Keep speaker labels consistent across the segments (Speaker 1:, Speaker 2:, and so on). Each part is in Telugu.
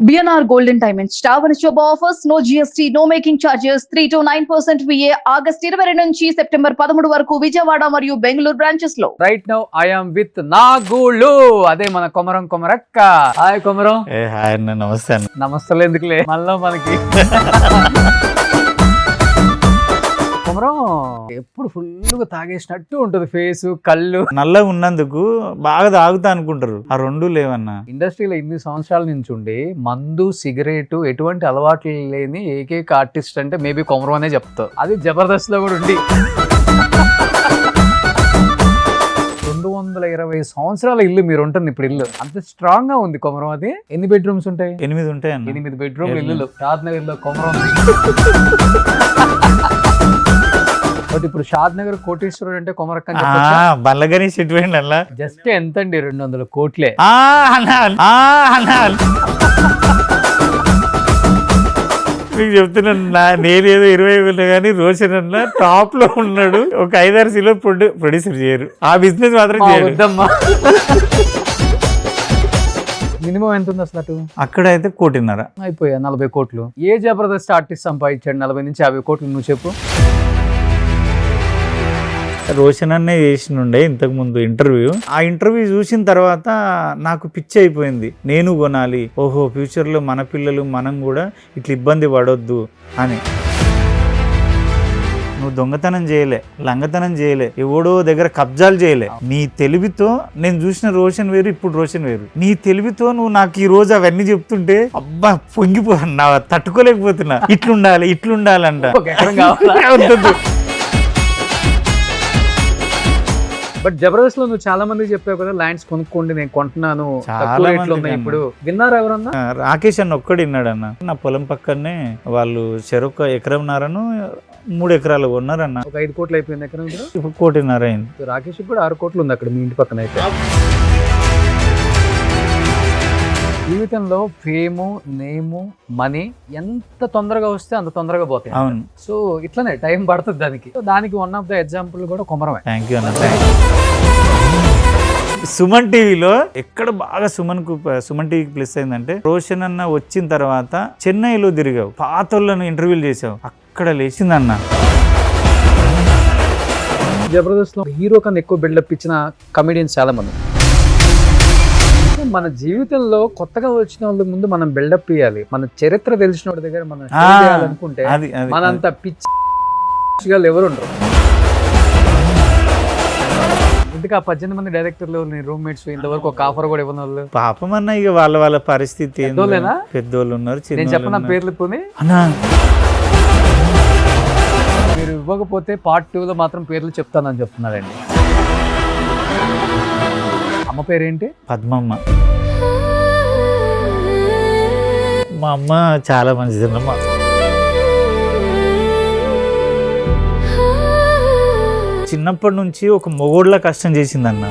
Speaker 1: BNR Golden Diamonds Tower Job offers no GST, no making charges, 3 to 9% VA August 22 నుంచి సెప్టెంబర్ 13 వరకు విజయవాడ మరియు బెంగళూరు బ్రాంచెస్ లో.
Speaker 2: Right now I am with Nagulu, అదే మన కొమరం కొమరక్క. హాయ్ కొమరం.
Speaker 3: హాయ్ అన్న, నమస్తే అన్న.
Speaker 2: నమస్తలే ఎందుకులే మనలో మనకి. కొమరం ఎప్పుడు ఫుల్గా తాగేసినట్టు ఉంటది ఫేస్, కళ్ళు.
Speaker 3: నల్లగా ఉన్నందుకు బాగా తాగుతా అనుకుంటారు, ఆ రెండు లేవన్నా.
Speaker 2: ఇండస్ట్రీలో ఇన్ని సంవత్సరాల నుంచి ఉండి మందు సిగరెట్ ఎటువంటి అలవాట్లు లేని ఏకైక ఆర్టిస్ట్ అంటే మేబీ కొమరం అనే చెప్తారు. అది జబర్దస్త్ లో కూడా ఉండి 220 సంవత్సరాల ఇల్లు మీరు ఉంటుంది ఇప్పుడు. ఇల్లు అంత స్ట్రాంగ్ గా ఉంది కొమరం. అది ఎన్ని బెడ్రూమ్స్ ఉంటాయి?
Speaker 3: 8 ఉంటాయి అన్న.
Speaker 2: 8 బెడ్రూమ్ ఇల్లు షాద్ నగర్ లో కొమరం. బట్ ఇప్పుడు షాద్ నగర్ కోటేశ్వరుడు అంటే కొమరక్క
Speaker 3: బల్లగని సిట్వేండి అలా.
Speaker 2: జస్ట్ ఎంత అండి? 200 కోట్లే.
Speaker 3: మీకు చెప్తున్నా, నేనేదో 20 ఉన్నా కానీ రోషన్ అన్న టాప్ లో ఉన్నాడు. ఒక 5-6 సిలో ప్రొడ్యూసర్ చేయరు, ఆ బిజినెస్ మాత్రం చేయరు.
Speaker 2: మినిమం ఎంత ఉంది అసలు అటు?
Speaker 3: అక్కడ అయితే 1.5 కోటి
Speaker 2: అయిపోయా. 40 కోట్లు. ఏ జబర్దస్త్ ఆర్టిస్ట్ సంపాదించాడు 40 నుంచి 50 కోట్లు? నువ్వు చెప్పు.
Speaker 3: రోషన్ అన్నే చేసినుండే ఇంతకు ముందు ఇంటర్వ్యూ. ఆ ఇంటర్వ్యూ చూసిన తర్వాత నాకు పిచ్చి అయిపోయింది. నేను కొనాలి, ఓహో ఫ్యూచర్ లో మన పిల్లలు మనం కూడా ఇట్లా ఇబ్బంది పడొద్దు అని. నువ్వు దొంగతనం చేయలే, లంగతనం చేయలే, ఎవడో దగ్గర కబ్జాలు చేయలే. నీ తెలివితో నేను చూసిన రోషన్ వేరు, ఇప్పుడు రోషన్ వేరు. నీ తెలివితో నువ్వు నాకు ఈ రోజు అవన్నీ చెప్తుంటే అబ్బా పొంగిపోతున్నా, తట్టుకోలేకపోతున్నా. ఇట్లుండాలంట.
Speaker 2: బట్ జబర్దస్త్ లో నువ్వు చాలా మంది చెప్పావు కదా, ల్యాండ్స్ కొనుక్కోండి నేను కొంటున్నాను, ఇప్పుడు విన్నారా ఎవరన్నా?
Speaker 3: రాకేష్ అన్న ఒక్కడు విన్నాడన్న. నా పొలం పక్కనే వాళ్ళు చెరొక ఎకరంన్నరను 3 ఎకరాలు కొన్నారన్న.
Speaker 2: ఒక 5 కోట్లు అయిపోయింది ఎకరం.
Speaker 3: ఇప్పుడు 1.5 కోటి అయింది.
Speaker 2: రాకేష్ కూడా 6 కోట్లు ఉంది అక్కడ మీ ఇంటి పక్కన. అయితే జీవితంలో ఫేము, నేము, మనీ ఎంత తొందరగా వస్తే అంత తొందరగా పోతాయి.
Speaker 3: అవును. సో
Speaker 2: ఇట్లనే టైం పడుతుంది దానికి. దానికి వన్ ఆఫ్ ద ఎగ్జాంపుల్ కూడా కొమరమే.
Speaker 3: థ్యాంక్ యూ అన్న. సుమన్ టీవీలో ఎక్కడ బాగా సుమన్ టీవీకి ప్లస్ అయిందంటే, రోషన్ అన్న వచ్చిన తర్వాత చెన్నైలో తిరిగావు, పాతోళ్ళను ఇంటర్వ్యూలు చేసావు, అక్కడ లేచిందన్న.
Speaker 2: జబర్దస్త్ లో హీరో కన్నా ఎక్కువ బిల్డప్ ఇచ్చిన కమెడియన్స్ చాలా మంది. మన జీవితంలో కొత్తగా వచ్చిన వాళ్ళ ముందు మనం బిల్డప్ ఇవ్వాలి. మన చరిత్ర తెలిసిన వాడి దగ్గర మనం చేయాలనుకుంటే మనంత పిచ్చిగా ఎవరు ఉండరు. ఇందుకు 18 మంది డైరెక్టర్లు, రూమ్మేట్స్, ఇంతవరకు ఒక ఆఫర్ కూడా ఇవ్వని వాళ్ళు
Speaker 3: పాపం అన్న. ఇక వాళ్ళ పరిస్థితి పెద్దోళ్ళు ఉన్నారు.
Speaker 2: నేను చెప్పిన పేర్లు పోనీ మీరు ఇవ్వకపోతే పార్ట్ 2 లో మాత్రం పేర్లు చెప్తానని చెప్తున్నారండి. అమ్మ పేరేంటి?
Speaker 3: పద్మమ్మ. మా అమ్మ చాలా మంచిదమ్మా. చిన్నప్పటి నుంచి ఒక మొగోడ్లా కష్టం చేసిందన్న.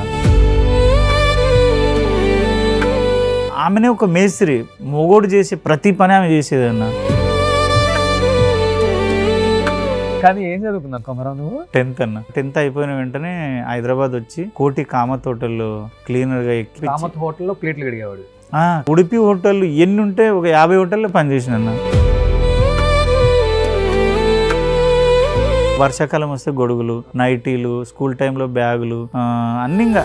Speaker 3: ఆమెనే ఒక మేస్త్రి, మొగోడు చేసే ప్రతి పని ఆమె చేసేదన్న.
Speaker 2: కానీ ఏం చదువుకున్నావు కొమరం నువ్వు?
Speaker 3: 10th అన్న. 10th అయిపోయిన వెంటనే హైదరాబాద్ వచ్చి కోటి కామత్ హోటల్లో క్లీనర్ గా ఎక్కి,
Speaker 2: కామత్ హోటల్లో ప్లేట్లు కడిగేవాడు.
Speaker 3: ఉడిపి హోటల్ ఎన్ని ఉంటే ఒక 50 హోటల్లో పనిచేసిన అన్న. వర్షాకాలం వస్తే గొడుగులు, నైటీలు, స్కూల్ టైంలో బ్యాగులు, అన్ని. ఇంకా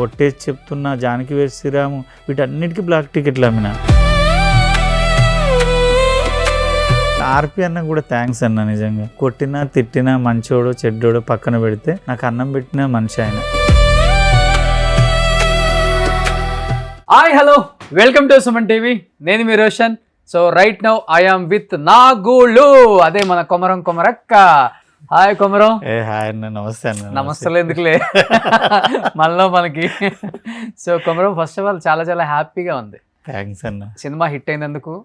Speaker 3: ఒట్టేసి చెప్తున్నా, జానకి వేసి శ్రీరాము, వీటన్నిటికీ బ్లాక్ టికెట్లు అమ్మిన. ఆర్పి అన్న కూడా థ్యాంక్స్ అన్న. నిజంగా కొట్టినా తిట్టినా, మంచోడో చెడ్డోడో పక్కన పెడితే నాకు అన్నం పెట్టిన మనిషి ఆయన.
Speaker 2: Hi hello, welcome to Suman TV. నేను మీ Roshan. So right now I am with Nagulu, అదే మన కొమరం కొమరక్క. హాయ్ కొమరం.
Speaker 3: హాయ్ అన్న, నమస్తే అన్న.
Speaker 2: నమస్తలే ఎందుకులే మనలో మనకి. So Komaram, first of all చాలా చాలా హ్యాపీగా ఉంది.
Speaker 3: థ్యాంక్స్ అన్న.
Speaker 2: సినిమా హిట్ అయినందుకు.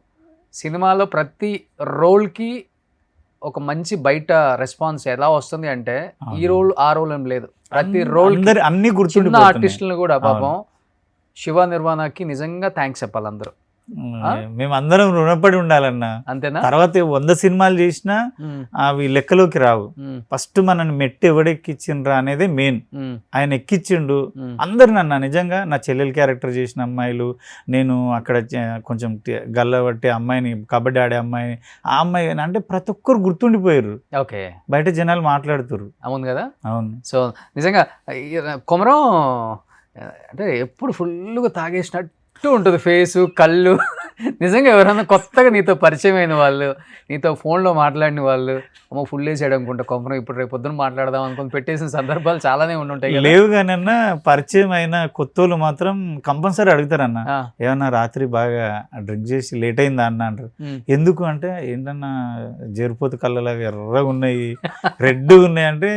Speaker 2: సినిమాలో ప్రతి రోల్కి ఒక మంచి బయట రెస్పాన్స్ ఎలా వస్తుంది అంటే, ఈ రోల్ ఆ రోల్ ఏం లేదు, ప్రతి రోల్ అన్ని గుర్తున్న ఆర్టిస్టులను కూడా పాపం శివ నిర్వాణకి నిజంగా థ్యాంక్స్ చెప్పాలి అందరూ.
Speaker 3: మేమందరం రుణపడి ఉండాలన్న.
Speaker 2: అంతేనా?
Speaker 3: తర్వాత 100 సినిమాలు చేసినా
Speaker 2: ఉమ్,
Speaker 3: అవి లెక్కలోకి రావు.
Speaker 2: ఉమ్,
Speaker 3: ఫస్ట్ మనని మెట్టు ఎవడెక్కించిండ్రా అనేది మెయిన్.
Speaker 2: ఉమ్,
Speaker 3: ఆయన ఎక్కించిండు
Speaker 2: ఉమ్,
Speaker 3: అందరు నన్ను. నిజంగా నా చెల్లెలు క్యారెక్టర్ చేసిన అమ్మాయిలు, నేను అక్కడ కొంచెం గల్లబట్టి అమ్మాయిని, కబడ్డీ ఆడే అమ్మాయిని, ఆ అమ్మాయి అంటే ప్రతి ఒక్కరు గుర్తుండిపోయారు.
Speaker 2: ఓకే,
Speaker 3: బయట జనాలు మాట్లాడుతారు.
Speaker 2: అవును కదా.
Speaker 3: అవును.
Speaker 2: సో నిజంగా కొమరం అంటే ఎప్పుడు ఫుల్గా తాగేసినట్టు ఉంటుంది ఫేసు, కళ్ళు. నిజంగా ఎవరైనా కొత్తగా నీతో పరిచయం అయిన వాళ్ళు, నీతో ఫోన్లో మాట్లాడిన వాళ్ళు, అమ్మ ఫుల్ వేసాడు అనుకుంటా కొమరం, ఇప్పుడు రేపు పొద్దున మాట్లాడదాం అనుకుని పెట్టేసిన సందర్భాలు చాలానే ఉండుంటాయి కదా.
Speaker 3: లేవు కానన్నా పరిచయం అయిన కొత్తోళ్ళు మాత్రం కంపల్సరీ అడుగుతారన్న,
Speaker 2: ఆ,
Speaker 3: ఏమన్నా రాత్రి బాగా డ్రింక్ చేసి లేట్ అయిందా అన్న అంటారు.
Speaker 2: ఉమ్,
Speaker 3: ఎందుకు అంటే ఏంటన్నా జరిపోతు కళ్ళలాగా ఎర్రగా ఉన్నాయి, రెడ్గా ఉన్నాయి అంటే,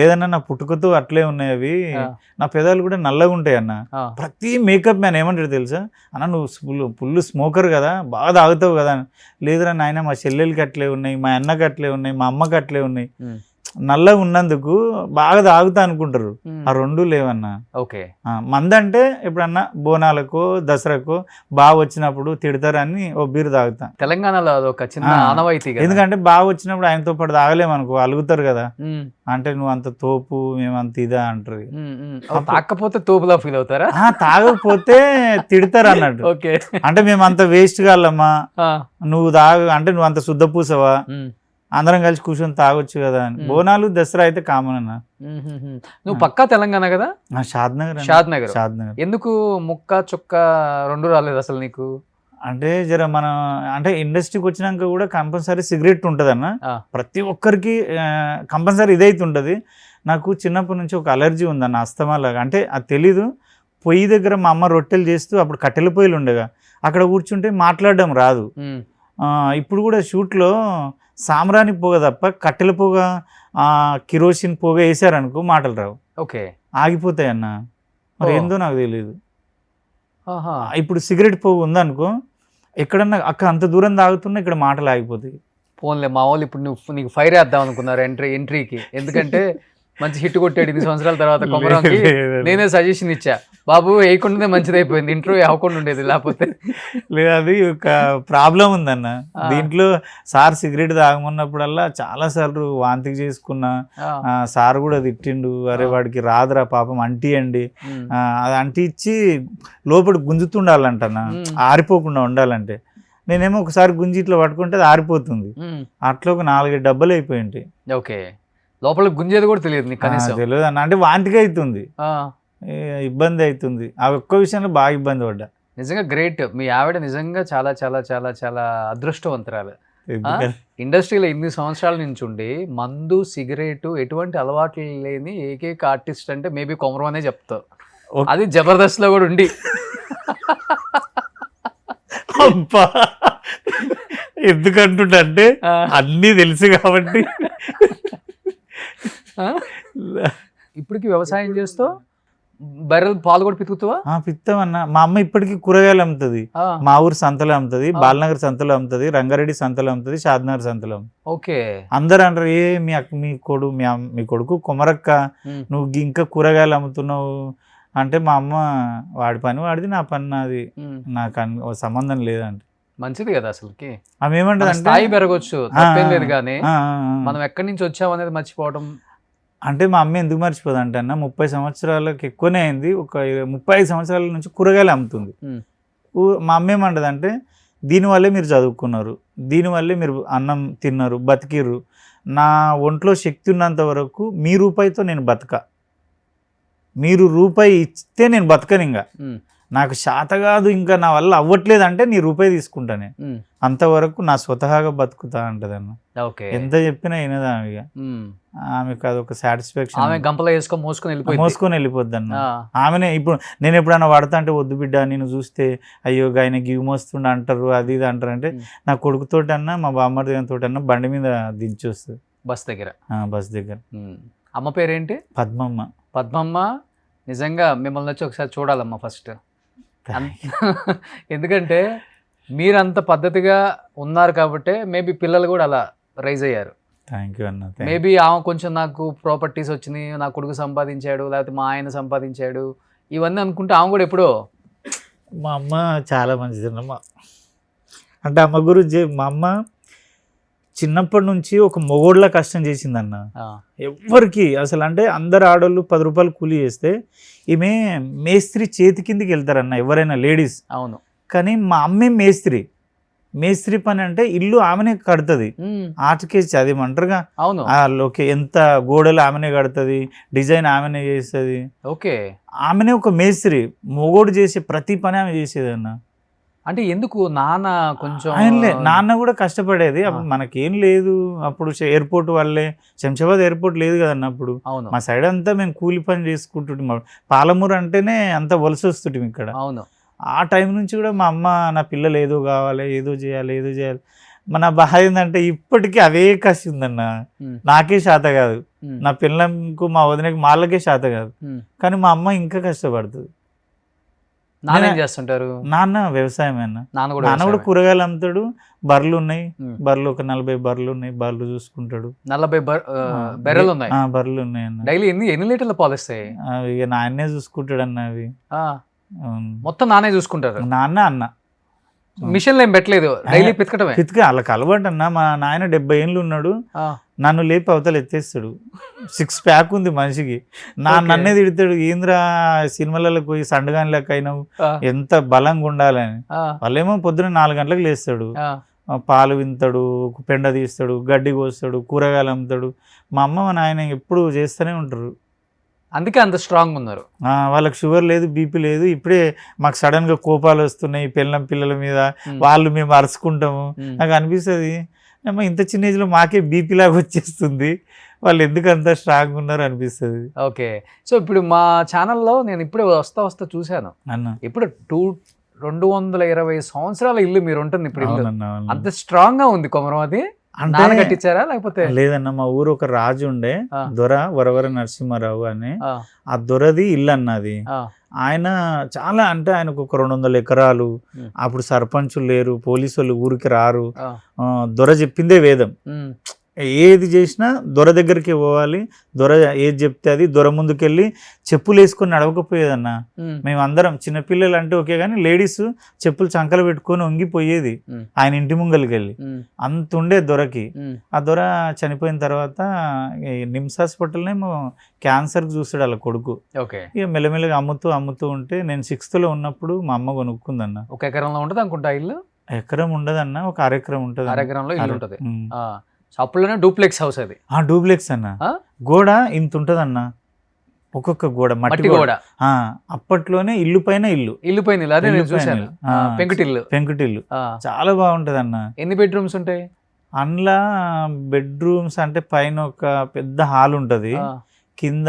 Speaker 3: లేదన్నా నా పుట్టుకతో అట్లే ఉన్నాయి అవి,
Speaker 2: ఆ,
Speaker 3: నా పెదాలు కూడా నల్లగా ఉంటాయి అన్న.
Speaker 2: ఆ,
Speaker 3: ప్రతి మేకప్ మ్యాన్ ఏమంటాడు తెలుసా, అన్న నువ్వు ఫుల్ స్మోకర్ కదా, బాగా తాగుతావు కదా. లేదురా నాయన, మా చెల్లెలకి అట్లే ఉన్నాయి, మా అన్నకి అట్లే ఉన్నాయి, మా అమ్మకి అట్లే ఉన్నాయి,
Speaker 2: ఉమ్,
Speaker 3: నల్లగా ఉన్నందుకు బాగా తాగుతా అనుకుంటారు.
Speaker 2: ఉమ్,
Speaker 3: ఆ రెండు లేవన్నా.
Speaker 2: ఓకే.
Speaker 3: మందంటే ఎప్పుడన్నా బోనాలకో దసరాకో బాగా వచ్చినప్పుడు తిడతారని ఓ బీరు తాగుతా.
Speaker 2: తెలంగాణలో అదొక చిన్న
Speaker 3: ఆ,
Speaker 2: ఆనవాయితీ కదా.
Speaker 3: ఎందుకంటే బాగా వచ్చినప్పుడు ఆయనతో పాటు తాగలేమనుకో అలుగుతారు కదా,
Speaker 2: ఉమ్,
Speaker 3: అంటే నువ్వు అంత తోపు మేమంత ఇదా అంటారు.
Speaker 2: ఉమ్, ఉమ్. తాకపోతే తోపులా ఫీల్ అవుతారా?
Speaker 3: తాగకపోతే తిడతారు అన్నట్టు.
Speaker 2: ఓకే.
Speaker 3: అంటే మేము అంత వేస్ట్ కాళ్ళమ్మా,
Speaker 2: ఆ,
Speaker 3: నువ్వు అంటే నువ్వు అంత శుద్ధ పూసవా,
Speaker 2: ఉమ్,
Speaker 3: అందరం కలిసి కూర్చొని తాగొచ్చు కదా అని. బోనాలు దసరా అయితే కామన్ అన్న.
Speaker 2: ఉమ్, ఉమ్, ఉమ్. నువ్వు పక్కా తెలంగాణ కదా?
Speaker 3: షాద్ నగర్
Speaker 2: షాద్ నగర్.
Speaker 3: షాద్ నగర్.
Speaker 2: ఎందుకు ముక్క చుక్క రెండు రాలేదు అసలు నీకు?
Speaker 3: అంటే జర మన అంటే ఇండస్ట్రీకి వచ్చినాక కూడా కంపల్సరీ సిగరెట్ ఉంటుంది అన్న.
Speaker 2: ఆ.
Speaker 3: ప్రతి ఒక్కరికి కంపల్సరీ ఇదైతే ఉంటుంది. నాకు చిన్నప్పటి నుంచి ఒక అలర్జీ ఉందన్న, అస్తమాలాగా. అంటే అది తెలీదు. పొయ్యి దగ్గర మా అమ్మ రొట్టెలు చేస్తూ అప్పుడు కట్టెల పొయ్యిలు ఉండేగా, అక్కడ కూర్చుంటే మాట్లాడడం రాదు.
Speaker 2: ఉమ్,
Speaker 3: ఇప్పుడు కూడా షూట్లో సాంబ్రాణి పొగ తప్ప కట్టెల పొగ, కిరోసిన్ పొగ వేసారనుకో మాటలు రావు,
Speaker 2: ఓకే,
Speaker 3: ఆగిపోతాయి అన్న. మరి
Speaker 2: ఓ.
Speaker 3: ఏందో నాకు తెలియదు.
Speaker 2: ఆహా.
Speaker 3: ఇప్పుడు సిగరెట్ పొగ ఉందనుకో, ఎక్కడన్నా అక్క అంత దూరం తాగుతున్నా ఇక్కడ మాటలు ఆగిపోతాయి.
Speaker 2: పోన్లే, మా వాళ్ళు ఇప్పుడు నీకు ఫైర్ వేద్దాం అనుకున్నారు ఎంట్రీకి. ఎందుకంటే మంచి హిట్ కొట్టాడు 8 సంవత్సరాల తర్వాత కొమరంకి. నేనే సజెషన్ ఇచ్చా, బాబు వేయకుండానే మంచిది అయిపోయింది, ఇంట్రో అవ్వకుండా ఉండేది లేకపోతే.
Speaker 3: లేదా అది ఒక ప్రాబ్లం ఉందన్న
Speaker 2: ఆ.
Speaker 3: దీంట్లో. సార్ సిగరెట్ తాగమన్నప్పుడల్లా చాలా సార్లు వాంతికి చేసుకున్నా,
Speaker 2: ఆ,
Speaker 3: సార్ కూడా తిట్టిండు, అరే వాడికి రాదురా పాపం అంటియండి,
Speaker 2: ఉమ్,
Speaker 3: అది అంటి ఇచ్చి లోపల గుంజుతుండాలంటన్నా, ఆరిపోకుండా ఉండాలంటే. నేనేమో ఒకసారి గుంజి ఇట్లా పట్టుకుంటే అది ఆరిపోతుంది.
Speaker 2: ఉమ్,
Speaker 3: అట్లా ఒక 4 డబ్బాలు అయిపోయి ఉంటాయి.
Speaker 2: ఓకే. లోపల గుంజేది కూడా తెలియదు నీకు కనీసం?
Speaker 3: తెలియదు అన్న, అంటే వాంతికి అవుతుంది,
Speaker 2: ఆ,
Speaker 3: ఇబ్బంది అవుతుంది. ఆ ఒక్క విషయంలో బాగా ఇబ్బంది పడ్డా.
Speaker 2: నిజంగా గ్రేట్. మీ ఆవిడ నిజంగా చాలా చాలా చాలా చాలా అదృష్టవంతురాలు.
Speaker 3: ఎందుకంటే
Speaker 2: ఇండస్ట్రీలో 8 సంవత్సరాల నుంచి ఉండి మందు, సిగరెట్ ఎటువంటి అలవాట్లు లేని ఏకైక ఆర్టిస్ట్ అంటే మేబీ కొమరం అనే చెప్తావు.
Speaker 3: ఓకే.
Speaker 2: అది జబర్దస్త్ లో కూడా ఉండి.
Speaker 3: అబ్బా, ఎందుకంటుంటే
Speaker 2: ఆ,
Speaker 3: అన్నీ తెలుసు కాబట్టి.
Speaker 2: ఆ? ఇప్పటికి వ్యవసాయం చేస్తూ బర్రెలు పాలు కూడా పితుకుతావా?
Speaker 3: పిత్తామన్నా. మా అమ్మ ఇప్పటికీ కూరగాయలు అమ్ముతుంది.
Speaker 2: ఆ,
Speaker 3: మా ఊరు సంతలో అమ్ముతుంది, బాలనగర్ సంతలో అమ్ముతుంది, రంగారెడ్డి సంతలో అమ్ముతుంది, షాద్నగర్ సంతలో అమ్ముతుంది.
Speaker 2: ఓకే.
Speaker 3: అందరూ అంటారు, మీ అక్క మీ కొడుకు కొమరక్క,
Speaker 2: ఉమ్,
Speaker 3: నువ్వు ఇంకా కూరగాయలు అమ్ముతున్నావు అంటే, మా అమ్మ వాడి పని వాడిది, నా పని నాది,
Speaker 2: ఉమ్.
Speaker 3: నాకు సంబంధం లేదంట.
Speaker 2: మంచిది కదా అసలుకి.
Speaker 3: ఆమె
Speaker 2: మన
Speaker 3: ఏమంటది
Speaker 2: స్థాయి
Speaker 3: అంటే,
Speaker 2: పెరగొచ్చు, తప్పేం లేదు, కానీ మనం ఎక్కడి నుంచి వచ్చాం అనేది మర్చిపోవడం.
Speaker 3: అంటే మా అమ్మ ఎందుకు మర్చిపోదు అంటే అన్న, 30 సంవత్సరాలకు ఎక్కువనే అయింది, ఒక 35 సంవత్సరాల నుంచి కూరగాయలు అమ్ముతుంది.
Speaker 2: ఉమ్,
Speaker 3: మా అమ్మ ఏమంటది అంటే, దీనివల్లే మీరు చదువుకున్నారు, దీనివల్లే మీరు అన్నం తిన్నారు, బతికిర్రు. నా ఒంట్లో శక్తి ఉన్నంత వరకు మీ రూపాయితో నేను బతక, మీరు రూపాయి ఇస్తే నేను బతకను, ఇంకా
Speaker 2: ఉమ్,
Speaker 3: నాకు శాత కాదు, ఇంకా నా వల్ల అవ్వట్లేదు అంటే నీ రూపాయి తీసుకుంటానే,
Speaker 2: ఉమ్,
Speaker 3: అంతవరకు నా స్వతహాగా బతుకుతా అంటదన్న.
Speaker 2: ఓకే.
Speaker 3: ఎంత చెప్పినా వినదా ఆమె. ఇక
Speaker 2: ఉమ్.
Speaker 3: ఆమెకు అదొక సాటిస్ఫాక్షన్,
Speaker 2: ఆమె గంపలో వేసుకొని మోసుకొని వెళ్ళిపోయింది.
Speaker 3: మోసుకొని వెళ్ళిపోద్ది అన్న.
Speaker 2: ఆ,
Speaker 3: ఆమెనే ఇప్పుడు నేను ఎప్పుడైనా పడతా అంటే, వద్దు బిడ్డ నేను చూస్తే అయ్యో ఆయన గివి మోస్తుండ అంటారు, అది ఇది అంటారు అంటే, నా కొడుకుతోటి అన్నా మా బామ్మడి తోటి అన్నా బండి మీద దించి వస్తుంది
Speaker 2: బస్ దగ్గర.
Speaker 3: బస్ దగ్గర.
Speaker 2: ఉమ్. అమ్మ పేరేంటి?
Speaker 3: పద్మమ్మ.
Speaker 2: పద్మమ్మ. నిజంగా మిమ్మల్ని వచ్చి ఒకసారి చూడాలమ్మా ఫస్ట్. ఎందుకంటే మీరంత పద్ధతిగా ఉన్నారు కాబట్టి మేబీ పిల్లలు కూడా అలా రైజ్ అయ్యారు.
Speaker 3: థ్యాంక్ యూ అన్న.
Speaker 2: మేబీ ఆమె కొంచెం నాకు ప్రాపర్టీస్ వచ్చినాయి, నా కొడుకు సంపాదించాడు, లేకపోతే మా ఆయన సంపాదించాడు, ఇవన్నీ అనుకుంటే ఆమె కూడా ఎప్పుడో
Speaker 3: మా అమ్మ చాలా మంచిదన్న. అంటే అమ్మ గురించి మా అమ్మ చిన్నప్పటి నుంచి ఒక మొగోడ్లా కష్టం చేసిందన్న. ఎవ్వరికి అసలు, అంటే అందరు ఆడోళ్ళు 10 రూపాయలు కూలీ చేస్తే ఈమె మేస్త్రి చేతి కిందికి వెళ్తారన్న ఎవరైనా లేడీస్.
Speaker 2: అవును.
Speaker 3: కానీ మా అమ్మే మేస్త్రి పని అంటే ఇల్లు ఆమెనే కడుతుంది. ఆర్టికేజ్ అది అంటారుగా.
Speaker 2: అవును.
Speaker 3: ఓకే, ఎంత గోడలు ఆమెనే కడుతుంది, డిజైన్ ఆమెనే చేస్తుంది.
Speaker 2: ఓకే,
Speaker 3: ఆమెనే ఒక మేస్త్రి. మొగోడు చేసే ప్రతి పని ఆమె చేసేది అన్న.
Speaker 2: అంటే ఎందుకు నాన్న కొంచెం
Speaker 3: నాన్న కూడా కష్టపడేది. అప్పుడు మనకేం లేదు, అప్పుడు ఎయిర్పోర్ట్ వల్లే, శంషాబాద్ ఎయిర్పోర్ట్ లేదు కదన్న అప్పుడు.
Speaker 2: అవును.
Speaker 3: మా సైడ్ అంతా మేము కూలి పని చేసుకుంటుంటాం. పాలమూరు అంటేనే అంత వలస వస్తుంటాం ఇక్కడ.
Speaker 2: అవును.
Speaker 3: ఆ టైం నుంచి కూడా మా అమ్మ నా పిల్లలు ఏదో కావాలి, ఏదో చేయాలి. మన బాధ ఏంటంటే ఇప్పటికీ అవే కసి ఉందన్న. నాకే శాత కాదు, నా పిల్లలకు మా వదినకి వాళ్ళకే శాత కాదు, కానీ మా అమ్మ ఇంకా కష్టపడుతుంది.
Speaker 2: నాన్న ఏం చేస్తుంటారు?
Speaker 3: నాన్న వ్యవసాయం అన్న.
Speaker 2: నాన్న
Speaker 3: కూడా కూరగాయలు అమ్ముతాడు. బర్రెలు ఉన్నాయి, బర్రెలు ఒక 40 బర్రెలు ఉన్నాయి, బర్రెలు చూసుకుంటాడు.
Speaker 2: 40 బర్రెలు ఉన్నాయి.
Speaker 3: బర్రెలు ఉన్నాయి అన్న.
Speaker 2: డైలీ ఎన్ని లీటర్ల పాలు వస్తాయి?
Speaker 3: ఇక నాన్నే చూసుకుంటాడు అన్న. అవి
Speaker 2: మొత్తం నాన్నే చూసుకుంటారు.
Speaker 3: నాన్న అన్న
Speaker 2: మిషన్లు ఏం పెట్టలేదు, డైలీ పితకటమే.
Speaker 3: వాళ్ళకి అలవాటు అన్న. మా నాయన 70 ఏళ్ళు ఉన్నాడు, నన్ను లేపి అవతల ఎత్తేస్తాడు. 6 ప్యాక్ ఉంది మనిషికి. నన్నే తిడతాడు, ఏంద్రా సినిమాలకు పోయి సండగాని లెక్క అయినావు, ఎంత బలంగా ఉండాలని. వాళ్ళేమో పొద్దున 4 గంటలకు లేస్తాడు, పాలు వింతాడు, పెండ తీస్తాడు, గడ్డి కోస్తాడు, కూరగాయలు అమ్ముతాడు. మా అమ్మ మా నాయన ఎప్పుడు చేస్తూనే ఉంటారు.
Speaker 2: అందుకే అంత స్ట్రాంగ్ ఉన్నారు.
Speaker 3: వాళ్ళకి షుగర్ లేదు, బీపీ లేదు. ఇప్పుడే మాకు సడన్ గా కోపాలు వస్తున్నాయి పిల్లల మీద, వాళ్ళు మేము అరుచుకుంటాము. నాకు అనిపిస్తుంది ఇంత చిన్న ఏజ్ లో మాకే బీపీ లాగా వచ్చేస్తుంది, వాళ్ళు ఎందుకు అంత స్ట్రాంగ్ ఉన్నారు అనిపిస్తుంది.
Speaker 2: ఓకే, సో ఇప్పుడు మా ఛానల్లో నేను ఇప్పుడే వస్తా చూశాను అన్న. ఇప్పుడు 220 సంవత్సరాల ఇల్లు మీరు ఉంటుంది ఇప్పుడు. అంత స్ట్రాంగ్ గా ఉంది కొమరం. అది అంటే కట్టించారా లేకపోతే?
Speaker 3: లేదన్న, మా ఊరు ఒక రాజు ఉండే, దొర వరవర నరసింహారావు అని. ఆ దొరది ఇల్లు అన్నది. ఆయన చాలా, అంటే ఆయనకు ఒక 200 ఎకరాలు. అప్పుడు సర్పంచులు లేరు, పోలీసు వాళ్ళు ఊరికి రారు. దొర చెప్పిందే వేదం. ఏది చేసినా దొర దగ్గరికి పోవాలి, దొర ఏది చెప్తే అది. దొర ముందుకెళ్ళి చెప్పులు వేసుకొని నడవకపోయేదన్న. మేమందరం చిన్నపిల్లలు అంటే ఓకే, కానీ లేడీస్ చెప్పులు చంకలు పెట్టుకొని వంగిపోయేది ఆయన ఇంటి ముంగలికి వెళ్ళి. అంత ఉండే దొరకి. ఆ దొర చనిపోయిన తర్వాత నిమ్స్ హాస్పిటల్నేమో క్యాన్సర్కి చూస్తాడు వాళ్ళ కొడుకు. ఇక మెల్లమెల్లగా అమ్ముతూ ఉంటే నేను 6th లో ఉన్నప్పుడు మా అమ్మ కొనుక్కుందన్న.
Speaker 2: 1 ఎకరంలో ఉంటుంది అనుకుంటా ఇల్లు.
Speaker 3: ఎకరం ఉండదన్న, ఒక 1/2 ఎకరం ఉంటుంది.
Speaker 2: 1/2 ఎకరంలో ఇల్లు ఉంటుంది. అప్పుడులోనే డూప్లెక్స్ హౌస్ అది.
Speaker 3: డూప్లెక్స్ అన్న. గోడ ఇంత ఉంటది అన్న, ఒక్కొక్క గోడ మట్టి గోడ. అప్పట్లోనే ఇల్లు పైన ఇల్లు.
Speaker 2: అదే నేను చూశాను.
Speaker 3: పెంకుటిల్లు చాలా బాగుంటది అన్న.
Speaker 2: ఎన్ని బెడ్రూమ్స్ ఉంటాయి
Speaker 3: అందులో? బెడ్రూమ్స్ అంటే పైన ఒక పెద్ద హాల్ ఉంటది, కింద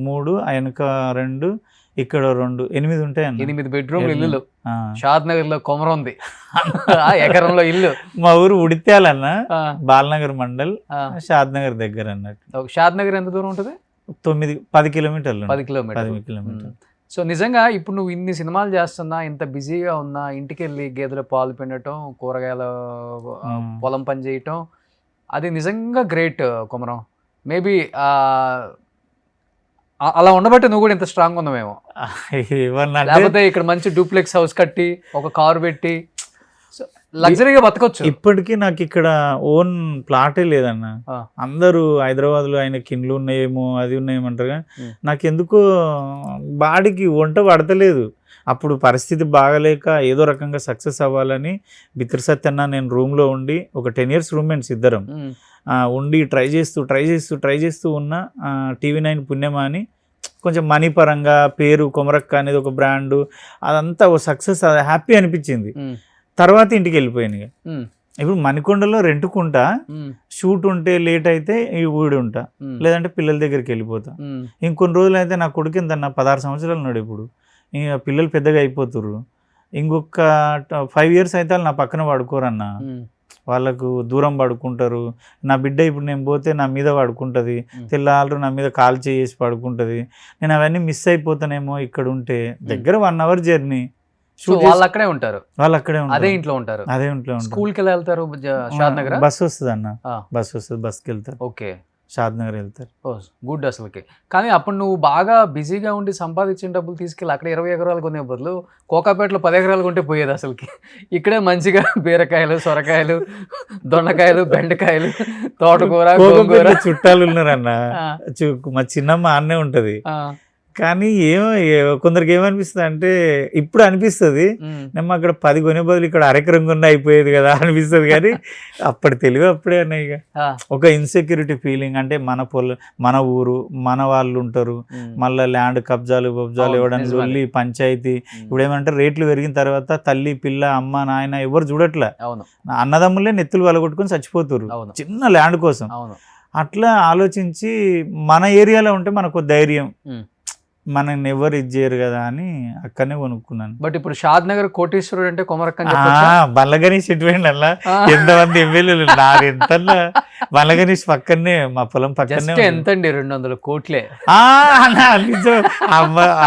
Speaker 3: 3, వెనక 2, ఇక్కడ 2, 8 ఉంటాయి.
Speaker 2: 8 బెడ్రూమ్ ఇల్లు. షాద్ నగర్ లో కొమరం ఉంది, ఎకరంలో ఇల్లు.
Speaker 3: మా ఊరు ఉడిత్యాలన్న, బాలనగర్ మండల్, షాద్ నగర్ దగ్గర అన్నట్టు.
Speaker 2: షాద్ నగర్ ఎంత దూరం ఉంటుంది?
Speaker 3: 10 కిలోమీటర్లు.
Speaker 2: 10 కిలోమీటర్లు. సో నిజంగా ఇప్పుడు నువ్వు ఇన్ని సినిమాలు చేస్తున్నా, ఇంత బిజీగా ఉన్నా, ఇంటికి వెళ్ళి గేదెల పాలు పిండటం, కూరగాయల పొలం పని చేయటం, అది నిజంగా గ్రేట్ కొమరం. మేబీ అలా ఉండబట్టి నువ్వు కూడా ఇంత స్ట్రాంగ్ ఉన్నావేమో. లేకపోతే ఇక్కడ మంచి డూప్లెక్స్ హౌస్ కట్టి, ఒక కారు పెట్టి లగ్జరీగా బతకొచ్చు.
Speaker 3: ఇప్పటికీ నాకు ఇక్కడ ఓన్ ప్లాటే లేదన్న. అందరూ హైదరాబాద్ లో ఆయనకి ఇండ్లు ఉన్నాయేమో, అది ఉన్నాయేమంటారు, కానీ నాకు ఎందుకో బాడీకి వంట పడతలేదు. అప్పుడు పరిస్థితి బాగలేక ఏదో రకంగా సక్సెస్ అవ్వాలని బిత్ర సత్యన్న నేను రూమ్లో ఉండి, ఒక 10 years రూమ్మేట్స్ ఇద్దరం ఉండి ట్రై చేస్తూ ఉన్న TV9 పుణ్యమా అని కొంచెం మనీ పరంగా పేరు కొమరక్క అనేది ఒక బ్రాండు, అదంతా ఒక సక్సెస్, అది హ్యాపీ అనిపించింది. తర్వాత ఇంటికి వెళ్ళిపోయాను. ఇప్పుడు మణికొండలో రెంట్కుంటా, షూట్ ఉంటే లేట్ అయితే ఈ ఊడి ఉంటా, లేదంటే పిల్లల దగ్గరికి వెళ్ళిపోతా. ఇంకొన్ని రోజులు అయితే నా కొడుకు ఎంత 16 సంవత్సరాలు ఉన్నాడు ఇప్పుడు. ఇంకా పిల్లలు పెద్దగా అయిపోతుర్రు. ఇంకొక 5 years అయితే వాళ్ళు నా పక్కన పడుకోరన్న, వాళ్ళకు దూరం పడుకుంటారు. నా బిడ్డ ఇప్పుడు నేను పోతే నా మీద పడుకుంటుంది, తెల్లారు నా మీద కాల్ చేసి పడుకుంటుంది. నేను అవన్నీ మిస్ అయిపోతానేమో ఇక్కడ ఉంటే. దగ్గర 1 hour జర్నీ.
Speaker 2: వాళ్ళు అక్కడే ఉంటారు,
Speaker 3: అదే ఇంట్లో
Speaker 2: ఉంటారు. స్కూల్కి వెళ్తారు. షాద్ నగర్
Speaker 3: బస్ వస్తుంది అన్న, బస్కి వెళ్తారు.
Speaker 2: ఓకే,
Speaker 3: షాద్ నగర్ వెళ్తారు.
Speaker 2: ఓ గుడ్ అసలుకి. కానీ అప్పుడు నువ్వు బాగా బిజీగా ఉండి సంపాదించిన డబ్బులు తీసుకెళ్ళి అక్కడ 20 ఎకరాలు కొనే బదులు కోకాపేటలో 10 ఎకరాలు కొంటే పోయేది అసలుకి. ఇక్కడే మంచిగా బీరకాయలు, సొరకాయలు, దొండకాయలు, బెండకాయలు, తోటకూర, గోంగూర.
Speaker 3: కోకాపేటలో చుట్టాలు ఉన్నారన్న.
Speaker 2: ఆ,
Speaker 3: మా చిన్నమ్మ ఆన్నే ఉంటది.
Speaker 2: ఆ,
Speaker 3: కానీ కొందరికి ఏమనిపిస్తుంది అంటే ఇప్పుడు అనిపిస్తుంది
Speaker 2: ఉమ్,
Speaker 3: మేము అక్కడ 10 కొనే బదులు ఇక్కడ అరెకరం కొన్న అయిపోయేది కదా అనిపిస్తుంది. కానీ అప్పటి తెలివి అప్పుడే అన్నాయి. ఇక
Speaker 2: ఆ,
Speaker 3: ఒక ఇన్సెక్యూరిటీ ఫీలింగ్ అంటే మన ఊరు మన వాళ్ళు ఉంటారు,
Speaker 2: ఉమ్,
Speaker 3: మళ్ళీ ల్యాండ్ కబ్జాలు
Speaker 2: అవును,
Speaker 3: ఇవ్వడానికి
Speaker 2: నిజమే.
Speaker 3: వెళ్ళి పంచాయతీ.
Speaker 2: ఉమ్,
Speaker 3: ఇప్పుడు ఏమంటే రేట్లు పెరిగిన తర్వాత తల్లి పిల్ల అమ్మ నాయన ఎవరు చూడట్లే,
Speaker 2: అవును,
Speaker 3: అన్నదమ్ములే నెత్తులు వలగొట్టుకొని చచ్చిపోతారు
Speaker 2: అవును,
Speaker 3: చిన్న ల్యాండ్ కోసం.
Speaker 2: అవును.
Speaker 3: అట్లా ఆలోచించి మన ఏరియాలో ఉంటే మనకు ధైర్యం,
Speaker 2: ఉమ్.
Speaker 3: మనల్ని ఎవరు ఇది చేయరు కదా అని అక్కడనే కొనుక్కున్నాను.
Speaker 2: బట్ ఇప్పుడు షాద్ నగర్ కోటీశ్వరుడు అంటే కొమరక్క అని చెప్పొచ్చా?
Speaker 3: బల్లగణేష్ ఎటువంటి అలా
Speaker 2: ఆ,
Speaker 3: ఎంతమంది ఎమ్మెల్యేలు ఎంత బల్లగణేష్ పక్కనే మా పొలం పక్కనే
Speaker 2: జస్ట్ ఎంతండి 200 కోట్లే.
Speaker 3: అన్న నిజం.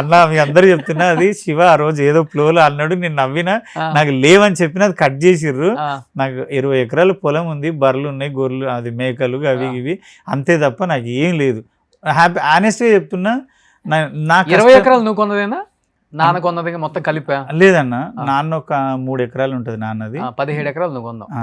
Speaker 3: అన్న మీ అందరు చెప్తున్నా అది శివ ఆ రోజు ఏదో ఫ్లోలో అన్నాడు, నేను నవ్వినా.
Speaker 2: ఆ,
Speaker 3: నాకు లేవని చెప్పిన అది కట్ చేసిర్రు.
Speaker 2: ఆ,
Speaker 3: నాకు 20 ఎకరాల పొలం ఉంది, బర్రెలు ఉన్నాయి, గొర్రెలు అది మేకలు అవి ఇవి అంతే తప్ప నాకు ఏం లేదు. హ్యాపీ ఆనెస్ట్గా చెప్తున్నా. నాకు
Speaker 2: 20 ఎకరాలు నువ్వు కొన్నదేనా? నాన్న కొన్నది మొత్తం కలిపా?
Speaker 3: లేదన్న,
Speaker 2: ఆ.
Speaker 3: నాన్న ఒక 3 ఎకరాలు ఉంటుంది నాన్నది.
Speaker 2: 17 ఎకరాలు నువ్వు కొన్నావు.
Speaker 3: ఆ,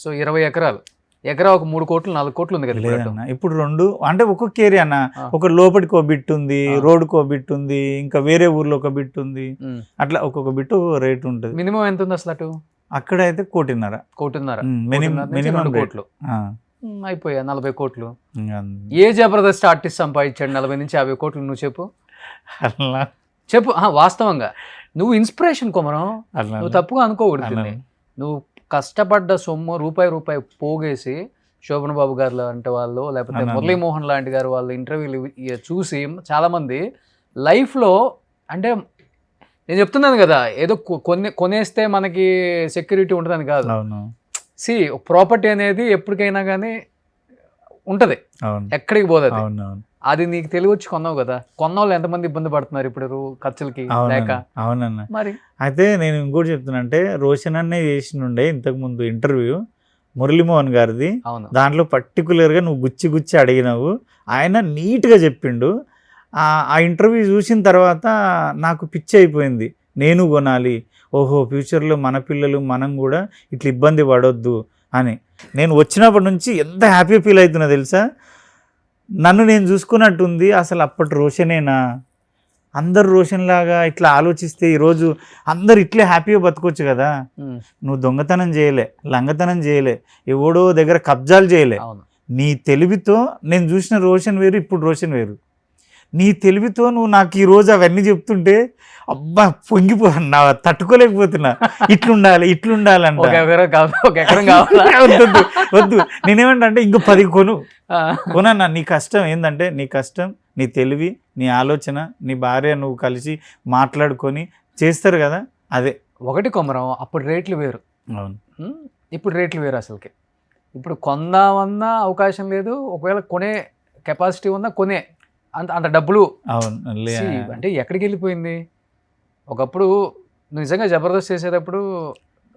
Speaker 2: సో 20 ఎకరాలు, ఎకరా ఒక 3 కోట్లు 4 కోట్లు ఉంది కదా ఇప్పుడు అటు.
Speaker 3: లేదన్న ఇప్పుడు 2 అంటే ఒక్కొక్క ఏరియా అన్న.
Speaker 2: ఆ.
Speaker 3: ఒక లోపలికి ఒక బిట్ ఉంది,
Speaker 2: ఆ.
Speaker 3: రోడ్డుకి ఒక బిట్ ఉంది, ఇంకా వేరే ఊర్లో ఒక బిట్ ఉంది.
Speaker 2: ఉమ్.
Speaker 3: అట్లా ఒక్కొక్క బిట్ రేట్ ఉంటుంది.
Speaker 2: మినిమం ఎంత ఉంది అసలు అటు?
Speaker 3: అక్కడ అయితే 1.5
Speaker 2: కోటిన్నర.
Speaker 3: మినిమం
Speaker 2: కోటిన్నర నుంచి
Speaker 3: మినిమం
Speaker 2: 2
Speaker 3: రేట్.
Speaker 2: కోట్లు. అయిపోయా 40 కోట్లు.
Speaker 3: ఇంకా
Speaker 2: ఏ జబర్దస్త్ ఆర్టిస్ట్ సంపాదించాడు 40 నుంచి 50 కోట్లు? నువ్వు చెప్పు
Speaker 3: అట్లా
Speaker 2: చెప్పు. వాస్తవంగా నువ్వు ఇన్స్పిరేషన్ కొమరం.
Speaker 3: అట్లా
Speaker 2: నువ్వు తప్పుగా అనుకోకూడదు దీన్ని. నువ్వు కష్టపడ్డ సొమ్ము రూపాయి పోగేసి శోభన్ బాబు గారు లాంటి వాళ్ళు, లేకపోతే
Speaker 3: అవునవును.
Speaker 2: మురళీమోహన్ లాంటి గారు వాళ్ళు ఇంటర్వ్యూలు చూసి చాలామంది లైఫ్లో, అంటే నేను చెప్తున్నాను కదా ఏదో కొనేస్తే మనకి సెక్యూరిటీ ఉంటుందని కాదు.
Speaker 3: అవును
Speaker 2: ప్రాపర్టీ అనేది ఎప్పటికైనా కానీ ఉంటుంది,
Speaker 3: అవును
Speaker 2: ఎక్కడికి పోదు.
Speaker 3: అవును అవును
Speaker 2: అది నీకు తెలివి వచ్చి కొన్నావు కదా. కొన్న వాళ్ళు ఎంతమంది ఇబ్బంది పడుతున్నారు ఇప్పుడు ఖర్చులకి లేక.
Speaker 3: అవునన్న.
Speaker 2: మరి
Speaker 3: అయితే నేను ఇంకోటి చెప్తున్నా, అంటే రోషన్ అన్నే చేసినుండే ఇంతకు ముందు ఇంటర్వ్యూ మురళీమోహన్ గారిది.
Speaker 2: అవును,
Speaker 3: దాంట్లో పర్టికులర్గా నువ్వు గుచ్చి అడిగినావు, ఆయన నీట్గా చెప్పిండు. ఆ ఇంటర్వ్యూ చూసిన తర్వాత నాకు పిచ్చి అయిపోయింది, నేను కొనాలి, ఓహో ఫ్యూచర్లో మన పిల్లలు మనం కూడా ఇట్లా ఇబ్బంది పడొద్దు అని. నేను వచ్చినప్పటి నుంచి ఎంత హ్యాపీ ఫీల్ అవుతున్నా తెలుసా. నన్ను నేను చూసుకున్నట్టుంది. అసలు అప్పటి రోషనేనా, అందరు రోషన్ లాగా ఇట్లా ఆలోచిస్తే ఈరోజు అందరు ఇట్లే హ్యాపీగా బతకొచ్చు కదా.
Speaker 2: ఉమ్,
Speaker 3: నువ్వు దొంగతనం చేయలే, లంగతనం చేయలే, ఎవడో దగ్గర కబ్జాలు చేయలే.
Speaker 2: అవును,
Speaker 3: నీ తెలివితో నేను చూసిన రోషన్ వేరు, ఇప్పుడు రోషన్ వేరు. నీ తెలివితో నువ్వు నాకు ఈరోజు అవన్నీ చెప్తుంటే అబ్బా పొంగిపోతున్నా, తట్టుకోలేకపోతున్నా. ఇట్లుండాలి ఇట్లుండాలంట.
Speaker 2: ఒక ఎకరం కావాలా?
Speaker 3: వద్దు వద్దు. నేనేమంటా అంటే ఇంకో 10 కొను
Speaker 2: ఆ,
Speaker 3: కొనన్నా. నీ కష్టం ఏంటంటే నీ కష్టం, నీ తెలివి, నీ ఆలోచన, నీ భార్య నువ్వు కలిసి మాట్లాడుకొని చేస్తారు కదా, అదే.
Speaker 2: ఒకటి కొమరం, అప్పుడు రేట్లు వేరు,
Speaker 3: అవును
Speaker 2: ఇప్పుడు రేట్లు వేరు అసలుకి. ఇప్పుడు కొందామన్నా అవకాశం లేదు, ఒకవేళ కొనే కెపాసిటీ ఉన్నా కొనే అంత డబ్బులు.
Speaker 3: అవును
Speaker 2: See, అంటే ఎక్కడికి వెళ్ళిపోయింది. ఒకప్పుడు నిజంగా జబర్దస్త్ చేసేటప్పుడు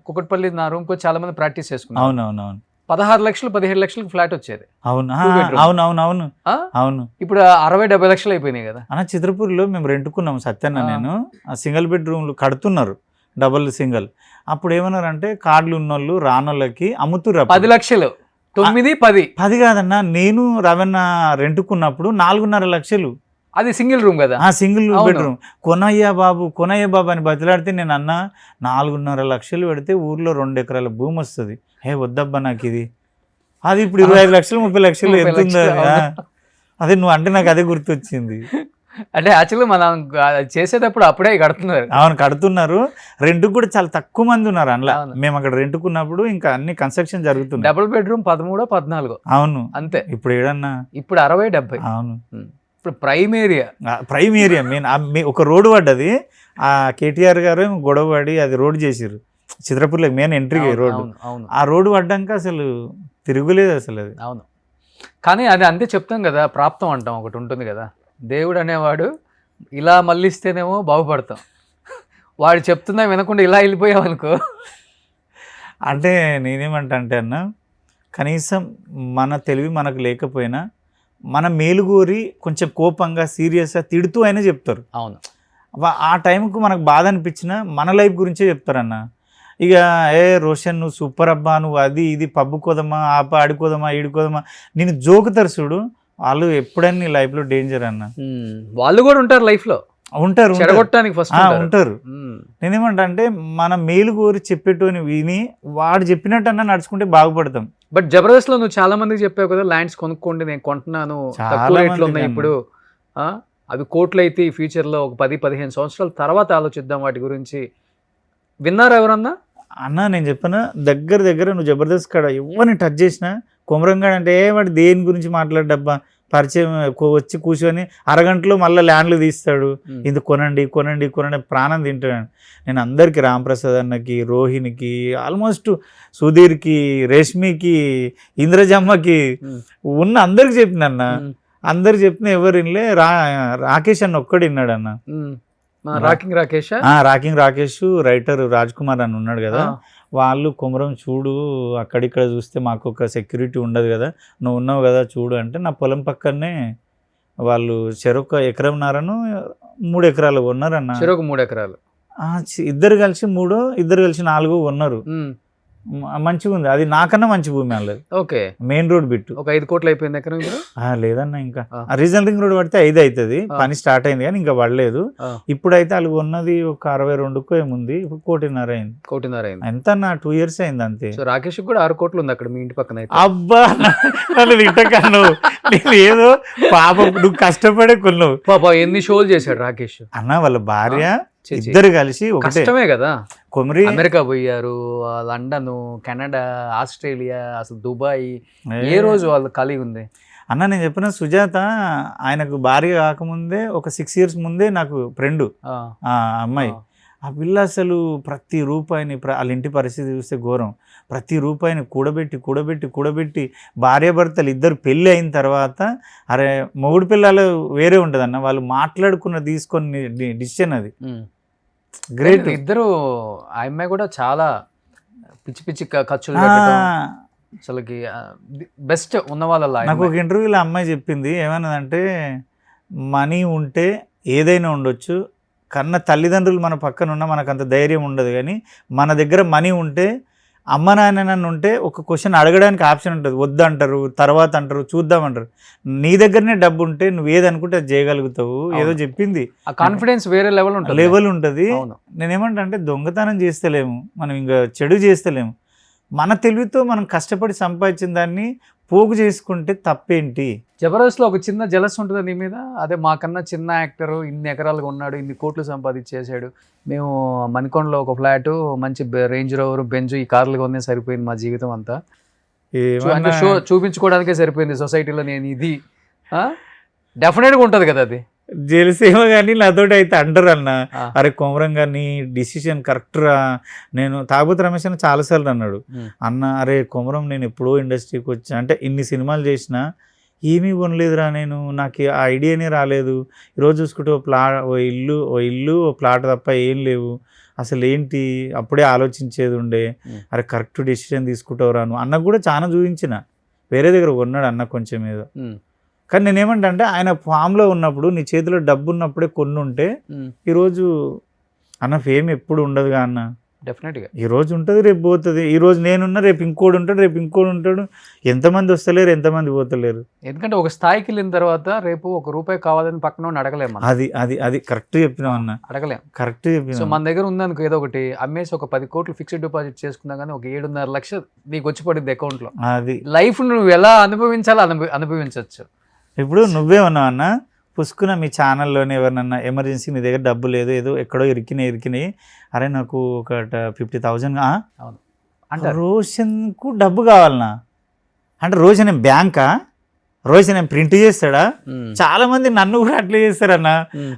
Speaker 2: కుకట్పల్లి నా రూమ్కి వచ్చి చాలా మంది ప్రాక్టీస్ చేసుకున్నారు.
Speaker 3: అవునవునవును
Speaker 2: 16 లక్షలు 17 లక్షలకు ఫ్లాట్ వచ్చేది.
Speaker 3: అవును
Speaker 2: 2 bedroom.
Speaker 3: అవునవునవును
Speaker 2: ఆ?
Speaker 3: అవును.
Speaker 2: ఇప్పుడు 60-70 లక్షలు అయిపోయినాయి కదా.
Speaker 3: అన్న చిత్రపూర్లో మేము రెంట్కున్నాము సత్యన్న
Speaker 2: ఆ.
Speaker 3: నేను. ఆ సింగిల్ బెడ్రూమ్లు కడుతున్నారు, డబుల్ సింగిల్. అప్పుడు ఏమన్నారంటే కార్డులు ఉన్నోళ్ళు రానోళ్ళకి అమ్ముతుర్రు.
Speaker 2: 10 లక్షలు 9, 10
Speaker 3: 10 కాదన్న, నేను రవణ రెంట్కున్నప్పుడు 4.5 లక్షలు.
Speaker 2: అది సింగిల్ రూమ్ కదా.
Speaker 3: ఆ సింగిల్
Speaker 2: అవును.
Speaker 3: బెడ్రూమ్. కొనయ్యా బాబు అని బతిలాడితే నేను అన్నా 4.5 లక్షలు పెడితే ఊర్లో 2 ఎకరాల భూమి వస్తుంది. హే వద్దబ్బా నాకు ఇది. అది ఇప్పుడు 25 లక్షలు 30 లక్షలు
Speaker 2: 30
Speaker 3: ఎంత ఉందో.
Speaker 2: లక్షలు,
Speaker 3: అదే నువ్వు అంటే నాకు అదే గుర్తొచ్చింది.
Speaker 2: అంటే యాక్చువల్గా మనం చేసేటప్పుడు అప్పుడే కడుతున్నారు.
Speaker 3: అవును కడుతున్నారు. రెంట్కి కూడా చాలా తక్కువ మంది ఉన్నారు అందులో.
Speaker 2: అవును.
Speaker 3: మేము అక్కడ రెంట్కున్నప్పుడు ఇంకా అన్ని కన్స్ట్రక్షన్ జరుగుతున్నాయి.
Speaker 2: డబుల్ బెడ్రూమ్ 13, 14
Speaker 3: అవును
Speaker 2: అంతే.
Speaker 3: ఇప్పుడు ఏడన్నా.
Speaker 2: ఇప్పుడు 60, 70.
Speaker 3: అవును
Speaker 2: ఇప్పుడు prime area.
Speaker 3: Prime area main. ఒక రోడ్డు పడ్డది, ఆ కేటీఆర్ గారు గొడవ పడి అది రోడ్డు చేసిర్రు చిత్రపూర్లో మెయిన్ ఎంట్రీకి రోడ్డు.
Speaker 2: అవును,
Speaker 3: ఆ రోడ్డు పడ్డాక అసలు తిరుగులేదు అసలు అది.
Speaker 2: అవును. కానీ అది అంతే చెప్తాం కదా, ప్రాప్తం అంటాం ఒకటి ఉంటుంది కదా. దేవుడు అనేవాడు ఇలా మళ్ళిస్తేనేమో బాగుపడతాం, వాడు చెప్తున్నా వినకుండా ఇలా వెళ్ళిపోయామనుకో.
Speaker 3: అంటే నేనేమంటా అంటే అన్న, కనీసం మన తెలివి మనకు లేకపోయినా మన మేలుగోరి కొంచెం కోపంగా సీరియస్గా తిడుతూ అయినా చెప్తారు.
Speaker 2: అవును.
Speaker 3: ఆ టైంకు మనకు బాధ అనిపించినా మన లైఫ్ గురించే చెప్తారన్న. ఇక రోషన్ నువ్వు సూపర్ అబ్బా, నువ్వు అది ఇది పబ్బుకోదమ్మా, ఆడుకోదమ్మా, ఈడుకోదమ్మా, నేను జోకుతారు చూడు, వాళ్ళు ఎప్పుడైనా నీ లైఫ్లో డేంజర్ అన్న.
Speaker 2: వాళ్ళు కూడా ఉంటారు లైఫ్లో,
Speaker 3: ఉంటారు
Speaker 2: చెడగొట్టడానికి ఫస్ట్
Speaker 3: ఉంటారు. నేనేమంటా అంటే మన మేలు కోరి చెప్పేటోని విని వాడు చెప్పినట్టన్నా నడుచుకుంటే బాగుపడతాం.
Speaker 2: బట్ జబర్దస్త్ లో నువ్వు చాలా మందికి చెప్పావు కదా, ల్యాండ్స్ కొనుక్కోండి నేను కొంటున్నాను, తక్కువ రేట్లు ఉన్నాయి ఇప్పుడు, అవి కోట్లు అయితే ఈ ఫ్యూచర్ లో ఒక 10-15 సంవత్సరాల తర్వాత ఆలోచిద్దాం వాటి గురించి. విన్నారా ఎవరన్నా?
Speaker 3: అన్న నేను చెప్పిన దగ్గర నువ్వు జబర్దస్త్ కాడ ఎవరిని టచ్ చేసినా కొమరంగాడు అంటే వాడు దేని గురించి మాట్లాడబ్బా, పరిచయం వచ్చి కూర్చొని అరగంటలో మళ్ళీ ల్యాండ్లు తీస్తాడు, ఇది కొనండి కొనండి కొనండి, ప్రాణం తింటాడు. నేను అందరికీ, రాంప్రసాద్ అన్నకి, రోహిణికి, ఆల్మోస్ట్ సుధీర్కి, రేష్మికి, ఇంద్రజమ్మకి ఉన్న అందరికి చెప్పిన అన్న. అందరు చెప్పిన ఎవరు వినలే, రాకేష్ అన్న ఒక్కడు విన్నాడు అన్న. రాకింగ్ రాకేష్, రైటర్ రాజ్ కుమార్ అని ఉన్నాడు కదా, వాళ్ళు కొమరం చూడు అక్కడిక్కడ చూస్తే మాకు ఒక సెక్యూరిటీ ఉండదు కదా, నువ్వు ఉన్నావు కదా చూడు అంటే, నా పొలం పక్కనే వాళ్ళు చెరొక ఎకరంన్నరను 3 ఎకరాలు ఉన్నారన్న.
Speaker 2: చెరొక 3 ఎకరాలు,
Speaker 3: ఇద్దరు కలిసి 3, ఇద్దరు కలిసి 4 ఉన్నారు. మంచిగా ఉంది, అది నాకన్నా మంచి భూమి అల్లది.
Speaker 2: ఓకే,
Speaker 3: మెయిన్ రోడ్ బిట్టు.
Speaker 2: ఒక 5 కోట్లు అయిపోయింది ఎకరం.
Speaker 3: లేదన్న, ఇంకా రీజనల్ రింగ్ రోడ్ పడితే 5 అవుతుంది, పని స్టార్ట్ అయింది కానీ ఇంకా పడలేదు. ఇప్పుడైతే వాళ్ళు ఉన్నది ఒక 62 ఏముంది, ఇప్పుడు 1.5 అయింది.
Speaker 2: 1.5 అయింది
Speaker 3: ఎంత అన్న, 2 years అయింది అంతే.
Speaker 2: రాకేష్ కూడా 6 కోట్లు ఉంది అక్కడ మీ ఇంటి పక్కన.
Speaker 3: అబ్బా నన్ను తిట్టకను, నేను ఏదో పాప నువ్వు కష్టపడే కొన్నావు.
Speaker 2: పాప ఎన్ని షోలు చేశాడు రాకేష్ అన్న.
Speaker 3: వాళ్ళ భార్య ఇద్దరు కలిసి
Speaker 2: కష్టమే కదా,
Speaker 3: కొమరి
Speaker 2: అమెరికా పోయారు, లండన్, కెనడా, ఆస్ట్రేలియా, అసలు దుబాయ్, ఏ రోజు వాళ్ళు ఖాళీ ఉంది
Speaker 3: అన్న. నేను చెప్పిన సుజాత ఆయనకు భార్య కాకముందే ఒక 6 years ముందే నాకు ఫ్రెండ్ అమ్మాయి. ఆ పిల్ల అసలు ప్రతి రూపాయిని, వాళ్ళ ఇంటి పరిస్థితి చూస్తే ఘోరం, ప్రతి రూపాయిని కూడబెట్టి భార్యాభర్తలు ఇద్దరు పెళ్ళి అయిన తర్వాత, అరే మొగుడు పిల్లలు వేరే ఉంటుంది అన్న, వాళ్ళు మాట్లాడుకున్న తీసుకొని డిసిషన్ అది గ్రేట్.
Speaker 2: ఇద్దరు ఆ అమ్మాయి కూడా చాలా పిచ్చి ఖర్చులు అసలుకి బెస్ట్ ఉన్న వాళ్ళ.
Speaker 3: నాకు ఒక ఇంటర్వ్యూలో అమ్మాయి చెప్పింది ఏమన్నదంటే, మనీ ఉంటే ఏదైనా ఉండొచ్చు, కన్న తల్లిదండ్రులు మన పక్కన ఉన్న మనకు అంత ధైర్యం ఉండదు, కానీ మన దగ్గర మనీ ఉంటే, అమ్మ నాన్న ఉంటే ఒక క్వశ్చన్ అడగడానికి ఆప్షన్ ఉంటుంది, వద్దంటారు, తర్వాత అంటారు, చూద్దామంటారు. నీ దగ్గరనే డబ్బు ఉంటే నువ్వు ఏది అనుకుంటే అది చేయగలుగుతావు. ఏదో చెప్పింది,
Speaker 2: కాన్ఫిడెన్స్ వేరే లెవెల్
Speaker 3: ఉంటుంది. నేనేమంటా అంటే, దొంగతనం చేస్తలేము మనం, ఇంకా చెడు చేస్తలేము, మన తెలివితో మనం కష్టపడి సంపాదించిన దాన్ని పోగు చేసుకుంటే తప్పేంటి.
Speaker 2: జబర్దస్త్లో ఒక చిన్న జలస్ ఉంటుంది నీ మీద, అదే మాకన్నా చిన్న యాక్టర్, ఇన్ని ఎకరాలుగా ఉన్నాడు, ఇన్ని కోట్లు సంపాదించేసాడు, మేము మణికొండలో ఒక ఫ్లాట్, మంచి రేంజ్ రోవర్, బెంజ్, ఈ కార్లు కొనే సరిపోయింది మా జీవితం అంతా, అంటే షో చూపించుకోవడానికే సరిపోయింది సొసైటీలో, నేను ఇది డెఫినెట్గా ఉంటుంది కదా అది.
Speaker 3: జెలిసేమో కానీ నాతోటి అయితే అంటారు అన్న, అరే కొమరం గారిని డిసిషన్ కరెక్ట్రా. నేను తాగుబోతు రమేష్ అని చాలాసార్లు అన్నాడు, అన్న అరే కొమరం నేను ఎప్పుడో ఇండస్ట్రీకి వచ్చా, అంటే ఇన్ని సినిమాలు చేసినా ఏమీ కొనలేదురా నేను, నాకు ఆ ఐడియానే రాలేదు, ఈరోజు చూసుకుంటే ఓ ఇల్లు ఓ ప్లాట్ తప్ప ఏం లేవు, అసలు ఏంటి అప్పుడే ఆలోచించేది ఉండే, అరే కరెక్ట్ డెసిషన్ తీసుకుంటావు రాను అన్నకు కూడా చాలా చూపించిన, వేరే దగ్గర కొన్నాడు అన్న కొంచెం ఏదో. కానీ నేనేమంటా అంటే, ఆయన ఫామ్లో ఉన్నప్పుడు నీ చేతిలో డబ్బు ఉన్నప్పుడే కొన్ని ఉంటే, ఈరోజు అన్న ఫేమ్ ఎప్పుడు ఉండదుగా అన్న,
Speaker 2: డెఫినెట్గా
Speaker 3: ఈరోజు ఉంటుంది రేపు పోతుంది, ఈరోజు నేనున్నా రేపు ఇంకోటి ఉంటాడు, రేపు ఇంకోటి ఉంటాడు, ఎంతమంది వస్తలేరు ఎంతమంది పోతలేరు.
Speaker 2: ఎందుకంటే ఒక స్థాయికి వెళ్ళిన తర్వాత రేపు ₹1 కావాలని పక్కన అడగలేము.
Speaker 3: అది కరెక్ట్ చెప్పినావు అన్న,
Speaker 2: అడగలేం,
Speaker 3: కరెక్ట్ చెప్పిన.
Speaker 2: సో మన దగ్గర ఉందనుకో ఏదో ఒకటి అమ్మేసి ఒక 10 కోట్లు ఫిక్స్డ్ డిపాజిట్ చేసుకున్నా కానీ ఒక 7.5 లక్షలు నీకు వచ్చి పడింది అకౌంట్లో.
Speaker 3: అది
Speaker 2: లైఫ్ నువ్వు ఎలా అనుభవించాలో అనుభవించవచ్చు.
Speaker 3: ఇప్పుడు నువ్వే ఉన్నావు అన్న, పుసుకున్న మీ ఛానల్లోనే ఎవరినన్నా ఎమర్జెన్సీ నీ దగ్గర డబ్బు లేదు, ఏదో ఎక్కడో ఇరికినాయి, అరే నాకు ఒక 50,000 అంటే రోషన్కు డబ్బు కావాలన్నా అంటే, రోషన్ ఏం బ్యాంకా, రోషన్ ఏం ప్రింట్ చేస్తాడా? చాలా మంది నన్ను కూడా అట్లే చేస్తారన్న,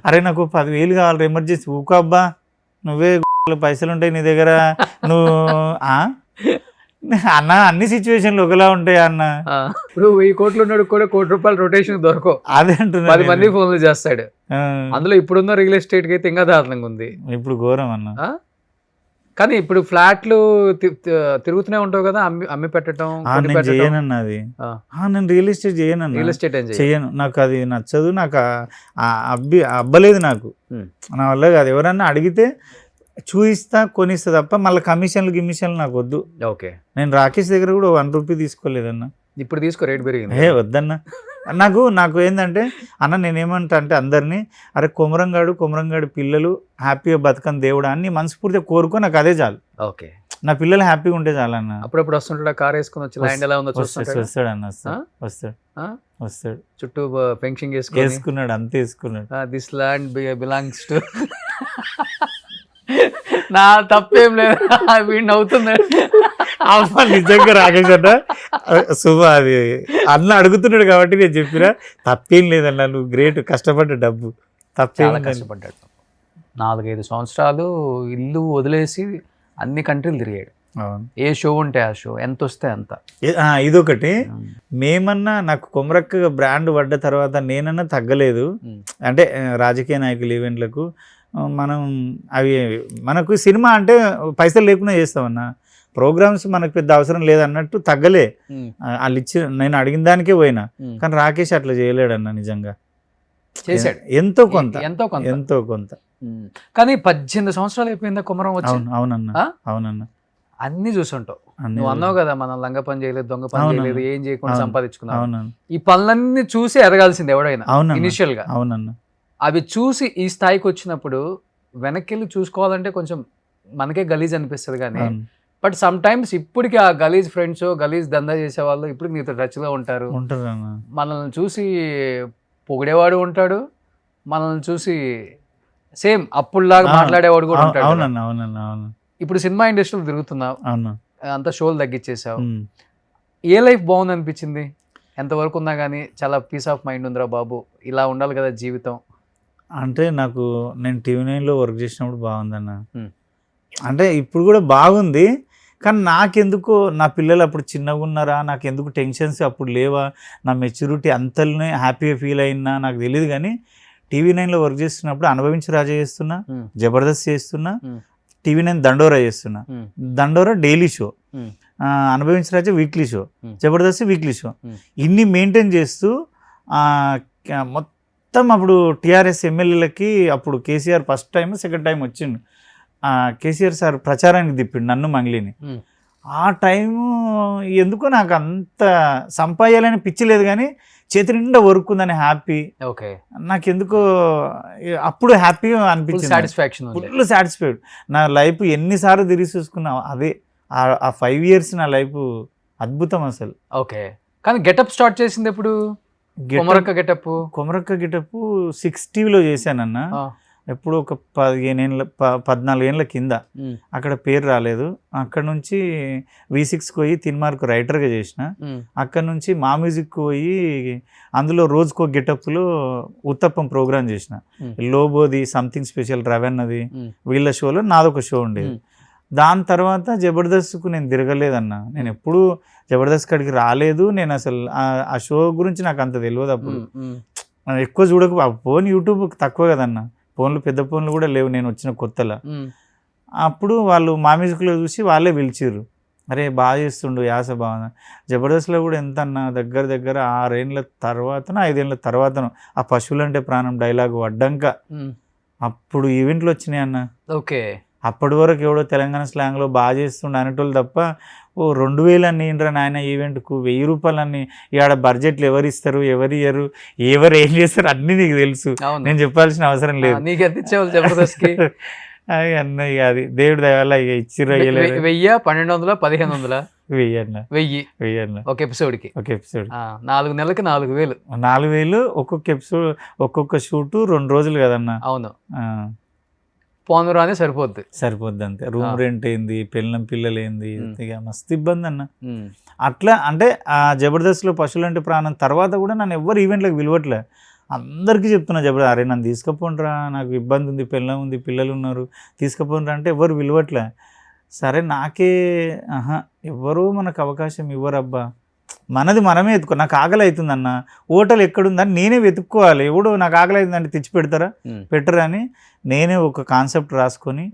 Speaker 3: అరే నాకు 10,000 కావాలి ఎమర్జెన్సీ, ఊకబ్బా నువ్వే పైసలు ఉంటాయి నీ దగ్గర, నువ్వు అన్న అన్ని సిచ్యువేషన్లు ఒకలా ఉంటాయి అన్న.
Speaker 2: ఇప్పుడు 1000 కోట్లు ఉన్నాడు కూడా ₹1 రొటేషన్ దొరకవు,
Speaker 3: అదే అంటున్నా,
Speaker 2: 10 మంది ఫోన్లు చేస్తాడు. అందులో ఇప్పుడున్న రియల్ ఎస్టేట్ కి అయితే ఇంకా దారుణంగా ఉంది,
Speaker 3: ఇప్పుడు ఘోరం అన్న.
Speaker 2: కానీ ఇప్పుడు ఫ్లాట్లు తిరుగుతూనే ఉంటావు కదా, అమ్మి పెట్టడం,
Speaker 3: నేను చేయనన్నా అది. నేను రియల్ ఎస్టేట్ చేయనన్నా,
Speaker 2: రియల్ ఎస్టేట్
Speaker 3: చేయను. నాకు అది నచ్చదు, నాకు అబ్బలేదు నాకు, నా వల్ల కాదు. ఎవరన్నా అడిగితే చూయిస్తా కొనిస్తా తప్ప మళ్ళీ కమిషన్లు నాకు వద్దు.
Speaker 2: ఓకే. నేను
Speaker 3: రాకేష్ దగ్గర కూడా 1 రూపీ తీసుకోలేదన్నా.
Speaker 2: ఇప్పుడు తీసుకో, రేట్ పెరిగింది.
Speaker 3: వద్దన్నా. నాకు ఏంటంటే అన్న, నేనేమంటా అంటే అందరినీ, అరే కొమరంగాడు పిల్లలు హ్యాపీగా బతకని దేవుడా అని మనస్ఫూర్తిగా కోరుకో, నాకు అదే చాలు.
Speaker 2: ఓకే.
Speaker 3: నా పిల్లలు హ్యాపీగా ఉంటే చాలు అన్న.
Speaker 2: అప్పుడప్పుడు వస్తుంటాడా కార్ వేసుకుని వచ్చి ల్యాండ్ ఎలా ఉందో
Speaker 3: వస్తాడు అన్న, వస్తాడు
Speaker 2: చుట్టూ ఫెన్సింగ్
Speaker 3: వేసుకున్నాడు, అంతే వేసుకున్నాడు.
Speaker 2: దిస్ ల్యాండ్ బిలాంగ్స్ టు నా తప్పేం లేదు, వీడిని అవుతున్నాడు.
Speaker 3: అమ్మ నిజంగా రాకేష్ అన్న, శుభ అది అన్న అడుగుతున్నాడు కాబట్టి నేను చెప్పినా తప్పేం లేదన్నా, నువ్వు గ్రేట్, కష్టపడ్డ డబ్బు
Speaker 2: చాలా కష్టపడ్డాడు. 4-5 సంవత్సరాలు ఇల్లు వదిలేసి అన్ని కంట్రీలు తిరిగాడు. ఏ షో ఉంటే ఆ షో, ఎంత వస్తే అంత.
Speaker 3: ఇదొకటి. మేమన్నా నాకు కొమరక్క బ్రాండ్ పడ్డ తర్వాత నేనన్నా తగ్గలేదు. అంటే రాజకీయ నాయకుల ఈవెంట్లకు మనం అవి, మనకు సినిమా అంటే పైసలు లేకుండా చేస్తామన్నా, ప్రోగ్రామ్స్ మనకు పెద్ద అవసరం లేదన్నట్టు తగ్గలే. వాళ్ళు నేను అడిగిన దానికే పోయినా. కానీ రాకేష్ అట్లా చేయలేడన్న, నిజంగా
Speaker 2: చేశాడు.
Speaker 3: ఎంతో కొంత.
Speaker 2: కానీ 18 సంవత్సరాలు అయిపోయిందా కొమరం వచ్చి?
Speaker 3: అవునన్న
Speaker 2: అన్ని చూసుంటావు. నువ్వు అన్నావు కదా, మనం లంగ పని చేయలేదు, దొంగ పని చేయలేదు, ఏం చేయకుండా సంపాదించుకున్నావు. ఈ పనులన్నీ చూసి ఎదగాల్సింది ఎవడైనా ఇనిషియల్ గా.
Speaker 3: అవునన్న.
Speaker 2: అవి చూసి ఈ స్థాయికి వచ్చినప్పుడు వెనక్కి వెళ్ళి చూసుకోవాలంటే కొంచెం మనకే గలీజ్ అనిపిస్తుంది. కానీ బట్ సమ్ టైమ్స్ ఇప్పటికి ఆ గలీజ్ ఫ్రెండ్స్, గలీజ్ దందా చేసే వాళ్ళు ఇప్పుడు నీతో టచ్ లో ఉంటారు. మనల్ని చూసి పొగిడేవాడు ఉంటాడు, మనల్ని చూసి సేమ్ అప్పుడులాగా మాట్లాడేవాడు కూడా ఉంటాడు. ఇప్పుడు సినిమా ఇండస్ట్రీలో తిరుగుతున్నావు, అంత షోలు తగ్గించేసావు. ఏ లైఫ్ బాగుంది అనిపించింది? ఎంతవరకు ఉన్నా కానీ చాలా పీస్ ఆఫ్ మైండ్ ఉందిరా బాబు, ఇలా ఉండాలి కదా జీవితం
Speaker 3: అంటే? నాకు నేను TV9లో వర్క్ చేసినప్పుడు బాగుందన్న. అంటే ఇప్పుడు కూడా బాగుంది, కానీ నాకెందుకో నా పిల్లలు అప్పుడు చిన్నగా ఉన్నారా, నాకెందుకు టెన్షన్స్ అప్పుడు లేవా, నా మెచ్యూరిటీ అంతలోనే హ్యాపీగా ఫీల్ అయినా నాకు తెలియదు. కానీ TV9లో వర్క్ చేస్తున్నప్పుడు అనుభవించి రాజా చేస్తున్నా, జబర్దస్త్ చేస్తున్నా, TV9 దండోరా చేస్తున్నా. దండోరా daily show, Anubhavinchi Raja weekly show, Jabardasth weekly show, ఇన్ని మెయింటైన్ చేస్తూ మొత్తం అప్పుడు టీఆర్ఎస్ ఎమ్మెల్యేలకి అప్పుడు KCR first time second time వచ్చిండు. కేసీఆర్ సార్ ప్రచారానికి తిప్పిండు నన్ను మంగ్లీని. ఆ టైము ఎందుకో నాకు అంత సంపాయాలని పిచ్చి లేదు, కానీ చేతి నిండా వర్క్ ఉందని హ్యాపీ.
Speaker 2: ఓకే.
Speaker 3: నాకెందుకో అప్పుడు హ్యాపీగా అనిపించింది, ఫుల్ సాటిస్ఫైడ్. నా లైఫ్ ఎన్నిసార్లు తిరిగి చూసుకున్నా అదే. ఆ 5 years నా లైఫ్ అద్భుతం అసలు.
Speaker 2: ఓకే. కానీ గెటప్ స్టార్ట్ చేసింది ఎప్పుడు? కొమరక్క గెటప్
Speaker 3: 60లో చేశానన్న. ఎప్పుడు ఒక 14 ఏళ్ళ కింద. అక్కడ పేరు రాలేదు. అక్కడ నుంచి V6కి పోయి తిన్మార్కు రైటర్గా చేసిన. అక్కడ నుంచి మా మ్యూజిక్కి పోయి అందులో రోజుకో గెటప్లో ఉత్తప్పం ప్రోగ్రామ్ చేసిన. లోబోది, సంథింగ్ స్పెషల్, రవెన్నది, వీళ్ళ షోలో నాదొక షో ఉండేది. దాని తర్వాత జబర్దస్త్కు నేను తిరగలేదన్న. నేను ఎప్పుడు జబర్దస్త్ కాడికి రాలేదు. నేను అసలు ఆ షో గురించి నాకు అంత తెలియదు. అప్పుడు ఎక్కువ చూడక, ఫోన్ యూట్యూబ్ తక్కువ కదన్న, ఫోన్లు పెద్ద ఫోన్లు కూడా లేవు నేను వచ్చిన కొత్తలో. అప్పుడు వాళ్ళు మా మ్యూజిక్లో చూసి వాళ్ళే పిలిచిర్రు, అరే బాగా చేస్తుండు, యాస బాగా. జబర్దస్త్లో కూడా ఎంత అన్న, దగ్గర 6 ఏళ్ళ తర్వాతనో 5 ఏళ్ళ తర్వాతనో ఆ పశువులంటే ప్రాణం డైలాగ్ వడ్డంక అప్పుడు ఈవెంట్లు వచ్చినాయి అన్న.
Speaker 2: ఓకే.
Speaker 3: అప్పటి వరకు ఎవడో తెలంగాణ స్లాంగ్లో బాగా చేస్తుండే అనేటోళ్ళు తప్ప, 2000 అన్ని ఇంట్రా నాయన ఈవెంట్కు 1000 రూపాయలు అన్ని. ఇవాడ బడ్జెట్లు ఎవరు ఇస్తారు, ఎవరు ఇయ్యరు, ఎవరు ఏం చేస్తారు అన్నీ నీకు తెలుసు, నేను చెప్పాల్సిన అవసరం లేదు. అన్నయ్య అది దేవుడి దయ వల్ల ఇక ఇచ్చిర్రు.
Speaker 2: 1000, 1200, 1500,
Speaker 3: 1000
Speaker 2: ఒక ఎపిసోడ్కి. 4 నెలలకి
Speaker 3: 4000 ఒక్కొక్క ఎపిసోడ్, ఒక్కొక్క షూటు 2 రోజులు కదన్న.
Speaker 2: అవును. పోనురానే సరిపోద్ది
Speaker 3: అంతే. రూమ్ రెంట్ ఏంది, పిల్లలు ఏంది, ఇక మస్తు ఇబ్బంది అన్న. అట్లా అంటే ఆ జబర్దస్త్లో పశువులంటే ప్రాణం తర్వాత కూడా నన్ను ఎవరు ఈవెంట్లకు పిలవట్లే. అందరికీ చెప్తున్నా జబర్దస్త్, అరే నన్ను తీసుకుపోండ్రా, నాకు ఇబ్బంది ఉంది, పెళ్ళం ఉంది, పిల్లలు ఉన్నారు, తీసుకుపోండ్రా అంటే ఎవరు పిలవట్లే. సరే నాకే ఎవరు మనకు అవకాశం ఇవ్వరబ్బా, మనది మనమే ఎత్తుకో. నాకు ఆకలి అవుతుందన్న, హోటల్ ఎక్కడుందని నేనే వెతుక్కోవాలి. ఎవడు నాకు ఆకలి అవుతుందంటే తెచ్చి పెడతారా, పెట్టరా అని నేనే ఒక కాన్సెప్ట్ రాసుకొని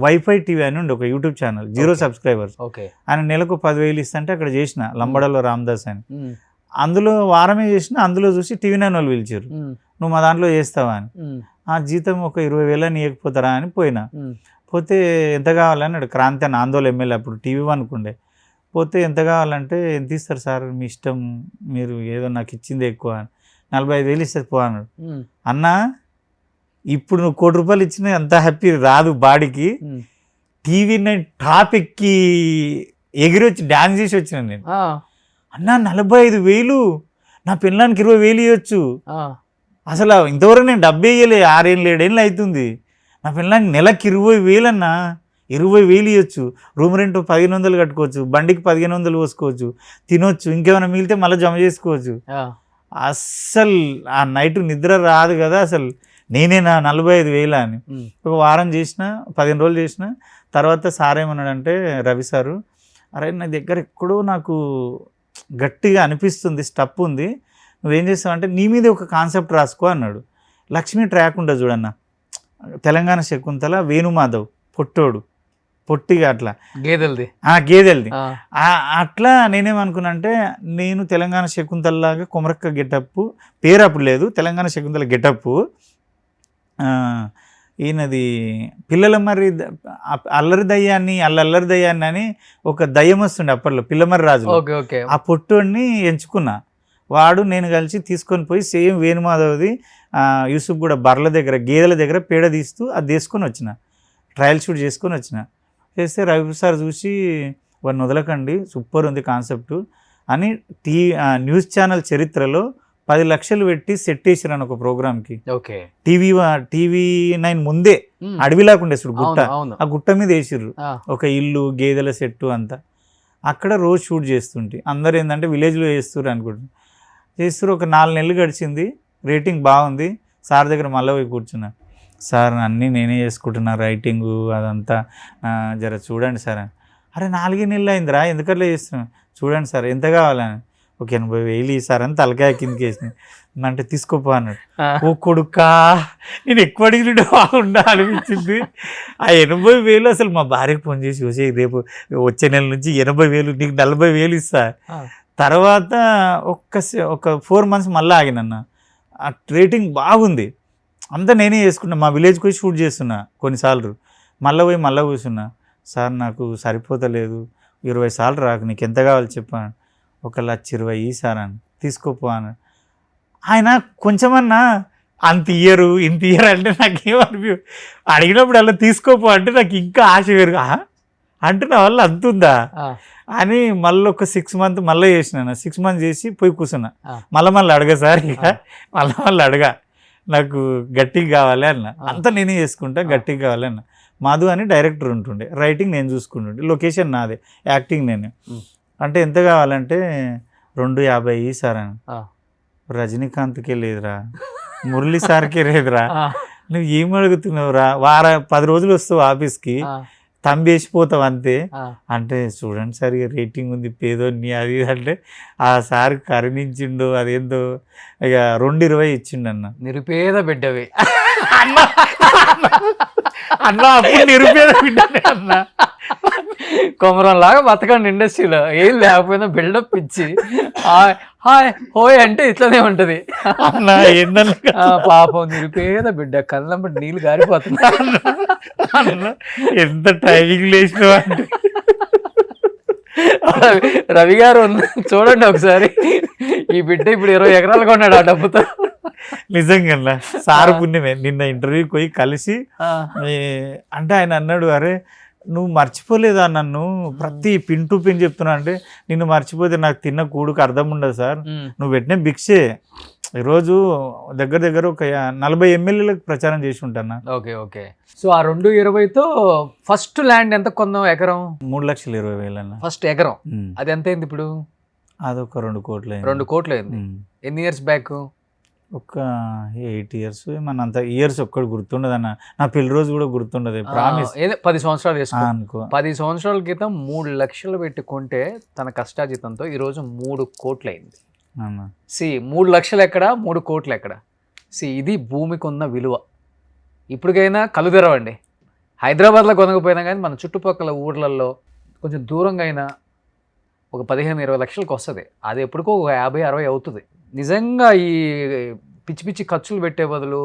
Speaker 3: వైఫై టీవీ అని ఉండే ఒక యూట్యూబ్ ఛానల్, 0 సబ్స్క్రైబర్స్. ఆయన నెలకు 10,000 ఇస్తుంటే అక్కడ చేసిన లంబడలో రామదాస్ అని. అందులో వారమే చేసిన, అందులో చూసి టీవీ నైన్ వాళ్ళు పిలిచారు, నువ్వు మా దాంట్లో చేస్తావా అని. ఆ జీతం ఒక 20,000 అని ఇవ్వకపోతారా అని పోయినా. పోతే ఎంత కావాలని అడు క్రాంతి అని ఆందోళన ఎమ్మెల్యే అప్పుడు టీవీ అనుకుండే. పోతే ఎంత కావాలంటే ఎంత ఇస్తారు సార్ మీ ఇష్టం, మీరు ఏదో నాకు ఇచ్చింది ఎక్కువ అని. 45,000 ఇస్తుంది పో అన్నాడు. అన్నా ఇప్పుడు నువ్వు 1 కోటి రూపాయలు ఇచ్చినా అంత హ్యాపీ రాదు బాడీకి. టీవీ నైన్ టాపిక్కి ఎగిరి వచ్చి డ్యాన్స్ చేసి వచ్చిన నేను. అన్నా 45,000 నా పిల్లానికి 20,000 ఇవ్వచ్చు. అసలు ఇంతవరకు నేను 70 ఇవ్వలే, 6 ఏళ్ళు 7 ఏళ్ళు అవుతుంది. నా పిల్లానికి నెలకి 20,000 అన్నా, 20,000 ఇవ్వచ్చు. రూమ్ రెంట్ 1,500 కట్టుకోవచ్చు, బండికి 1,500 పోసుకోవచ్చు, తినొచ్చు, ఇంకేమైనా మిగిలితే మళ్ళీ జమ చేసుకోవచ్చు. అస్సలు ఆ నైట్ నిద్ర రాదు కదా అసలు. నేనేనా 45,000 అని. ఒక వారం చేసిన, 15 రోజులు చేసిన తర్వాత సార్ ఏమన్నాడంటే, రవి సారు, అరే నా దగ్గర ఎక్కడో నాకు గట్టిగా అనిపిస్తుంది, స్టప్ ఉంది, నువ్వేం చేస్తావంటే నీ మీద ఒక కాన్సెప్ట్ రాసుకో అన్నాడు. లక్ష్మీ ట్రాక్ ఉంటుంది చూడన్న, తెలంగాణ శకుంతల, వేణుమాధవ్ పొట్టోడు, పొట్టిగా అట్లా గేదెలది అట్లా. నేనేమనుకున్నా అంటే నేను తెలంగాణ శకుంతలలాగా కొమరక్క గెటప్పు, పేరు అప్పుడు లేదు, తెలంగాణ శకుంతల గెటప్పు. ఈయనది పిల్లలమర్రి అల్లరి దయ్యాన్ని అని ఒక దయ్యం వస్తుండే అప్పట్లో, పిల్లమర్రి రాజు. ఆ పొట్టోడిని ఎంచుకున్నా. వాడు నేను కలిసి తీసుకొని పోయి సేమ్ వేణుమాధవ్ది యూసుఫ్ కూడా బర్ల దగ్గర గేదెల దగ్గర పేడ తీస్తూ అది తీసుకొని వచ్చిన, ట్రయల్ షూట్ చేసుకొని వచ్చిన. చేస్తే రవి సార్ చూసి వాడిని వదలకండి, సూపర్ ఉంది కాన్సెప్ట్ అని న్యూస్ ఛానల్ చరిత్రలో 10 లక్షలు పెట్టి సెట్ చేసిరాను ఒక ప్రోగ్రామ్కి. టీవీ 9 ముందే అడవిలాకుండే చూడు గుట్ట, ఆ గుట్ట మీద వేసిర్రు ఒక ఇల్లు, గేదెల సెట్టు అంతా. అక్కడ రోజు షూట్ చేస్తుంటే అందరు ఏంటంటే విలేజ్లో చేస్తుర్రు అనుకుంటున్నారు. చేస్తారు. ఒక 4 నెలలు గడిచింది, రేటింగ్ బాగుంది. సార్ దగ్గర మళ్ళీ పోయి కూర్చున్నా. సార్ అన్నీ నేనే చేసుకుంటున్నా, రైటింగు అదంతా జర చూడండి సార్ అని. అరే 4 నెలలు అయిందిరా, ఎందుకట్లా చేస్తున్నా, చూడండి సార్ ఎంత కావాలని. ఒక 80,000 సార్ అని తలకాయ కిందకి వేసినాయి. అంటే తీసుకోపో అన్నాడు. ఓ కొడుకా, నేను ఎక్కువ అడిగినట్టు బాగుండా అనిపించింది. ఆ 80,000 అసలు మా భార్యకు ఫోన్ చేసి వచ్చే రేపు వచ్చే నెల నుంచి 80,000 నీకు 40,000 ఇస్తా. తర్వాత ఒక 4 మంత్స్ మళ్ళీ ఆగినన్న. ఆ రేటింగ్ బాగుంది, అంతా నేనే చేసుకున్నా. మా విలేజ్కి పోయి షూట్ చేస్తున్నా కొన్నిసార్లు, మళ్ళీ కూర్చున్నా. సార్ నాకు సరిపోతలేదు, 20 సార్లు రాకు, నీకు ఎంత కావాలి చెప్పాను. 1,20,000 సార్ అని, తీసుకోపో అని. ఆయన కొంచెమన్నా అంత ఇయ్యరు ఇంత ఇయ్యరు అంటే నాకేమనిపి, అడిగినప్పుడు అలా తీసుకోపో అంటే నాకు ఇంకా ఆశ వేరు. అంటే నా వల్ల అంతుందా అని మళ్ళీ ఒక 6 మంత్స్ మళ్ళీ చేసినా. 6 మంత్స్ చేసి పోయి కూర్చున్నా. మళ్ళీ అడగా సార్, ఇక మళ్ళీ అడగా, నాకు గట్టిగా కావాలి అన్న. అంతా నేనే చేసుకుంటా, గట్టిగా కావాలి అన్న. మధు అని డైరెక్టర్ ఉంటుండే, రైటింగ్ నేను చూసుకుంటుండే, లొకేషన్ నాదే, యాక్టింగ్ నేను. అంటే ఎంత కావాలంటే 250 సార్ అని. రజనీకాంత్కే లేదురా, మురళీ సార్కే లేదురా, నువ్వు ఏం అడుగుతున్నావురా, 10 రోజులు వస్తావు ఆఫీస్కి, తంబేసిపోతావు అంతే. అంటే చూడండి సార్ ఇక రేటింగ్ ఉంది, పేదోన్ని అది అంటే ఆ సార్ కరుణించిండు, అదేందో ఇక 220 ఇచ్చిండు అన్న.
Speaker 2: నిరుపేద బిడ్డవి
Speaker 3: అన్న, అప్పుడు నిరుపేద బిడ్డనే అన్న.
Speaker 2: కొమరం లాగా బతకండి ఇండస్ట్రీలో, ఏం లేకపోయినా బిల్డప్ ఇచ్చి హాయ్ హోయ్ అంటే ఇట్లనే ఉంటది
Speaker 3: అన్న. ఏందన్నా
Speaker 2: పాపం నిరుపేద బిడ్డ, కళ్ళంబడి నీళ్ళు గారిపోతున్నా.
Speaker 3: ఎంత టైమింగ్ లేచినావు అంటే.
Speaker 2: రవి గారు చూడండి ఒకసారి, ఈ బిడ్డ ఇప్పుడు 20 ఎకరాలు కొన్నాడు ఆ డబ్బుతో.
Speaker 3: నిజంగా సార్ పుణ్యమే. నిన్న ఇంటర్వ్యూకి పోయి కలిసి అంటే ఆయన అన్నాడు, అరే నువ్వు మర్చిపోలేదా నన్ను, ప్రతి పిన్ టు పిన్ చెప్తున్నా. అంటే నిన్ను మర్చిపోతే నాకు తిన్న కూడుకు అర్థం ఉండదు సార్, నువ్వు పెట్టిన భిక్షే. ఈరోజు దగ్గర ఒక 40 ఎమ్మెల్యేలకు ప్రచారం చేసి ఉంటాను.
Speaker 2: ఓకే. సో ఆ 220తో ఫస్ట్ ల్యాండ్ ఎంత కొందాం, ఎకరం?
Speaker 3: 3,20,000 అన్న
Speaker 2: ఫస్ట్ ఎకరం. అది ఎంత అయింది ఇప్పుడు?
Speaker 3: అదొక 2 కోట్లు.
Speaker 2: 2 కోట్లు అయింది. ఎన్ని ఇయర్స్ బ్యాక్?
Speaker 3: ఒక 8 years మనంత ఇయర్స్ ఒక్కటి గుర్తుండదు అన్న. నా పెళ్లి రోజు కూడా గుర్తుండదు, ప్రామిస్.
Speaker 2: ఏదో 10 సంవత్సరాలు వేసుకో.
Speaker 3: అనుకో
Speaker 2: 10 సంవత్సరాల క్రితం 3 లక్షలు పెట్టుకుంటే తన కష్టాజీతంతో ఈరోజు 3 కోట్లు అయింది.
Speaker 3: అన్న.
Speaker 2: 3 లక్షలు ఎక్కడ, 3 కోట్లు ఎక్కడ? ఇది భూమికి ఉన్న విలువ. ఇప్పటికైనా కళ్ళు తెరవండి. హైదరాబాద్లో కొనకపోయినా కానీ మన చుట్టుపక్కల ఊర్లలో కొంచెం దూరంగా అయినా ఒక 15-20 లక్షలకు వస్తుంది. అది ఎప్పటికో ఒక 50-60 అవుతుంది. నిజంగా ఈ పిచ్చి పిచ్చి ఖర్చులు పెట్టే బదులు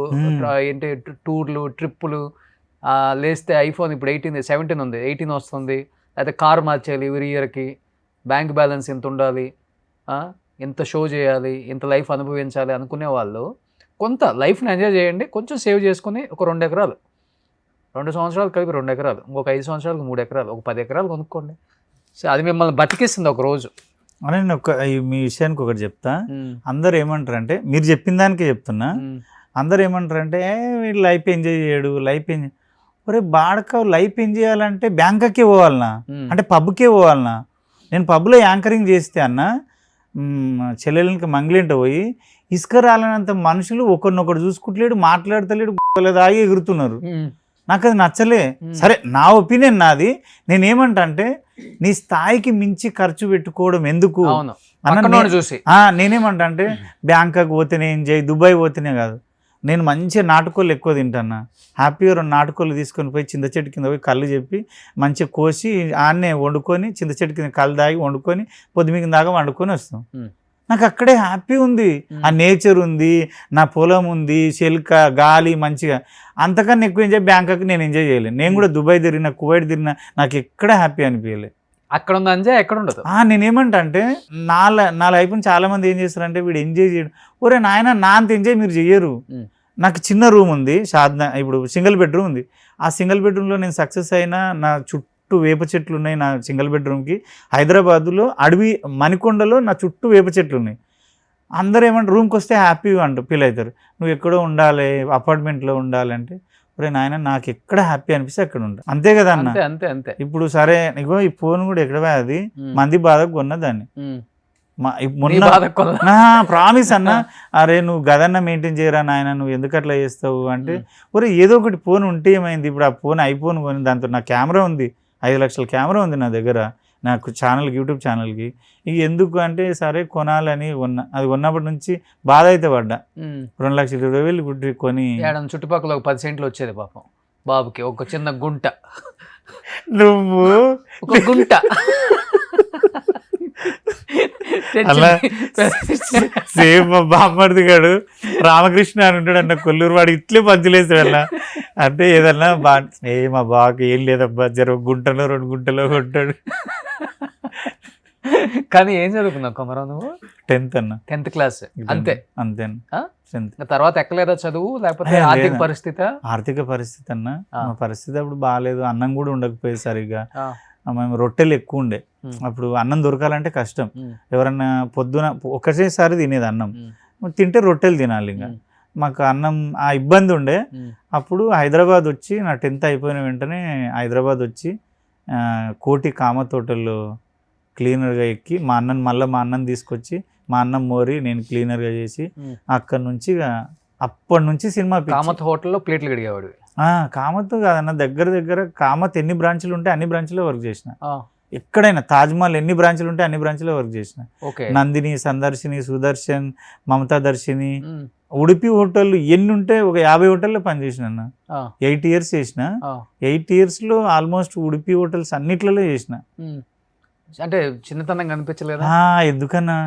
Speaker 2: ఏంటి టూర్లు, ట్రిప్పులు, లేస్తే ఐఫోన్ ఇప్పుడు 17 ఉంది, 18 వస్తుంది, అయితే కారు మార్చేయాలి ఎవరి ఇయర్కి, బ్యాంక్ బ్యాలెన్స్ ఎంత ఉండాలి, ఎంత షో చేయాలి, ఎంత లైఫ్ అనుభవించాలి అనుకునే వాళ్ళు కొంత లైఫ్ని ఎంజాయ్ చేయండి. కొంచెం సేవ్ చేసుకుని ఒక 2 ఎకరాలు, 2 సంవత్సరాలు కలిపి 2 ఎకరాలు, ఇంకొక 5 సంవత్సరాలకు 3 ఎకరాలు, ఒక 10 ఎకరాలు కొనుక్కోండి. సో అది మిమ్మల్ని బతికిస్తుంది ఒక రోజు.
Speaker 3: అని నేను మీ విషయానికి ఒకటి చెప్తా. అందరు ఏమంటారంటే, మీరు చెప్పిన దానికే చెప్తున్నా, అందరు ఏమంటారంటే వీడు లైఫ్ ఎంజాయ్ చేయడు, లైఫ్ ఎంజాయ్. ఒరే బాడక, లైఫ్ ఎంజాయ్ చేయాలంటే బ్యాంకాకే పోవాలనా, అంటే పబ్కే పోవాలనా? నేను పబ్లో యాంకరింగ్ చేస్తే అన్న, చెల్లెలకి మంగళింట పోయి ఇసుక రాలనంత మనుషులు ఒకరినొకరు చూసుకుంటలేడు, మాట్లాడతలేడు, ఆగి ఎగురుతున్నారు. నాకు అది నచ్చలే. సరే, నా ఒపీనియన్ నాది. నేనేమంటా అంటే, నీ స్థాయికి మించి ఖర్చు పెట్టుకోవడం ఎందుకు
Speaker 2: చూసి.
Speaker 3: నేనేమంటా అంటే, బ్యాంకాక్ పోతేనే ఎంజాయ్, దుబాయ్ పోతేనే కాదు. నేను మంచిగా నాటుకోళ్ళు ఎక్కువ తింటాను. హ్యాపీగా 2 నాటుకోళ్ళు తీసుకొని పోయి చింత చెట్టు కింద పోయి కళ్ళు చెప్పి మంచిగా కోసి ఆన్నే వండుకొని, చింత చెట్టు కింద కళ్ళు దాగి వండుకొని పొద్దుమిగిన దాకా వండుకొని వస్తాం. నాకు అక్కడే హ్యాపీ ఉంది, ఆ నేచర్ ఉంది, నా పొలం ఉంది, చెలుక గాలి మంచిగా. అంతకన్నా ఎక్కువ ఎంజాయ్ బ్యాంకాక్ నేను ఎంజాయ్ చేయలేను. నేను కూడా దుబాయ్ తిరిగిన, కువైట్ తిరిగిన, నాకు ఎక్కడ హ్యాపీ అనిపించలేదు.
Speaker 2: అక్కడ ఉంది ఎంజాయ్, ఎక్కడ ఉండదు.
Speaker 3: నేనేమంటా అంటే, నా లైఫ్ని చాలా మంది ఏం చేస్తారంటే, వీడు ఎంజాయ్ చేయడం. ఒరే నాయన, నా అంత ఎంజాయ్ మీరు చెయ్యరు. నాకు చిన్న రూమ్ ఉంది, సాధన, ఇప్పుడు సింగిల్ బెడ్రూమ్ ఉంది. ఆ సింగిల్ బెడ్రూమ్లో నేను సక్సెస్ అయినా, నా చుట్టూ వేప చెట్లు ఉన్నాయి నా సింగిల్ బెడ్రూమ్కి. హైదరాబాద్లో అడవి మణికొండలో నా చుట్టూ వేప చెట్లు ఉన్నాయి. అందరూ ఏమంటారు, రూమ్కి వస్తే హ్యాపీగా ఫీల్ అవుతారు. నువ్వు ఎక్కడో ఉండాలి, అపార్ట్మెంట్లో ఉండాలంటే, ఒరే నాయన నాకు ఎక్కడ హ్యాపీ అనిపిస్తే అక్కడ ఉంటా. అంతే కదా అన్న.
Speaker 2: అంతే అంతే.
Speaker 3: ఇప్పుడు సరే, ఇగో ఈ ఫోన్ కూడా ఎక్కడ అది మంది బాధకు కొన్న దాన్ని, ప్రామిస్ అన్న. అరే నువ్వు గదన్న మెయింటైన్ చేయరా నాయన, నువ్వు ఎందుకు అట్లా చేస్తావు అంటే, ఒరే ఏదో ఒకటి ఫోన్ ఉంటే ఏమైంది. ఇప్పుడు ఆ ఫోన్ ఐఫోన్ కొని, దాంతో నా కెమెరా ఉంది, 5 లక్షల కెమెరా ఉంది నా దగ్గర, నాకు ఛానల్కి, యూట్యూబ్ ఛానల్కి. ఇక ఎందుకు అంటే, సరే కొనాలని కొన్నా. అది కొన్నప్పటి నుంచి బాధ అయితే పడ్డా. 2,20,000 గుడ్డి కొని
Speaker 2: చుట్టుపక్కల ఒక 10 సెంట్లు వచ్చేది పాపం బాబుకి, ఒక చిన్న గుంట.
Speaker 3: నువ్వు
Speaker 2: ఒక గుంట
Speaker 3: అలా సేమ్ మా బామ్మర్ది గాడు రామకృష్ణ అని ఉంటాడు అన్న, కొల్లూరు వాడు ఇట్లే పంచులేసాడు అన్న. అంటే ఏదన్నా మా బాగా ఏం లేదబ్బా, జర గుంటలో 2 గుంటలో ఉంటాడు.
Speaker 2: కానీ ఏం చదువుకున్నావు కొమరం నువ్వు?
Speaker 3: 10th అన్న,
Speaker 2: 10th క్లాస్. అంతే
Speaker 3: అంతే.
Speaker 2: తర్వాత ఎక్కలేదా చదువు, లేకపోతే ఆర్థిక పరిస్థితి?
Speaker 3: ఆర్థిక పరిస్థితి అన్న, మా పరిస్థితి అప్పుడు బాగాలేదు. అన్నం కూడా ఉండకపోయేది సరిగ్గా. మేము రొట్టెలు ఎక్కువ ఉండే అప్పుడు, అన్నం దొరకాలంటే కష్టం. ఎవరన్నా పొద్దున ఒకటేసారి తినేది అన్నం, తింటే రొట్టెలు తినాలి. ఇంకా మాకు అన్నం ఆ ఇబ్బంది ఉండే. అప్పుడు హైదరాబాద్ వచ్చి, నా 10th అయిపోయిన వెంటనే హైదరాబాద్ వచ్చి కోటి కామత్ హోటల్లో క్లీనర్గా ఎక్కి, మా అన్నం తీసుకొచ్చి, మా అన్నం మోరి నేను క్లీనర్గా చేసి, అక్కడి నుంచి అప్పటి నుంచి సినిమా.
Speaker 2: కామత్ హోటల్లో ప్లేట్లు కడిగేవాడు?
Speaker 3: కామత్ కాదన్న, దగ్గర కామత్ ఎన్ని బ్రాంచ్లు ఉంటే అన్ని బ్రాంచ్లో వర్క్ చేసిన. ఎక్కడైనా తాజ్మహల్ ఎన్ని బ్రాంచ్లు ఉంటే అన్ని బ్రాంచ్లో వర్క్ చేసిన. నందిని, సందర్శిని, సుదర్శన్, మమతా దర్శిని, ఉడిపి హోటళ్ళు ఎన్ని ఉంటే ఒక 50 హోటల్లో పనిచేసిన అన్న. 8 years చేసిన. 8 yearsలో ఆల్మోస్ట్ ఉడిపి హోటల్స్ అన్నిట్లలో చేసిన.
Speaker 2: అంటే చిన్నతనం కనిపించలేదా?
Speaker 3: ఎందుకన్నా,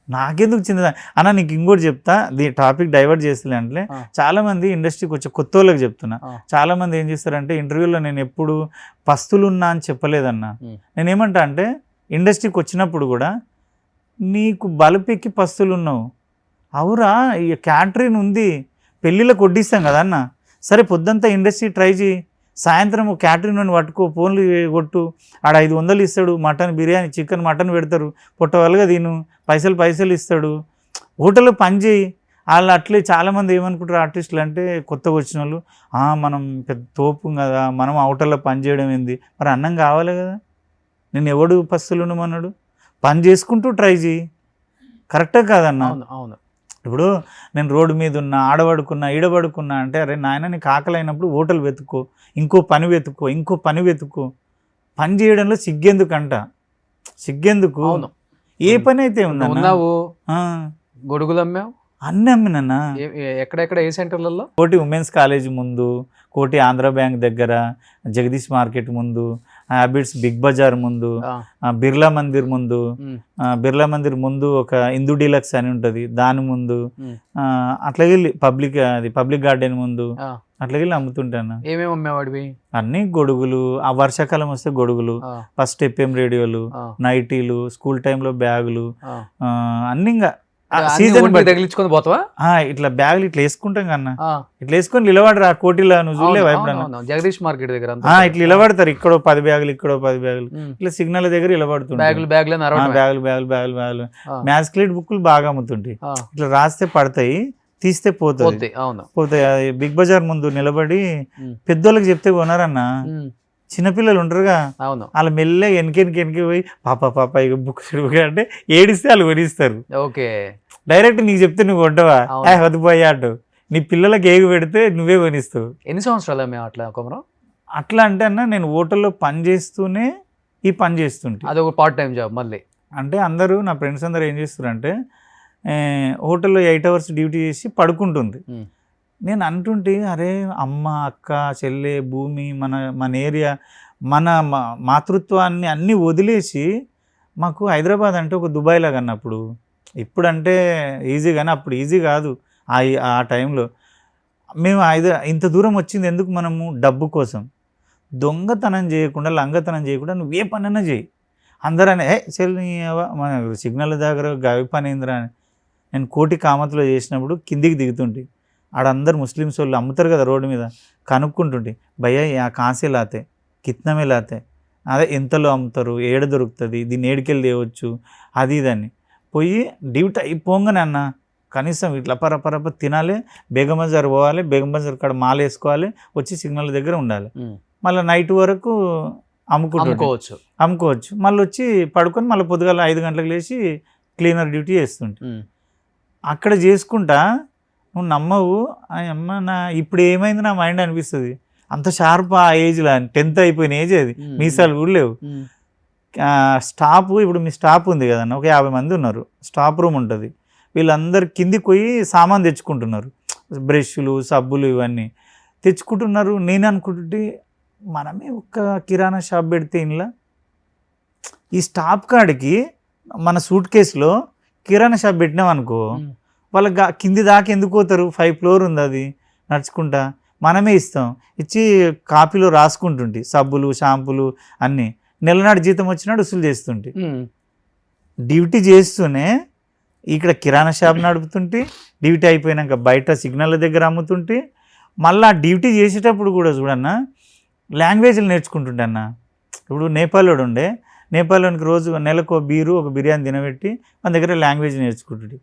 Speaker 3: నాకెందుకు చిన్నదా అన్న. నీకు ఇంకోటి చెప్తా, టాపిక్ డైవర్ట్ చేస్తలే అంటే, చాలా మంది ఇండస్ట్రీకి వచ్చే కొత్త వాళ్ళకి చెప్తున్నా. చాలా మంది ఏం చేస్తారంటే, ఇంటర్వ్యూలో నేను ఎప్పుడు పస్తులున్నా అని చెప్పలేదన్నా. నేనేమంటా అంటే, ఇండస్ట్రీకి వచ్చినప్పుడు కూడా నీకు బలుపెక్కి పస్తులున్నావు, అవురా ఈ క్యాటరింగ్ ఉంది, పెళ్ళిళ్ళకి వడ్డిస్తాం కదా అన్న. సరే పొద్దుంతా ఇండస్ట్రీ ట్రై చేయి, సాయంత్రం క్యాటరింగ్ నుండి పట్టుకో, ఫోన్లు కొట్టు, ఆడ 500 ఇస్తాడు, మటన్ బిర్యానీ, చికెన్ మటన్ పెడతారు, పొట్టవాళ్ళుగా తిను, పైసలు ఇస్తాడు, హోటల్లో పని చేయి. వాళ్ళు అట్లే చాలామంది ఏమనుకుంటారు ఆర్టిస్టులు అంటే, కొత్తగా వచ్చిన వాళ్ళు, మనం పెద్ద తోపు కదా, మనం హోటల్లో పని చేయడం ఏంది, మరి అన్నం కావాలి కదా. నేను ఎవడు పస్తులు ఉండమన్నాడు? పని చేసుకుంటూ ట్రై చేయి, కరెక్టే కాదన్నా.
Speaker 2: అవును.
Speaker 3: ఇప్పుడు నేను రోడ్డు మీద ఉన్నా, ఆడబడుకున్నా, ఈడబడుకున్నా అంటే అరే నాయన నీకు ఆకలి అయినప్పుడు హోటల్ వెతుక్కో, ఇంకో పని వెతుక్కో. పని చేయడంలో సిగ్గెందుకు
Speaker 2: అవును.
Speaker 3: ఏ పని అయితే ఉందన్నా,
Speaker 2: ఉన్నావు గొడుగులు అమ్మావు,
Speaker 3: అన్నీ అమ్మినన్నా.
Speaker 2: ఎక్కడెక్కడ ఏ సెంటర్లలో?
Speaker 3: కోటి ఉమెన్స్ కాలేజ్ ముందు, కోటి ఆంధ్ర బ్యాంక్ దగ్గర, జగదీష్ మార్కెట్ ముందు, హ్యాబిట్స్ బిగ్ బజార్ ముందు, బిర్లా మందిర్ ముందు ఒక హిందూ డీలక్స్ అని ఉంటుంది దాని ముందు, అట్లా వెళ్ళి పబ్లిక్ గార్డెన్ ముందు అట్లా వెళ్ళి అమ్ముతుంటాను.
Speaker 2: ఏమేమి అమ్మేవాడివి?
Speaker 3: అన్ని గొడుగులు, ఆ వర్షాకాలం వస్తే గొడుగులు, ఫస్ట్ FM రేడియోలు, నైటీలు, స్కూల్ టైంలో బ్యాగులు, అన్ని ఇంకా సీజన్
Speaker 2: తగిలించుకొని పోతావా?
Speaker 3: ఇట్లా బ్యాగులు ఇట్లా వేసుకుంటాం కన్నా, ఇట్లా వేసుకొని నిలబడరా కోటిలో, నువ్వు చూడలేవా ఎప్పుడన్నా?
Speaker 2: జగదీష్ మార్కెట్ దగ్గర
Speaker 3: ఇట్లా నిలబడతారు, ఇక్కడో 10 బ్యాగులు ఇట్లా సిగ్నల్ దగ్గర నిలబడుతుంటారు. బ్యాగులు మ్యాథ్స్ బుక్లు బాగా అమ్ముతుంటాయి, ఇట్లా రాస్తే పడతాయి, తీస్తే పోతాయి. బిగ్ బజార్ ముందు నిలబడి పెద్దోళ్ళకి చెప్తే కొనారన్నా, చిన్నపిల్లలు ఉంటారుగా వాళ్ళ మెల్లగా వెనకెనికి పోయి పాప ఇక బుక్స్ అంటే ఏడిస్తే వాళ్ళు కొనిస్తారు. డైరెక్ట్ నీకు చెప్తే నువ్వు కొంటావా? వదిపోయా అంటూ నీ పిల్లలకి ఏగి పెడితే నువ్వే కొనిస్తావు.
Speaker 2: ఎన్ని సంవత్సరాలు మేము అట్లా
Speaker 3: అట్లా అంటే అన్న నేను హోటల్లో పని చేస్తూనే ఈ పని చేస్తుంటే
Speaker 2: అది ఒక పార్ట్ టైం జాబ్. మళ్ళీ
Speaker 3: అంటే అందరూ నా ఫ్రెండ్స్ అందరూ ఏం చేస్తారంటే హోటల్లో 8 hours డ్యూటీ చేసి పడుకుంటుంది. నేను అంటుంటే అరే అమ్మ, అక్క, చెల్లె, భూమి, మన ఏరియా, మన మాతృత్వాన్ని అన్నీ వదిలేసి మాకు హైదరాబాద్ అంటే ఒక దుబాయ్ లాగా అన్నప్పుడు. ఇప్పుడంటే ఈజీ కానీ అప్పుడు ఈజీ కాదు. ఆ టైంలో మేము ఇంత దూరం వచ్చింది ఎందుకు? మనము డబ్బు కోసం. దొంగతనం చేయకుండా, లంగతనం చేయకుండా నువ్వు ఏ పనైనా చేయి. అందరనే చెల్లి మన సిగ్నల్ దగ్గర గవి పని ఏందిరా అని. నేను కోటి కామత్లో చేసినప్పుడు కిందికి దిగుతుంటే ఆడందరు ముస్లిమ్స్ వాళ్ళు అమ్ముతారు కదా రోడ్డు మీద, కనుక్కుంటుంటే భయ్యా కాసే లాతే కిత్నమే లాతే, అదే ఎంతలో అమ్ముతారు, ఏడ దొరుకుతుంది, దీన్ని ఏడికెళ్ళి తేవచ్చు, అది ఇదని. పోయి డ్యూటీ అయిపోగానే అన్న కనీసం ఇట్లా పరపరప తినాలి, బేగం బజార్ పోవాలి, బేగం బజార్ కాడ మాల వేసుకోవాలి, వచ్చి సిగ్నల్ దగ్గర ఉండాలి, మళ్ళీ నైట్ వరకు అమ్ముకోవచ్చు, మళ్ళీ వచ్చి పడుకొని మళ్ళీ పొద్దుగాల 5 గంటలకు లేచి క్లీనర్ డ్యూటీ చేస్తుంటే అక్కడ చేసుకుంటా. నువ్వు నమ్మవు అమ్మ, ఇప్పుడు ఏమైంది నా మైండ్ అనిపిస్తుంది. అంత షార్ప్ ఆ ఏజ్లో, 10th అయిపోయిన ఏజ్ అది, మీసాలు కూడా లేవు. స్టాప్, ఇప్పుడు మీ స్టాప్ ఉంది కదన్న, ఒక 50 మంది ఉన్నారు, స్టాప్ రూమ్ ఉంటుంది, వీళ్ళందరు కిందికి పోయి సామాన్ తెచ్చుకుంటున్నారు, బ్రష్లు, సబ్బులు ఇవన్నీ తెచ్చుకుంటున్నారు. నేను అనుకుంటుంటే మనమే ఒక కిరాణా షాప్ పెడితే ఇంట్లో ఈ స్టాప్ కాడికి మన సూట్ కేసులో కిరాణా షాప్ పెట్టినాం అనుకో, వాళ్ళకి కింది దాకా ఎందుకు పోతారు? 5th floor ఉంది, అది నడుచుకుంటా మనమే ఇస్తాం. ఇచ్చి కాపీలో రాసుకుంటుంటే సబ్బులు, షాంపులు అన్నీ నెలనాడు జీతం వచ్చినాడు వసూలు చేస్తుంటే, డ్యూటీ చేస్తూనే ఇక్కడ కిరాణా షాప్ నడుపుతుంటే, డ్యూటీ అయిపోయినాక బయట సిగ్నల్ దగ్గర అమ్ముతుంటే, మళ్ళీ డ్యూటీ చేసేటప్పుడు కూడా చూడన్నా లాంగ్వేజ్లు నేర్చుకుంటుంటే అన్న. ఇప్పుడు నేపాల్లోడు ఉండే, నేపాల్లోనికి రోజు నెలకు ఒక బిర్యానీ తినబెట్టి మన దగ్గర లాంగ్వేజ్ నేర్చుకుంటుంటే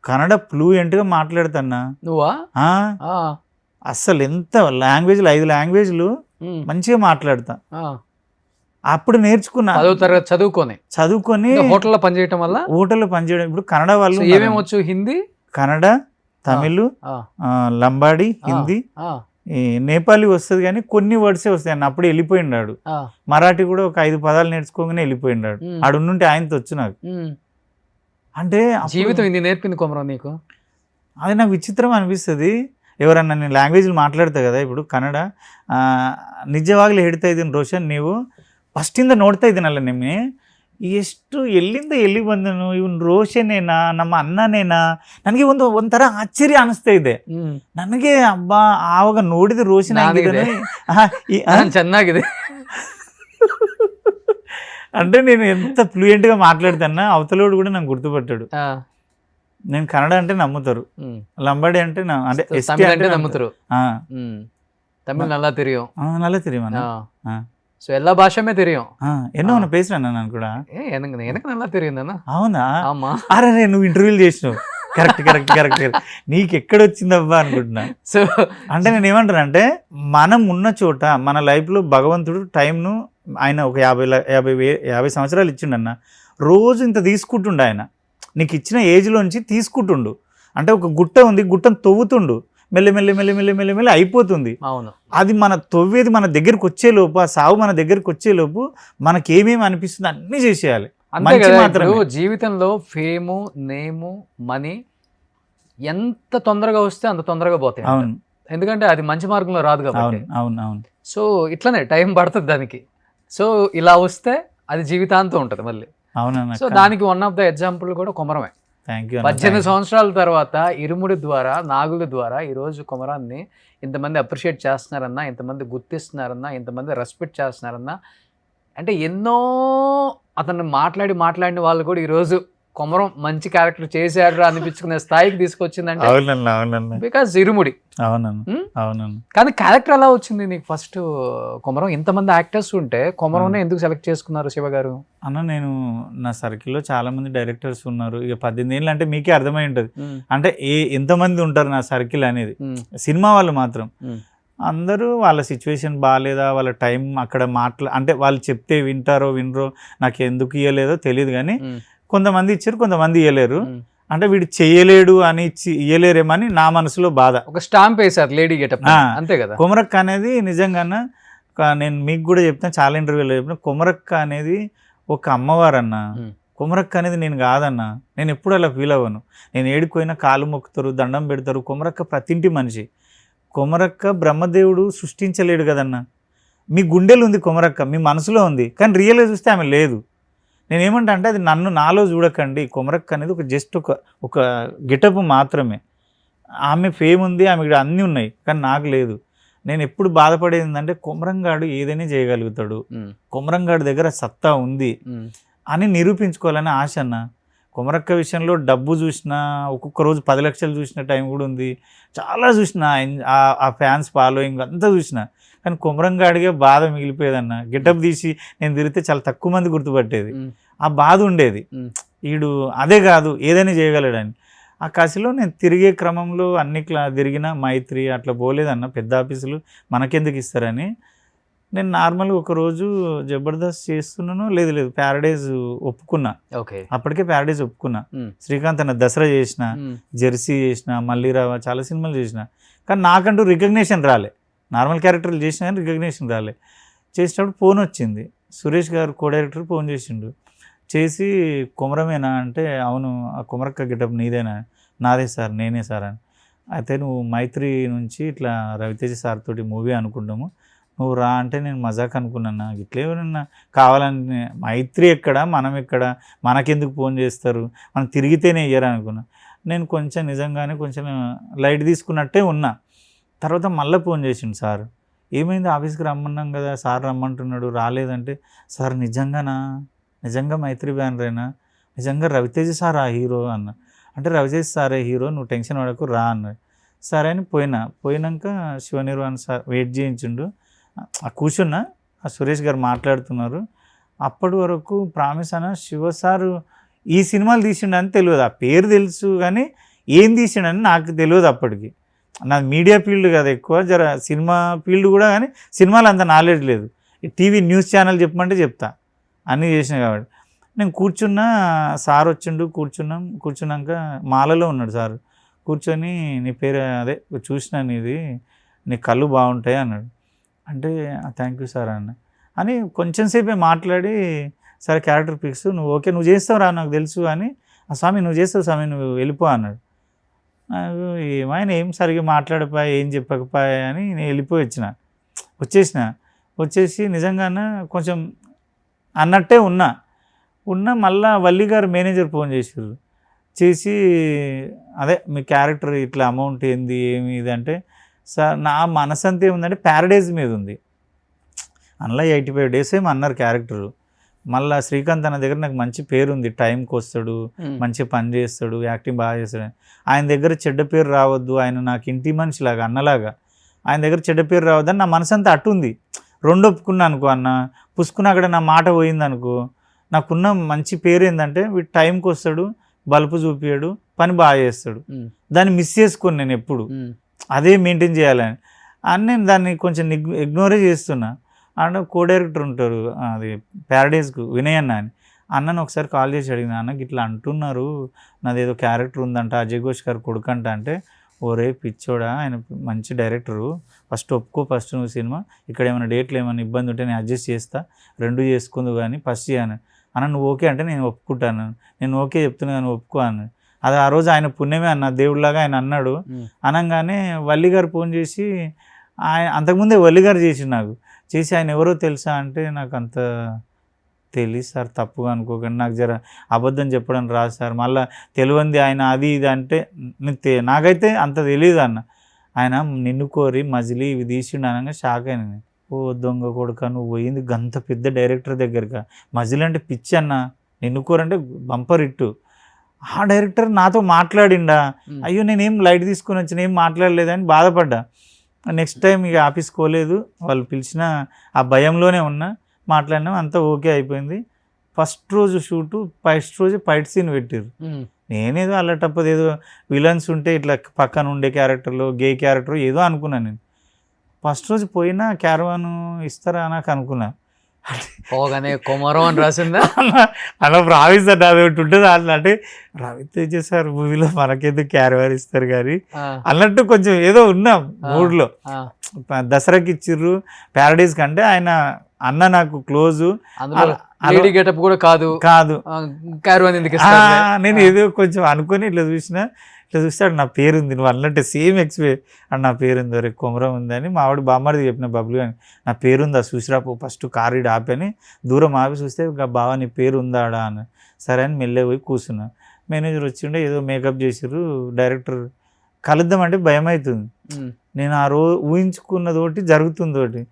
Speaker 3: కన్నడ ఫ్లూయెంట్గా మాట్లాడుతున్నా.
Speaker 2: నువ్వా?
Speaker 3: అస్సలు ఎంత లాంగ్వేజ్లు 5 లాంగ్వేజ్లు మంచిగా మాట్లాడతా. అప్పుడు నేర్చుకున్నా, చదువుకొని
Speaker 2: హోటల్లో
Speaker 3: పనిచేయడం. ఇప్పుడు కన్నడ వాళ్ళు
Speaker 2: ఏమేమి వచ్చు? హిందీ,
Speaker 3: కన్నడ, తమిళ్, లంబాడి, హిందీ, నేపాలీ వస్తుంది కానీ కొన్ని వర్డ్సే వస్తాయి అన్న. అప్పుడు వెళ్ళిపోయినాడు. మరాఠీ కూడా ఒక 5 పదాలు నేర్చుకోగానే వెళ్ళిపోయినాడు. ఆడున్నుంటే ఆయనతో వచ్చు నాకు. అంటే
Speaker 2: జీవితం ఇది నేర్పింది కొమరం నీకు.
Speaker 3: అది నాకు విచిత్రం అనిపిస్తుంది. ఎవరన్నా నేను లాంగ్వేజ్లు ಮಾತಾಡ್ತಾ కదా, ఇప్పుడు ಕನ್ನಡ ನಿಜವಾಗ್ಲೂ ಹೇಳ್ತಾ ಇದ್ದೀನಿ ರೋಷನ್, ನೀವು ಫಸ್ಟಿಂದ ನೋಡ್ತಾ ಇದ್ದೀನಲ್ಲ ನಿಮಗೆ, ಎಷ್ಟು ಎಲ್ಲಿಂದ ಎಲ್ಲಿಗೆ ಬಂದನು, ಇವನು ರೋಷನೇನಾ, ನಮ್ಮ ಅಣ್ಣನೇನಾ, ನನಗೆ ಒಂಥರ ಆಶ್ಚರ್ಯ ಅನಿಸ್ತಾ ಇದೆ ನನಗೆ. ಅಬ್ಬಾ ಆವಾಗ ನೋಡಿದ ರೋಷನ್
Speaker 2: ಚೆನ್ನಾಗಿದೆ
Speaker 3: అంటే నేను ఎంత ఫ్లూయెంట్గా మాట్లాడుతానా అవతలోడు కూడా నాకు గుర్తుపట్టాడు. నేను కన్నడ అంటే నమ్ముతారు, లంబాడి అంటే అంటే
Speaker 2: నమ్ముతారు, தமிழ் நல்லா தெரியும்.
Speaker 3: நல்லா தெரியும் அண்ணா.
Speaker 2: సో எல்லா భాషమే தெரியும்.
Speaker 3: என்ன ஒன்று பேசுறேன் நான் కూడా.
Speaker 2: எனக்கு நல்லா தெரியும் అన్న.
Speaker 3: అవునా?
Speaker 2: ఆమా.
Speaker 3: అరే నువ్వు ఇంటర్వ్యూలు చేసినావు. కరెక్ట్ నీకు ఎక్కడొచ్చిందబ్బా అనుకుంటున్నా. సో అంటే నేను ఏమంటానంటే, మనం ఉన్న చోట మన లైఫ్లో భగవంతుడు టైంను ఆయన ఒక 50 సంవత్సరాలు ఇచ్చిండన్న. రోజు ఇంత తీసుకుంటుండు ఆయన, నీకు ఇచ్చిన ఏజ్లోంచి తీసుకుంటుండు. అంటే ఒక గుట్ట ఉంది, గుట్టను తవ్వుతుండు, మెల్లి అయిపోతుంది.
Speaker 2: అవును.
Speaker 3: అది మన తవ్వేది మన దగ్గరికి వచ్చేలోపు, ఆ సావు మన దగ్గరికి వచ్చేలోపు మనకి ఏమేమి అనిపిస్తుంది అన్నీ చేసేయాలి.
Speaker 2: అంతే
Speaker 3: మంచి
Speaker 2: కదా.
Speaker 3: మాత్రమే.
Speaker 2: ఇప్పుడు జీవితంలో ఫేము, నేము, మనీ ఎంత తొందరగా వస్తే అంత తొందరగా పోతాయి.
Speaker 3: అవును
Speaker 2: ఎందుకంటే అది మంచి మార్గంలో రాదు కాబట్టి.
Speaker 3: అవును అవును అవును.
Speaker 2: సో ఇట్లనే టైం పడుతుంది దానికి. సో ఇలా వస్తే అది జీవితాంతం ఉంటుంది మళ్ళీ.
Speaker 3: అవునన్నా.
Speaker 2: సో దానికి వన్ ఆఫ్ ద ఎగ్జాంపుల్ కూడా కొమరమే.
Speaker 3: Thank you.
Speaker 2: 18 సంవత్సరాల తర్వాత ఇరుముడి ద్వారా, నాగుల ద్వారా ఈరోజు కొమరాన్ని ఇంతమంది అప్రిషియేట్ చేస్తున్నారన్నా, ఇంతమంది గుర్తిస్తున్నారన్నా, ఇంతమంది రెస్పెక్ట్ చేస్తున్నారన్నా, అంటే ఎన్నో అతన్ని మాట్లాడిన వాళ్ళు కూడా ఈరోజు కొమరం మంచి క్యారెక్టర్ చేశాడు అనిపించుకునే స్థాయికి తీసుకొచ్చిందంటే
Speaker 3: అవునన్నా అవునన్నా.
Speaker 2: బికాస్ ఇరుముడి.
Speaker 3: అవునన్నా అవునన్నా.
Speaker 2: కానీ క్యారెక్టర్ ఎలా వచ్చింది నీకు ఫస్ట్? కొమరం ఇంతమంది యాక్టర్స్ ఉంటే కొమరంనే ఎందుకు సెలెక్ట్ చేసుకున్నారు శివ గారు?
Speaker 3: అన్న నేను నా సర్కిల్లో చాలా మంది డైరెక్టర్స్ ఉన్నారు. ఇక 18 ఏళ్ళు అంటే మీకే అర్థమై ఉంటుంది. అంటే ఎంతమంది ఉంటారు నా సర్కిల్ అనేది. సినిమా వాళ్ళు మాత్రం అందరూ వాళ్ళ సిచ్యువేషన్ బాగాలేదా, వాళ్ళ టైం అక్కడ అంటే వాళ్ళు చెప్తే వింటారో వినరో, నాకు ఎందుకు ఇవ్వలేదో తెలియదు, కానీ కొంతమంది ఇచ్చారు, కొంతమంది ఇవ్వలేరు. అంటే వీడు చెయ్యలేడు అని ఇయ్యలేరేమని నా మనసులో బాధ.
Speaker 2: ఒక స్టాంప్ వేశారు లేడీ గెటప్, అంతే కదా.
Speaker 3: కొమరక్క అనేది నిజంగానే నేను మీకు కూడా చెప్తాను, చాలా ఇంటర్వ్యూలో చెప్పిన, కొమరక్క అనేది ఒక అమ్మవారు అన్న. కొమరక్క అనేది నేను కాదన్నా, నేను ఎప్పుడు అలా ఫీల్ అవ్వను. నేను ఏడిపోయినా కాలు మొక్కుతారు, దండం పెడతారు. కొమరక్క ప్రతింటి మనిషి. కొమరక్క బ్రహ్మదేవుడు సృష్టించలేడు కదన్నా. మీ గుండెలు ఉంది కొమరక్క, మీ మనసులో ఉంది, కానీ రియల్గా చూస్తే ఆమె లేదు. నేనేమంటా అంటే అది నాలో చూడకండి. కొమరక్క అనేది ఒక జస్ట్ ఒక గెటప్ మాత్రమే. ఆమె ఫేమ్ ఉంది, ఆమె అన్నీ ఉన్నాయి, కానీ నాకు లేదు. నేను ఎప్పుడు బాధపడేది ఏంటంటే కొమరంగాడు ఏదైనా చేయగలుగుతాడు, కొమరంగాడు దగ్గర సత్తా ఉంది అని నిరూపించుకోవాలని ఆశ అన్న. కొమరక్క విషయంలో డబ్బు చూసినా, ఒక్కొక్క రోజు 10 లక్షలు చూసిన టైం కూడా ఉంది, చాలా చూసిన, ఆ ఫ్యాన్స్ ఫాలోయింగ్ అంతా చూసిన, కానీ కొమరంగాడిగా బాధ మిగిలిపోయేదన్న. గెటప్ తీసి నేను తిరిగితే చాలా తక్కువ మంది గుర్తుపట్టేది, ఆ బాధ ఉండేది. వీడు అదే కాదు ఏదైనా చేయగలడని. ఆ కసిలో నేను తిరిగే క్రమంలో అన్ని తిరిగిన మైత్రి అట్లా పోలేదన్న. పెద్ద ఆఫీసులు మనకెందుకు ఇస్తారని నేను నార్మల్గా ఒకరోజు జబర్దస్త్ చేస్తున్నాను, లేదు ప్యారడైజ్ ఒప్పుకున్నా. అప్పటికే ప్యారడైజ్ ఒప్పుకున్నా. శ్రీకాంత్ అన్న దసరా చేసిన, జెర్సీ చేసిన, మల్లీరావ, చాలా సినిమాలు చేసిన, కానీ నాకంటూ రికగ్నేషన్ రాలే. నార్మల్ క్యారెక్టర్లు చేసినా కానీ రికగ్నేషన్ రాలే. చేసినప్పుడు ఫోన్ వచ్చింది, సురేష్ గారు కో డైరెక్టర్ ఫోన్ చేసిండు. చేసి కొమరమేనా అంటే, అవును ఆ కొమరక్క గెటప్ నీదేనా? నాదే సార్, నేనే సార్ అని. అయితే నువ్వు మైత్రి నుంచి ఇట్లా రవితేజ సార్ తోటి మూవీ అనుకుంటాము, నువ్వు రా అంటే నేను మజాక్ అనుకున్నా. ఇట్లా ఎవరన్నా కావాలని, మైత్రి ఎక్కడ మనం ఎక్కడ, మనకెందుకు ఫోన్ చేస్తారు, మనం తిరిగితేనే ఇయ్యరు అనుకున్నా. నేను కొంచెం నిజంగానే కొంచెం లైట్ తీసుకున్నట్టే ఉన్నా. తర్వాత మళ్ళీ ఫోన్ చేసిండు సార్, ఏమైంది ఆఫీస్కి రమ్మన్నాం కదా, సార్ రమ్మంటున్నాడు రాలేదంటే, సార్ నిజంగా మైత్రి బ్యానరేనా, నిజంగా రవితేజ సార్ ఆ హీరో అన్న. అంటే రవితేజ సారే హీరో, నువ్వు టెన్షన్ పడకు రా అన్నాడు. సరే అని పోయినాక శివనిర్వాణ సార్ వెయిట్ చేయించిండు. కూర్చున్నా, ఆ సురేష్ గారు మాట్లాడుతున్నారు. అప్పటి వరకు ప్రామిస్ అన్న శివ సారు ఈ సినిమాలు తీసిండని తెలియదు, ఆ పేరు తెలుసు కానీ ఏం తీసిండని నాకు తెలియదు అప్పటికి. నాది మీడియా ఫీల్డ్ కదా ఎక్కువ, జర సినిమా ఫీల్డ్ కూడా, కానీ సినిమాలు అంత నాలెడ్జ్ లేదు. టీవీ న్యూస్ ఛానల్ చెప్పమంటే చెప్తా, అన్నీ చేసిన కాబట్టి. నేను కూర్చున్నా, సార్ వచ్చిండు, కూర్చున్నాక మాలలో ఉన్నాడు సార్. కూర్చొని నీ పేరు అదే చూసినా, నీది నీ కళ్ళు బాగుంటాయి అన్నాడు. అంటే థ్యాంక్ యూ సార్ అని కొంచెం సేపే మాట్లాడి, సరే క్యారెక్టర్ ఫిక్స్, నువ్వు ఓకే నువ్వు చేస్తావు రా నాకు తెలుసు అని, స్వామి నువ్వు చేస్తావు స్వామి నువ్వు వెళ్ళిపో అన్నాడు. ఏమైనా ఏం సరిగ్గా మాట్లాడపాయ, ఏం చెప్పకపోయా అని నేను వెళ్ళిపోయి వచ్చేసి నిజంగానే కొంచెం అన్నట్టే ఉన్నా. మళ్ళా వల్లి గారు మేనేజర్ ఫోన్ చేసి అదే మీ క్యారెక్టర్ ఇట్లా అమౌంట్ ఏంది ఏమి ఇది అంటే, సార్ నా మనసు అంతా ఏముందంటే ప్యారడైజ్ మీద ఉంది. అందులో 85 days ఏమో అన్నారు క్యారెక్టరు. మళ్ళీ శ్రీకాంత్ అన్న దగ్గర నాకు మంచి పేరు ఉంది, టైంకి వస్తాడు, మంచి పని చేస్తాడు, యాక్టింగ్ బాగా చేస్తాడు. ఆయన దగ్గర చెడ్డ పేరు రావద్దు, ఆయన నాకు ఇంటి మనిషిలాగా అన్నలాగా, ఆయన దగ్గర చెడ్డ పేరు రావద్దని నా మనసు అంతా అట్టుంది. రెండు ఒప్పుకున్నా అనుకో అన్న, పుసుకున్న అక్కడ నా మాట పోయింది అనుకో, నాకున్న మంచి పేరు ఏంటంటే వీడు టైంకి వస్తాడు, బలుపు చూపించాడు, పని బాగా చేస్తాడు. దాన్ని మిస్ చేసుకోను నేను ఎప్పుడు, అదే మెయింటైన్ చేయాలని అని నేను దాన్ని కొంచెం ఇగ్నోరే చేస్తున్నా. అండ్ కో డైరెక్టర్ ఉంటారు అది ప్యారడైజ్కు వినయ్ అన్న అని, అన్నను ఒకసారి కాల్ చేసి అడిగిన, అన్నకి ఇట్లా అంటున్నారు నాదేదో క్యారెక్టర్ ఉందంట అజయ్ ఘోష్ గారు కొడుకంట అంటే, ఓరే పిచ్చోడా ఆయన మంచి డైరెక్టరు, ఫస్ట్ ఒప్పుకో, ఫస్ట్ నువ్వు సినిమా ఇక్కడ ఏమైనా డేట్లు ఏమైనా ఇబ్బంది ఉంటే నేను అడ్జస్ట్ చేస్తా, రెండు చేసుకుందు కానీ ఫస్ట్ చేయను అన్న, నువ్వు ఓకే అంటే నేను ఒప్పుకుంటాను, నేను ఓకే చెప్తున్నా కానీ ఒప్పుకో అన్న. అది ఆ రోజు ఆయన పుణ్యమే అన్న, దేవుడిలాగా ఆయన అన్నాడు. అనగానే వల్లి గారు ఫోన్ చేసి, ఆయన అంతకుముందే వల్లి గారు చేసి నాకు చేసి ఆయన ఎవరో తెలుసా అంటే, నాకు అంత తెలియదు సార్, తప్పుగా అనుకోకండి, నాకు జర అబద్ధం చెప్పడం రాదు సార్, మళ్ళీ తెలియంది ఆయన అది ఇది అంటే నాకైతే అంత తెలియదు అన్న. ఆయన నిన్ను కోరి మజిలీ ఇవి తీసిండు అనగా షాక్ అయినది. ఓ దొంగ కొడుక, నువ్వు పోయింది గంత పెద్ద డైరెక్టర్ దగ్గరగా, మజిలీ అంటే పిచ్చి అన్న, నిన్ను కోరంటే బంపర్ ఇట్టు. ఆ డైరెక్టర్ నాతో మాట్లాడిండా, అయ్యో నేనేం లైట్ తీసుకొని వచ్చిన ఏం మాట్లాడలేదని బాధపడ్డా. నెక్స్ట్ టైం ఇక ఆఫీస్కి పోలేదు, వాళ్ళు పిలిచిన ఆ భయంలోనే ఉన్నా, మాట్లాడినాం, అంతా ఓకే అయిపోయింది. ఫస్ట్ రోజు షూటు, ఫస్ట్ రోజు ఫైట్ సీన్ పెట్టారు. నేనేదో అల్లటప్పది ఏదో విలన్స్ ఉంటే ఇట్లా పక్కన ఉండే క్యారెక్టర్లో గే క్యారెక్టర్ ఏదో అనుకున్నాను నేను. ఫస్ట్ రోజు పోయినా క్యారవాన్ ఇస్తారా నాకు అనుకున్నా,
Speaker 2: పోగానే కొమరం అని రాసిందా
Speaker 3: అలా రావిస్తారు అది ఒకటి ఉంటుంది అట్లా. అంటే రవితేజ సార్ మూవీలో మనకేదో క్యారవాన్ ఇస్తారు కానీ అన్నట్టు కొంచెం ఏదో ఉన్నాం మూడ్లో. దసరాకి ఇచ్చిర్రు ప్యారడైజ్ కంటే ఆయన అన్న నాకు క్లోజు,
Speaker 2: గెటప్ కూడా కాదు
Speaker 3: నేను ఏదో కొంచెం అనుకొని ఇట్లా చూస్తాడు, నా పేరుంది నువ్వు అన్నట్టు సేమ్ అండ్ నా పేరుంది రే కొమరం ఉందని మా ఆవిడ బామ్మడిది చెప్పిన బబ్బులు కానీ, నా పేరుందా చూసిరాపు ఫస్ట్ కారు ఇటు ఆపని దూరం ఆపి చూస్తే బావా నీ పేరు ఉందాడా అని. సరే అని మెల్లే పోయి కూర్చున్నా. మేనేజర్ వచ్చిండే ఏదో మేకప్ చేసిర్రు, డైరెక్టర్ కలుద్దామంటే భయం అవుతుంది. నేను ఆ రోజు ఊహించుకున్నది ఒకటి జరుగుతుంది ఒకటి.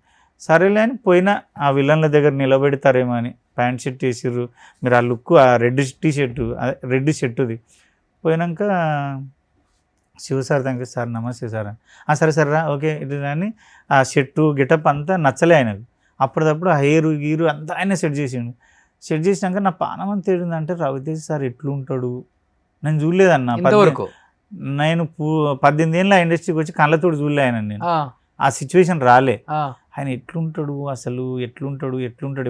Speaker 3: సరేలే అని పోయినా, ఆ విలన్ల దగ్గర నిలబెడతారేమో అని ప్యాంట్ షర్ట్ వేసిర్రు, మీరు ఆ లుక్ ఆ రెడ్ షర్టుది పోయినాక Shiva sir thank you sir, నమస్తే సార్, సరే సరే రా ఓకే ఇది అని. ఆ షర్టు గెటప్ అంతా నచ్చలే ఆయనకు. అప్పటిదప్పుడు ఆ హెయిర్ గీరు అంతా ఆయన సెట్ చేసిండు. సెట్ చేసినాక నా పానం అంతా ఏడుందంటే, రవితేజ సార్ ఎట్లుంటాడు నేను చూడలేదన్న. నేను 18 ఏళ్ళ ఇండస్ట్రీకి వచ్చి కళ్ళతోడు చూడలే ఆయన, నేను ఆ సిచ్యువేషన్ రాలే. ఆయన ఎట్లుంటాడు అసలు, ఎట్లుంటాడు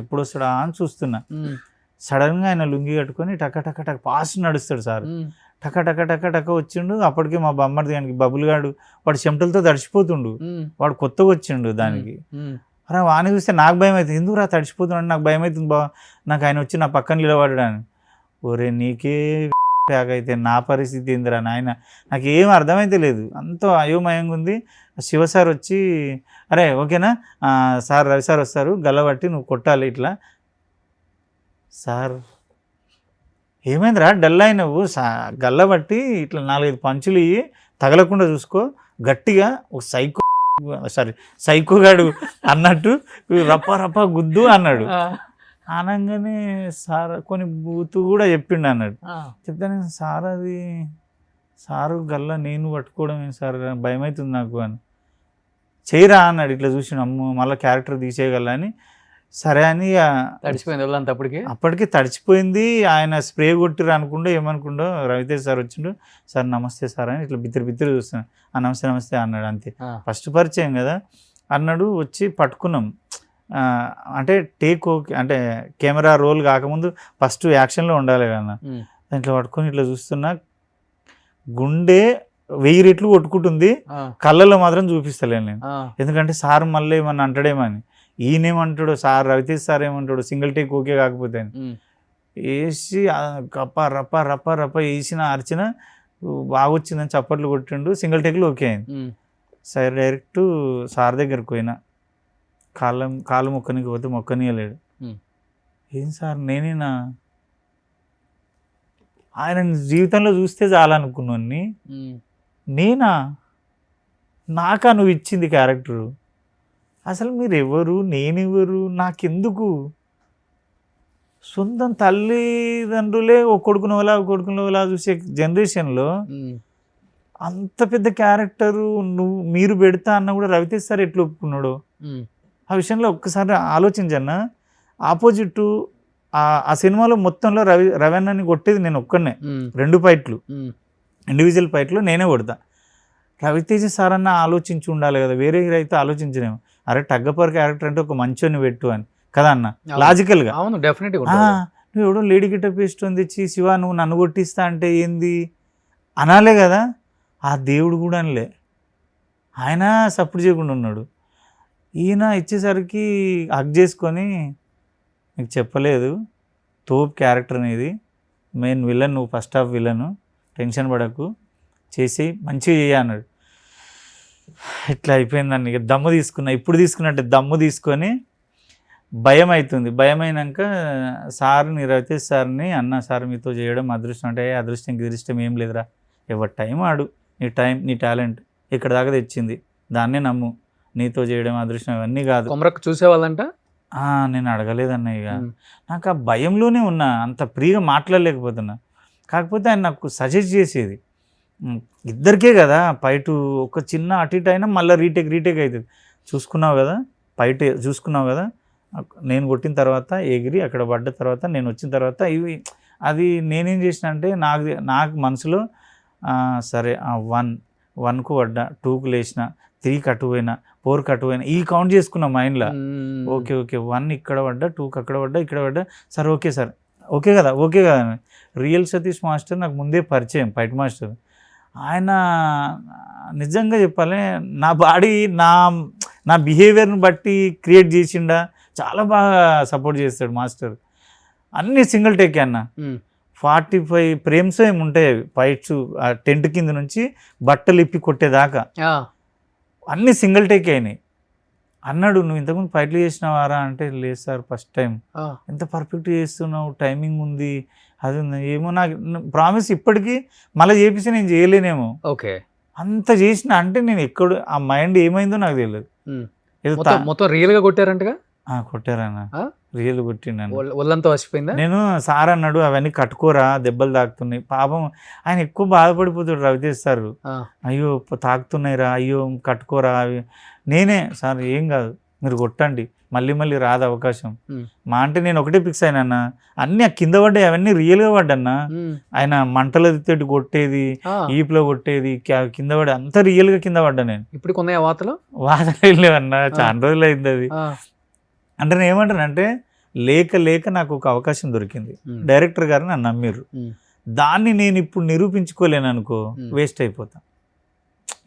Speaker 3: ఎప్పుడు వస్తాడా అని చూస్తున్నా. సడన్గా ఆయన లుంగి కట్టుకొని టక టక టక ఫాస్ట్ నడుస్తాడు సార్, టక టక టక టక వచ్చిండు. అప్పటికే మా బొమ్మడి దానికి బబుల్ గాడు వాడు చెమటలతో తడిచిపోతుండు, వాడు కొత్తగా వచ్చిండు దానికి. అరే వాని చూస్తే నాకు భయం అవుతుంది, ఎందుకు రా తడిచిపోతున్నాడు, నాకు భయం అవుతుంది బా, నాకు ఆయన వచ్చి నా పక్కన నిలబడ్డాను. ఒరే నీకే అయితే నా పరిస్థితి ఏందిరా నాయన, నాకు ఏం అర్థమైతే లేదు, అంత అయోమయంగా ఉంది. శివ సార్ వచ్చి, అరే ఓకేనా సార్, రవి సార్ వస్తారు, గల్లబట్టి నువ్వు కొట్టాలి ఇట్లా. సార్ ఏమైందిరా డల్ అయినవు, గల్లబట్టి ఇట్లా 4-5 పంచులు ఇవి తగలకుండా చూసుకో, గట్టిగా ఒక సైకోగాడు అన్నట్టు రప్ప రప్ప గుద్దు అన్నాడు. అనగానే సార్ కొన్ని బూతు కూడా చెప్పిండు అన్నాడు. చెప్తాను సార్ అది సారు గల్ల నేను పట్టుకోవడం సార్ భయం అవుతుంది నాకు అని. చేయరా అన్నాడు. ఇట్లా చూసిన అమ్మ మళ్ళీ క్యారెక్టర్ తీసేయగల అని. సరే అని
Speaker 2: తడిచిపోయింది వాళ్ళంతా
Speaker 3: అప్పటికి తడిచిపోయింది. ఆయన స్ప్రే కొట్టిరు అనుకుంటూ ఏమనుకుంటో రవితేజ సార్ వచ్చిండు. సార్ నమస్తే సార్ అని ఇట్లా బిత్తిరి చూస్తున్నాను. నమస్తే నమస్తే అన్నాడు. అంతే, ఫస్ట్ పరిచయం కదా అన్నాడు. వచ్చి పట్టుకున్నాం. అంటే టేక్ ఓకే అంటే కెమెరా రోల్ కాకముందు ఫస్ట్ యాక్షన్లో ఉండాలి కదా. దాంట్లో పట్టుకొని ఇట్లా చూస్తున్నా, గుండె 1000 రెట్లు కొట్టుకుంటుంది, కళ్ళలో మాత్రం చూపిస్తలేను నేను. ఎందుకంటే సార్ మళ్ళీ ఏమన్నా అంటాడేమో అని. ఈయనేమంటాడు సార్, రవితేజ సార్ ఏమంటాడు, సింగిల్ టేక్ ఓకే కాకపోతే వేసి రప్ప రప్ప రప్ప రప్ప వేసిన అర్చిన బాగా వచ్చిందని చప్పట్లు కొట్టిండు. సింగిల్ టేక్లో ఓకే అయింది. సరే డైరెక్ట్ సార్ దగ్గరికి పోయినా, కాలు మొక్కనికి పోతే మొక్కనీయలేడు. ఏం సార్ నేనేనా, ఆయన జీవితంలో చూస్తే చాలనుకున్నాను, నేనా, నాకా నువ్వు ఇచ్చింది క్యారెక్టరు, అసలు మీరు ఎవరు, నేనెవరు, నాకెందుకు, సొంతం తల్లిదండ్రులే ఒక కొడుకునోలా చూసే జనరేషన్లో అంత పెద్ద క్యారెక్టరు మీరు పెడతా అన్న కూడా రవితేజ సార్ ఎట్లా ఒప్పుకున్నాడు. ఆ విషయంలో ఒక్కసారి ఆలోచించన్నా. ఆపోజిట్ ఆ సినిమాలో మొత్తంలో రవీణని కొట్టేది నేను ఒక్కనే, 2 ఫైట్లు ఇండివిజువల్ ఫైట్లు నేనే కొడతా. రవితేజ సార్ అన్న ఆలోచించి ఉండాలి కదా, వేరే హీరో అయితే ఆలోచించలేము. అరే టగ్గపర్ క్యారెక్టర్ అంటే ఒక మంచోని పెట్టు అని కదా అన్న, లాజికల్గా. నువ్వు ఎవడో లేడీ గిటప్ వేసుకొని తెచ్చి శివ నువ్వు నన్ను కొట్టిస్తా అంటే ఏంది అనాలే కదా. ఆ దేవుడు కూడా అనలే, ఆయన సపోర్ట్ చేయకుండా ఉన్నాడు. ఈయన ఇచ్చేసరికి హగ్ చేసుకొని నీకు చెప్పలేదు తోపు క్యారెక్టర్ అనేది, మెయిన్ విలన్ నువ్వు, ఫస్ట్ హాఫ్ విలను, టెన్షన్ పడకు, చేసి మంచిగా చేయ అన్నాడు. ఇట్లా అయిపోయిందండి. ఇక దమ్ము తీసుకున్నా, ఇప్పుడు తీసుకున్నట్టే దమ్ము తీసుకొని భయం అవుతుంది. భయం అయినాక సార్ని, రవితేజ్ సార్ని, అన్న సార్ మీతో చేయడం అదృష్టం అంటే, అదృష్టం గిదృష్టం ఏం లేదురా, ఎవరి టైం ఆడు, నీ టైం నీ టాలెంట్ ఇక్కడ దాకా తెచ్చింది, దాన్నే నమ్ము, నీతో చేయడం అదృష్టం ఇవన్నీ కాదు.
Speaker 2: కొమరక్క చూసేవాళ్ళంట?
Speaker 3: నేను అడగలేదన్న, ఇక నాకు ఆ భయంలోనే ఉన్నా, అంత ఫ్రీగా మాట్లాడలేకపోతున్నా. కాకపోతే ఆయన నాకు సజెస్ట్ చేసేది, ఇద్దరికే కదా ఫైట్, ఒక చిన్న అటు ఇటు అయినా మళ్ళీ రీటేక్ అవుతుంది, చూసుకున్నావు కదా ఫైట్, చూసుకున్నావు కదా నేను కొట్టిన తర్వాత ఎగిరి అక్కడ పడ్డ తర్వాత నేను వచ్చిన తర్వాత ఇవి, అది నేనేం చేసిన అంటే నాకు మనసులో సరే 1కు పడ్డా, 2కు లేచిన, 3కి అటు పోయినా, 4కి అటు పోయినా, ఈ కౌంట్ చేసుకున్నా మైండ్లో. ఓకే 1 ఇక్కడ పడ్డా, 2కి అక్కడ పడ్డా, ఇక్కడ పడ్డా, సార్ ఓకే సార్, ఓకే కదా. రియల్ సతీష్ మాస్టర్ నాకు ముందే పరిచయం, ఫైట్ మాస్టర్. ఆయన నిజంగా చెప్పాలి, నా బాడీ నా బిహేవియర్ని బట్టి క్రియేట్ చేసిండా, చాలా బాగా సపోర్ట్ చేస్తాడు మాస్టర్. అన్నీ సింగిల్ టేక్ అన్న, 45 ఫ్రేమ్స్ ఏమి ఉంటాయి అవి ఫైట్స్, ఆ టెంట్ కింద నుంచి బట్టలు ఇప్పి కొట్టేదాకా అన్నీ సింగిల్ టేక్ అయినాయి. అన్నాడు, నువ్వు ఇంతకుముందు ఫైట్లు చేసినావారా అంటే, లేదు సార్ ఫస్ట్ టైం. ఎంత పర్ఫెక్ట్ చేస్తున్నావు, టైమింగ్ ఉంది, అది ఉంది, ఏమో నాకు ప్రామిస్ ఇప్పటికీ మళ్ళీ చేపిస్తే నేను చేయలేనేమో.
Speaker 2: ఓకే,
Speaker 3: అంత చేసిన అంటే నేను ఎక్కడ ఆ మైండ్ ఏమైందో నాకు తెలియదు.
Speaker 2: మొత్తం రియల్ గా కొట్టారంటగా?
Speaker 3: కొట్టారన్న, రియల్ కొట్టిండు,
Speaker 2: ఒళ్ళంతా వచ్చిపోయిందా?
Speaker 3: నేను సార్ అన్నాడు అవన్నీ కట్టుకోరా దెబ్బలు తాకుతున్నాయి, పాపం ఆయన ఎక్కువ బాధపడిపోతాడు రవితేజ్ సార్, అయ్యో తాకుతున్నాయిరా, అయ్యో కట్టుకోరా అవి. నేనే సార్ ఏం కాదు మీరు కొట్టండి, మళ్ళీ రాదు అవకాశం మా అంటే. నేను ఒకటే ఫిక్స్ అయినా, అన్ని కింద పడ్డాయి, అవన్నీ రియల్గా పడ్డన్నా. ఆయన మంటల తోటి కొట్టేది, ఈపులో కొట్టేది, కింద పడే అంత రియల్గా కింద పడ్డా నేను.
Speaker 2: ఇప్పుడు కొన్నాయి వాతలు
Speaker 3: వెళ్ళేవన్నా, చాలా రోజులు అయింది అది. అంటే నేను ఏమంటానంటే, లేక నాకు ఒక అవకాశం దొరికింది, డైరెక్టర్ గారు నన్ను నమ్మిర్రు, దాన్ని నేను ఇప్పుడు నిరూపించుకోలేను అనుకో, వేస్ట్ అయిపోతా.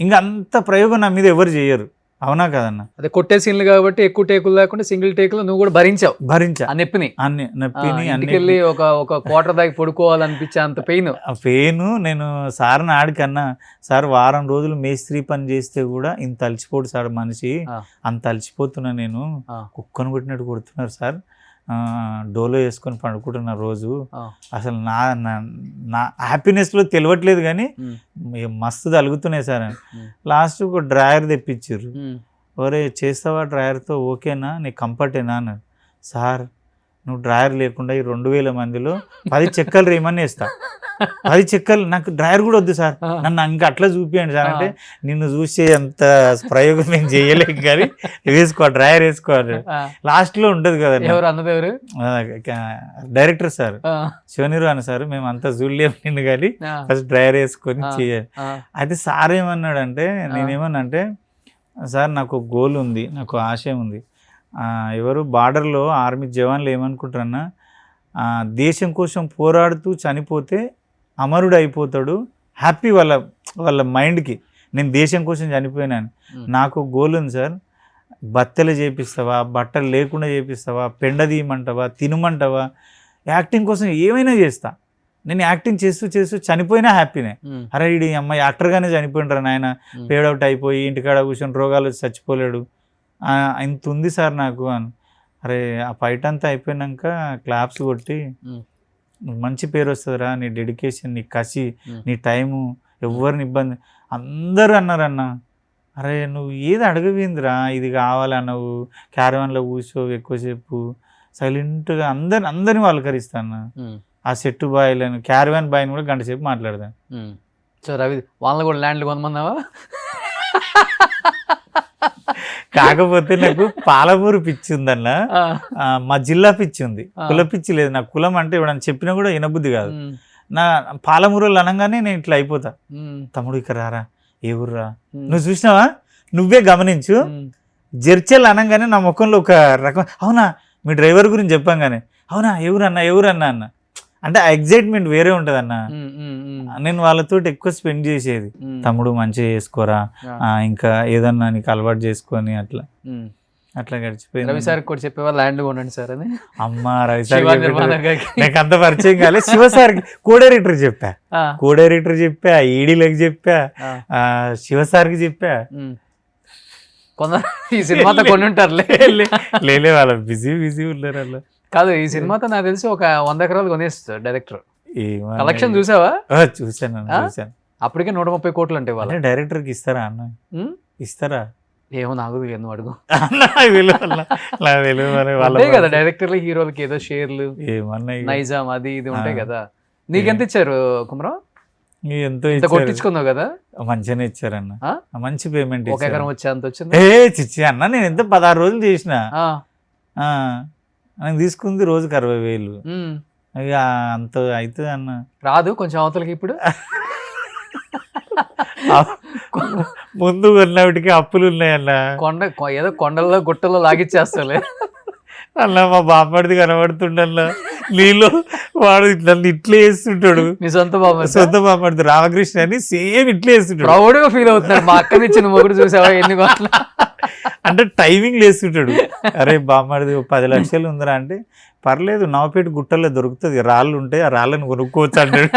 Speaker 3: ఇంకా అంత ప్రయోగం నా మీద ఎవరు చేయరు, అవునా కదన్న?
Speaker 2: అదే కొట్టే సీన్లు కాబట్టి ఎక్కువ టేకులు లేకుండా సింగిల్ టేకులు నువ్వు కూడా భరించా ఆ నొప్పిని. ఇంటికెళ్ళి ఒక క్వార్టర్ దాకా పడుకోవాలనిపించే అంత పెయిన్.
Speaker 3: నేను సార్ని ఆడికన్నా, సార్ వారం రోజులు మేస్త్రీ పని చేస్తే కూడా ఇంత అలసిపోడు సార్ మనిషి, అంత అలసిపోతున్నా నేను, కుక్కను కొట్టినట్టు కొడుతున్నారు సార్, డోలో వేసుకొని పండుకుంటున్న రోజు, అసలు నా హ్యాపీనెస్లో తెలియట్లేదు కానీ మస్తు తలుగుతున్నాయి సార్ అని. లాస్ట్ ఒక డ్రాయర్ తెప్పించారు, ఒరే చేస్తావా డ్రాయర్తో, ఓకేనా నీకు కంఫర్టేనా అన్నాడు. సార్ నువ్వు డ్రాయర్ లేకుండా ఈ 2000 మందిలో 10 చెక్కలు రేమని వేస్తా, 10 చెక్కలు, నాకు డ్రాయర్ కూడా వద్దు సార్, నన్ను ఇంకా అట్లా చూపియండి సార్ అంటే, నిన్ను చూసే అంత ప్రయోగం నేను చేయలేక కానీ వేసుకో డ్రాయర్ వేసుకోవాలి. లాస్ట్లో ఉంటుంది కదా,
Speaker 2: ఎవరు అన్నది,
Speaker 3: డైరెక్టర్ సార్ శివనిర్వాణ సార్, మేము అంతా చూడలేము నిన్ను కానీ ఫస్ట్ డ్రాయర్ వేసుకొని చేయాలి. అయితే సార్ ఏమన్నాడంటే, నేనేమన్నా అంటే, సార్ నాకు గోల్ ఉంది, నాకు ఆశయం ఉంది, ఎవరు బార్డర్లో ఆర్మీ జవాన్లు ఏమనుకుంటారన్నా, దేశం కోసం పోరాడుతూ చనిపోతే అమరుడు అయిపోతాడు, హ్యాపీ వాళ్ళ మైండ్కి, నేను దేశం కోసం చనిపోయినాను. నాకు గోల్ ఉంది సార్, బత్తెలు చేపిస్తావా, బట్టలు లేకుండా చేపిస్తావా, పెండ తీయమంటావా, తినమంటావా, యాక్టింగ్ కోసం ఏమైనా చేస్తా. నేను యాక్టింగ్ చేస్తూ చనిపోయినా హ్యాపీనే. అరే ఈ అమ్మాయి యాక్టర్గానే చనిపోయినరా నాయన, పేడౌట్ అయిపోయి ఇంటికాడ కూర్చొని రోగాలు వచ్చి చచ్చిపోలేడు, ఇంత ఉంది సార్ నాకు అని. అరే ఆ ఫైట్ అంతా అయిపోయినాక క్లాప్స్ కొట్టి, మంచి పేరు వస్తుందిరా, నీ డెడికేషన్, నీ కసి, నీ టైము, ఎవరిని ఇబ్బంది, అందరూ అన్నారన్న. అరే నువ్వు ఏది అడగవిందిరా, ఇది కావాలన్నావు, క్యారవాన్లో కూర్చోవు ఎక్కువసేపు, సైలెంట్గా అందరిని పలకరిస్తాను. ఆ సెట్టు బాయ్లను, క్యారవాన్ బాయ్ని కూడా గంట సేపు మాట్లాడతాను.
Speaker 2: సో రవి వాళ్ళని కూడా ల్యాండ్లు కొంతమందావా?
Speaker 3: కాకపోతే నాకు పాలమూరు పిచ్చి ఉందన్న, మా జిల్లా పిచ్చి ఉంది, కుల పిచ్చి లేదు. నాకు కులం అంటే ఎవడని చెప్పినా కూడా వినబుద్ధి కాదు. నా పాలమూరులు అనగానే నేను ఇట్లా అయిపోతా, తమ్ముడు ఇక్కడ రారా, ఏ ఊర్రా, నువ్వు చూసినావా, నువ్వే గమనించు, జర్చల్ అనగానే నా ముఖంలో ఒక రకం, అవునా మీ డ్రైవర్ గురించి చెప్పాం కానీ అవునా ఎవరన్నా అన్న అంటే ఆ ఎగ్జైట్మెంట్ వేరే ఉంటుంది అన్న. నేను వాళ్ళతో ఎక్కువ స్పెండ్ చేసేది. తమ్ముడు మంచిగా చేసుకోరా, ఇంకా ఏదన్నా నీకు అలవాటు చేసుకొని అట్లా గడిచిపోయింది.
Speaker 2: రవి సార్ కూడా చెప్పేవాళ్ళు ల్యాండ్ కొనండి సార్ అని.
Speaker 3: అమ్మ రవి సార్ నాకు అంత పరిచయం కాలేదు. శివ సార్కి కోడైరెక్టర్ చెప్పా, ఈడీలకు చెప్పా, శివ సార్కి చెప్పా.
Speaker 2: కొందరు ఈ సినిమాతో కొన్ని ఉంటారులే.
Speaker 3: లేలే వాళ్ళ బిజీ ఉన్నారు అలా.
Speaker 2: కాదు, ఈ సినిమాతో నాకు తెలిసి ఒక 100 ఎకరాలు కొనేస్తారు డైరెక్టర్. కలెక్షన్ చూసావా?
Speaker 3: చూసాను.
Speaker 2: అప్పటికే 130 కోట్లు అంటే వాళ్ళు.
Speaker 3: డైరెక్టర్కి ఇస్తారా అన్న? ఇస్తారా
Speaker 2: ఏమో నాకు ఎందుకు అడుగు.
Speaker 3: వాళ్ళే
Speaker 2: కదా డైరెక్టర్లు హీరోలకి ఏదో షేర్లు నైజాం అది ఇది ఉంటాయి కదా. నీకెంత ఇచ్చారు కుమరం?
Speaker 3: ఎంతో
Speaker 2: కొట్టించుకున్నావు కదా.
Speaker 3: మంచిగానే ఇచ్చారన్న, మంచి పేమెంట్.
Speaker 2: 1 ఎకరం వచ్చే అంత వచ్చింది.
Speaker 3: చిచ్చి అన్న, నేను ఎంత 16 రోజులు చేసిన. నాకు తీసుకుంది రోజుకి 60,000. ఇక అంత అవుతుంది అన్న. రాదు
Speaker 2: కొంచెం అవతలకి ఇప్పుడు.
Speaker 3: ముందు కొన్నటికి అప్పులు ఉన్నాయన్న.
Speaker 2: ఏదో కొండల్లో గుట్టల్లో లాగిచ్చేస్తాలే
Speaker 3: అలా. మా బామ్మడిది కనబడుతుండల్లా నీలో వాడు నన్ను ఇట్లా వేస్తుంటాడు.
Speaker 2: మీ సొంత
Speaker 3: బామ్మడిది రామకృష్ణ అని సేమ్ ఇట్లా వేస్తుంటాడు.
Speaker 2: ప్రౌడ్గా ఫీల్ అవుతున్నాడు. మా అక్కని ఇచ్చిన మొగుడు చూసావా ఎన్ని కోట్ల
Speaker 3: అంటే టైమింగ్ వేస్తుంటాడు. అరే బామ్మడిది 10 లక్షలు ఉందిరా అంటే, పర్లేదు నవపేట గుట్టల్లో దొరుకుతుంది, రాళ్ళు ఉంటాయి, ఆ రాళ్ళని కొనుక్కోవచ్చు అంటాడు.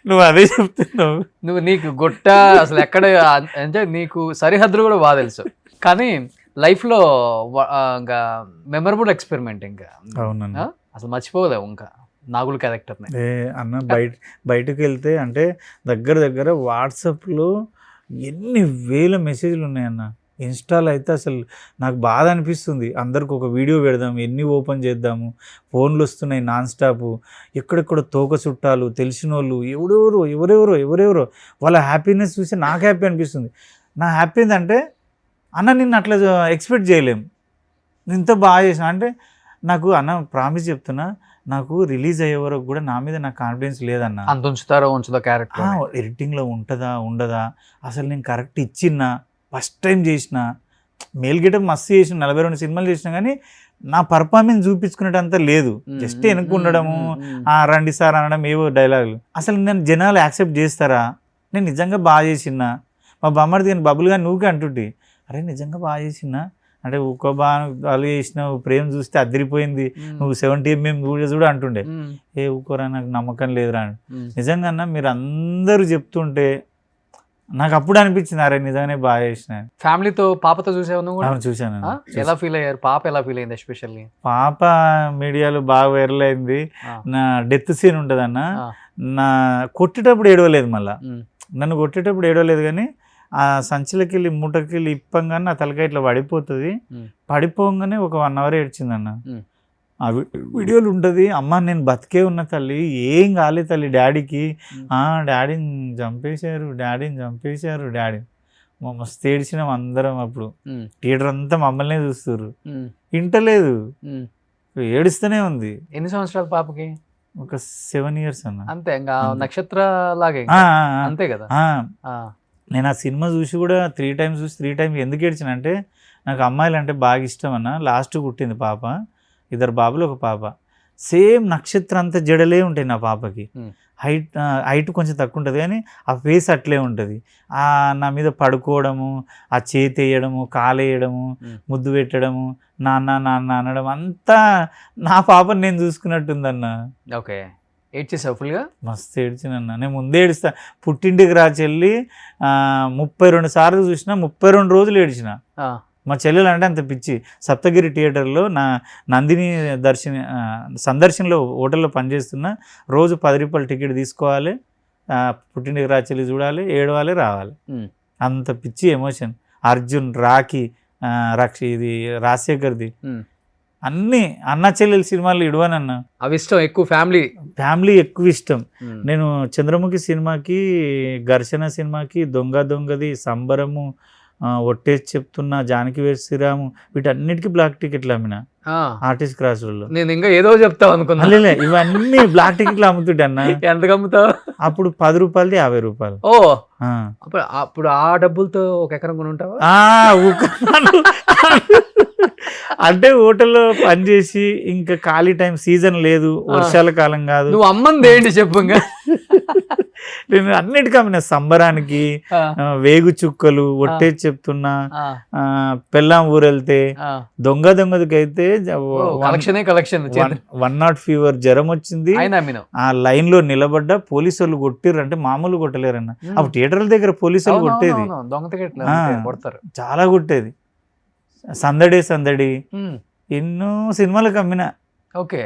Speaker 3: నువ్వు అదే చెప్తున్నావు.
Speaker 2: నీకు గుట్ట అసలు ఎక్కడ అంటే నీకు సరిహద్దులు కూడా బాగా తెలుసు. కానీ లైఫ్లో ఇంకా మెమరబుల్ ఎక్స్పెరిమెంట్ ఇంకా.
Speaker 3: అవునన్నా,
Speaker 2: అసలు మర్చిపోలేవు ఇంకా నాగుల క్యారెక్టర్ని.
Speaker 3: అన్న బయటకు వెళ్తే అంటే దగ్గర వాట్సాప్లో ఎన్ని వేల మెసేజ్లు ఉన్నాయన్న. ఇన్స్టాలో అయితే అసలు నాకు బాధ అనిపిస్తుంది. అందరికి ఒక వీడియో పెడదాము, ఎన్ని ఓపెన్ చేద్దాము, ఫోన్లు వస్తున్నాయి నాన్ స్టాప్. ఎక్కడెక్కడ తోక చుట్టాలు, తెలిసిన వాళ్ళు, ఎవరెవరో వాళ్ళ హ్యాపీనెస్ చూసి నాకు హ్యాపీ అనిపిస్తుంది. నా హ్యాపీ ఏంటంటే అన్న నిన్ను అట్లా ఎక్స్పెక్ట్ చేయలేం, ఇంత బాగా చేసిన అంటే. నాకు అన్న ప్రామిస్ చెప్తున్నా, నాకు రిలీజ్ అయ్యే వరకు కూడా నా మీద నాకు కాన్ఫిడెన్స్ లేదన్న.
Speaker 2: అంత ఉంచుదో క్యారెక్టర్
Speaker 3: ఎడిటింగ్లో ఉంటుందా ఉండదా, అసలు నేను కరెక్ట్ ఇచ్చిన్నా, ఫస్ట్ టైం చేసిన మేల్ గెటప్ మస్తు చేసిన, 42 సినిమాలు చేసినా కానీ నా పర్ఫార్మెన్స్ చూపించుకునేటంత లేదు. జస్ట్ వెనక్కి ఉండడము, రండి సార్ అనడం, ఏవో డైలాగులు. అసలు నేను జనాలు యాక్సెప్ట్ చేస్తారా, నేను నిజంగా బాగా చేసినా. మా బామ్మడిది కానీ బబుల్ కానీ నువ్వుకే అంటుంటే, అరే నిజంగా బాగా చేసినా అంటే, ఒక్క బాగా చేసినావు, ప్రేమ చూస్తే అదిరిపోయింది, నువ్వు 70mm చూడ అంటుండే. ఊకోరా నాకు నమ్మకం లేదురా అని. నిజంగా అన్న మీరు అందరూ చెప్తుంటే నాకు అప్పుడు అనిపించింది, అరే నిజంగానే బాగా చేసిన.
Speaker 2: ఫ్యామిలీతో పాపతో చూసాను.
Speaker 3: చూసాను.
Speaker 2: ఎలా ఫీల్ అయ్యారు? పాప ఎలా ఫీల్ అయింది? ఎస్పెషల్లీ
Speaker 3: పాప మీడియాలో బాగా వైరల్ అయింది. నా డెత్ సీన్ ఉంటుంది అన్న, నా కొట్టేటప్పుడు ఏడవలేదు, మళ్ళీ నన్ను కొట్టేటప్పుడు ఏడవలేదు, కానీ ఆ సంచిలోకి వెళ్ళి మూటకి వెళ్ళి ఇప్పంగానే నా తలకాయ ఇట్లా పడిపోతుంది. పడిపోగానే ఒక 1 hour ఏడ్చిందన్న. ఆ వీడియోలు ఉంటుంది, అమ్మ నేను బతికే ఉన్న తల్లి, ఏం కాలేదు తల్లి, డాడీకి డాడీని చంపేశారు డాడీ. మస్తు ఏడ్చినాం అందరం. అప్పుడు థియేటర్ అంతా మమ్మల్నే చూస్తారు. ఇంటలేదు, ఏడుస్తూనే ఉంది.
Speaker 2: ఎన్ని సంవత్సరాలు పాపకి?
Speaker 3: ఒక 7 years అన్న.
Speaker 2: అంతే, ఇంకా నక్షత్ర లాగే అంతే కదా.
Speaker 3: నేను ఆ సినిమా చూసి కూడా 3 times చూసి 3 times ఎందుకు ఏడ్చిన అంటే, నాకు అమ్మాయిలు అంటే బాగా ఇష్టం అన్న. లాస్ట్ పుట్టింది పాప, 2 బాబులు 1 పాప. సేమ్ నక్షత్రం అంతా జడలే ఉంటాయి నా పాపకి. హైట్ కొంచెం తక్కువ ఉంటుంది, కానీ ఆ ఫేస్ అట్లే ఉంటుంది. నా మీద పడుకోవడము, ఆ చేతి వేయడము, కాలు వేయడము, ముద్దు పెట్టడము, నాన్న అనడం, అంతా నా పాపని నేను చూసుకున్నట్టుందన్న.
Speaker 2: ఓకే, ఏడ్చేసావు ఫుల్గా?
Speaker 3: మస్తు ఏడ్చినన్న. నేను ముందే ఏడుస్తా. పుట్టింటికి రాచెల్లి 32 సార్లు చూసిన, 32 రోజులు ఏడ్చిన. మా చెల్లెలు అంటే అంత పిచ్చి. సప్తగిరి థియేటర్లో నా నందిని సందర్శనలో హోటల్లో పనిచేస్తున్నా. రోజు 10 రూపాయలు టికెట్ తీసుకోవాలి, పుట్టింటికి రాచెల్లి చూడాలి, ఏడవాలి, రావాలి. అంత పిచ్చి ఎమోషన్. అర్జున్, రాఖీ, ఇది రాజశేఖర్ది, అన్ని అన్న చెల్లెల సినిమాలు ఇడవనన్న.
Speaker 2: అవి ఇష్టం ఎక్కువ,
Speaker 3: ఫ్యామిలీ ఎక్కువ ఇష్టం. నేను చంద్రముఖి సినిమాకి, ఘర్షణ సినిమాకి, దొంగది, సంబరము, ఒట్టేసి చెప్తున్నా, జానకి వేసి శ్రీరాము, వీటన్నిటికీ బ్లాక్ టికెట్లు అమ్మిన ఆర్టిస్ట్ క్రాస్లలో.
Speaker 2: నేను ఇంకా ఏదో చెప్తావు అనుకున్నా.
Speaker 3: లే, ఇవన్నీ బ్లాక్ టికెట్లు అమ్ముతుంటే అన్న.
Speaker 2: ఎంతకు అమ్ముతావు?
Speaker 3: అప్పుడు 10 రూపాయలది 50 రూపాయలు.
Speaker 2: ఓ, అప్పుడు ఆ డబ్బులతో ఒక ఎకరం కొని ఉంటావా?
Speaker 3: అంటే హోటల్లో పనిచేసి ఇంకా ఖాళీ టైం, సీజన్ లేదు, వర్షాల కాలం కాదు.
Speaker 2: నువ్వు అమ్మంది ఏంటి చెప్పు. ఇంకా
Speaker 3: నేను అన్నిటికీ అమ్మిన. సంబరానికి వేగు చుక్కలు, ఒట్టేసి చెప్తున్నా, పెళ్ళాం ఊరెళ్తే, దొంగదకైతే
Speaker 2: కలెక్షన్
Speaker 3: 1 ఫీవర్ జ్వరం వచ్చింది, ఆ లైన్ లో నిలబడ్డ పోలీసు వాళ్ళు కొట్టిర్రు. అంటే మామూలు కొట్టలేరన్న. అప్పుడు థియేటర్ల దగ్గర పోలీసు వాళ్ళు కొట్టేది, చాలా కొట్టేది. సందడి ఎన్నో సినిమాలకు అమ్మిన.
Speaker 2: ఓకే,